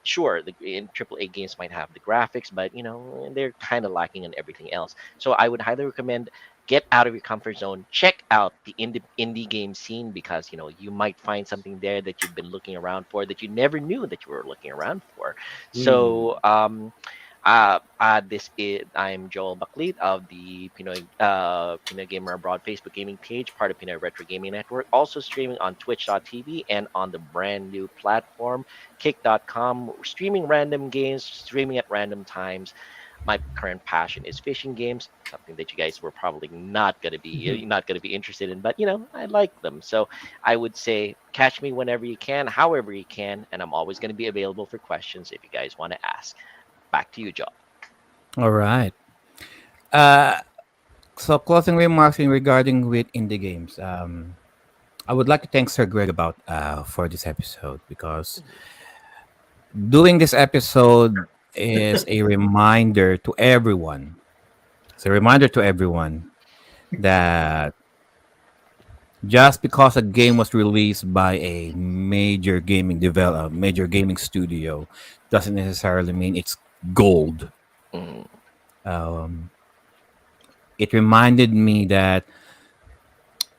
Sure, the AAA games might have the graphics, but they're kind of lacking in everything else. So I would highly recommend get out of your comfort zone, check out the indie game scene, because you might find something there that you've been looking around for that you never knew that you were looking around for. So I'm Joel Baklit of the Pinoy Gamer Abroad Facebook gaming page, part of Pinoy Retro Gaming Network, also streaming on twitch.tv and on the brand new platform kick.com, streaming random games, streaming at random times. My current passion is fishing games, something that you guys were probably not gonna be interested in, but I like them. So I would say catch me whenever you can, however you can, and I'm always gonna be available for questions if you guys want to ask. Back to you, Joe. All right. So closing remarks regarding with indie games. I would like to thank Sir Greg about for this episode, because doing this episode is a reminder to everyone. It's a reminder to everyone that just because a game was released by a major gaming major gaming studio, doesn't necessarily mean it's gold. It reminded me that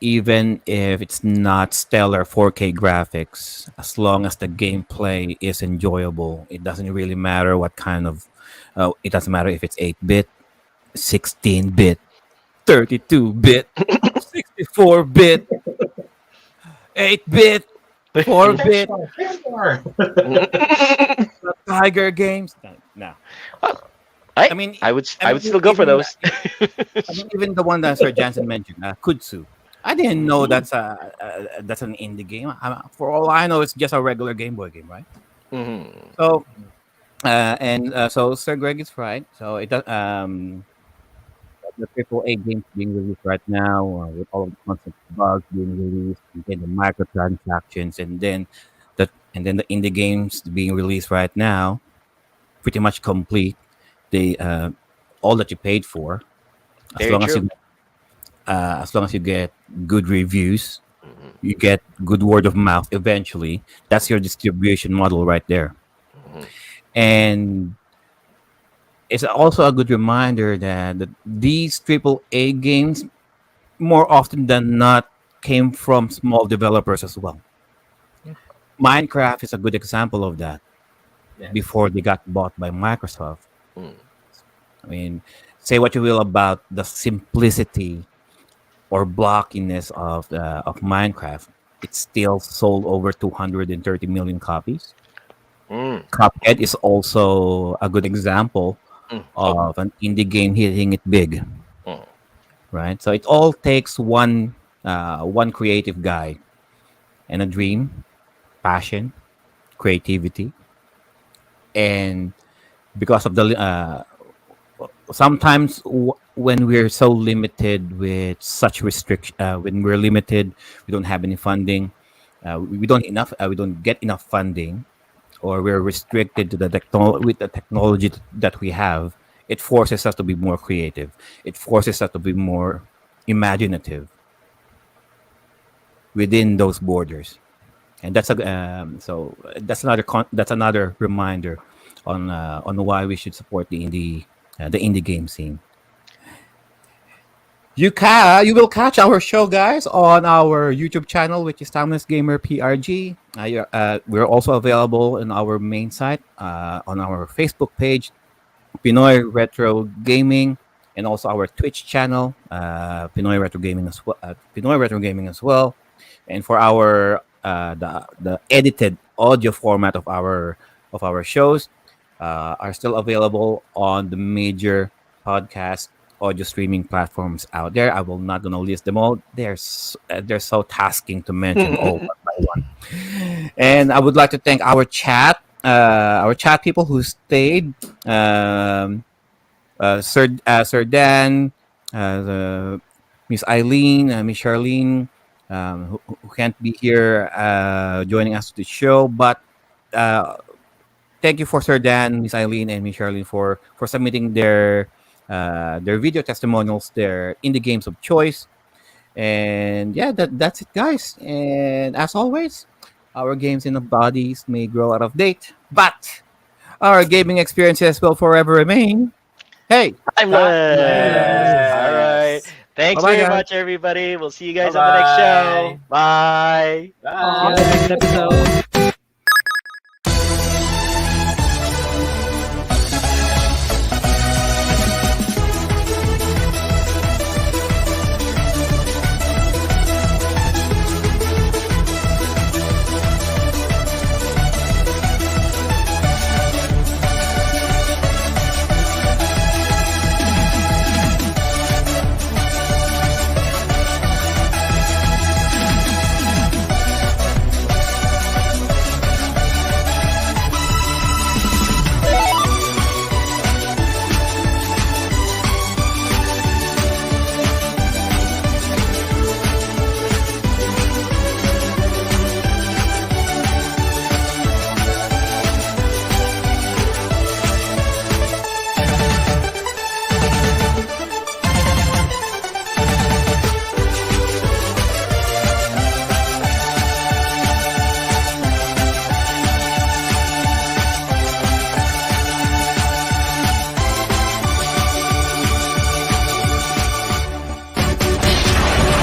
even if it's not stellar 4K graphics, as long as the gameplay is enjoyable, it doesn't really matter what kind of. It doesn't matter if it's 8-bit, 16-bit, 32-bit, 64-bit, 8-bit, 4-bit, Tiger games. No. I mean, I would still go for those. Even the one that Sir Jansen mentioned, Kudzu. I didn't know that's an indie game. For all I know, it's just a regular Game Boy game, right? Mm-hmm. So, so Sir Greg is right. So it does. The AAA games being released right now, with all of the concept bugs being released, and then the microtransactions, and then the indie games being released right now, pretty much complete. They all that you paid for, as Very long as true. you as long as you get good reviews, Mm-hmm. you get good word of mouth. Eventually, that's your distribution model right there, Mm-hmm. and it's also a good reminder that these triple A games more often than not came from small developers as well. Minecraft is a good example of that Yes. before they got bought by Microsoft. Mm. I mean, say what you will about the simplicity or blockiness of Minecraft. It still sold over 230 million copies. Mm. Cuphead is also a good example Mm. Oh. of an indie game hitting it big, Mm. right? So it all takes one creative guy and a dream, passion, creativity, and because of the sometimes when we're so limited with such restriction, when we're limited, we don't have any funding, we don't get enough funding, or we're restricted to with the technology that we have. It forces us to be more creative. It forces us to be more imaginative within those borders, and that's another reminder on why we should support the indie game scene. You will catch our show, guys, on our YouTube channel, which is Timeless Gamer PRG. We're also available in our main site, on our Facebook page, Pinoy Retro Gaming, and also our Twitch channel, Pinoy Retro Gaming as well. Pinoy Retro Gaming as well, and for our the edited audio format of our shows, are still available on the major podcast audio streaming platforms out there. I will not gonna list them all. They're so tasking to mention all one by one. And I would like to thank our chat people who stayed. Sir Dan, Miss Eileen, Miss Charlene, who can't be here joining us to the show, but thank you for Sir Dan, Miss Eileen, and Miss Charlene for submitting their video testimonials, their indie games of choice. And yeah, that's it, guys. And as always, our games in the bodies may grow out of date, but our gaming experiences will forever remain. Hey, Timeless. Timeless. All right. Thanks Bye-bye, very guys. much, everybody. We'll see you guys on the next show. Bye. Bye. See you on the next episode.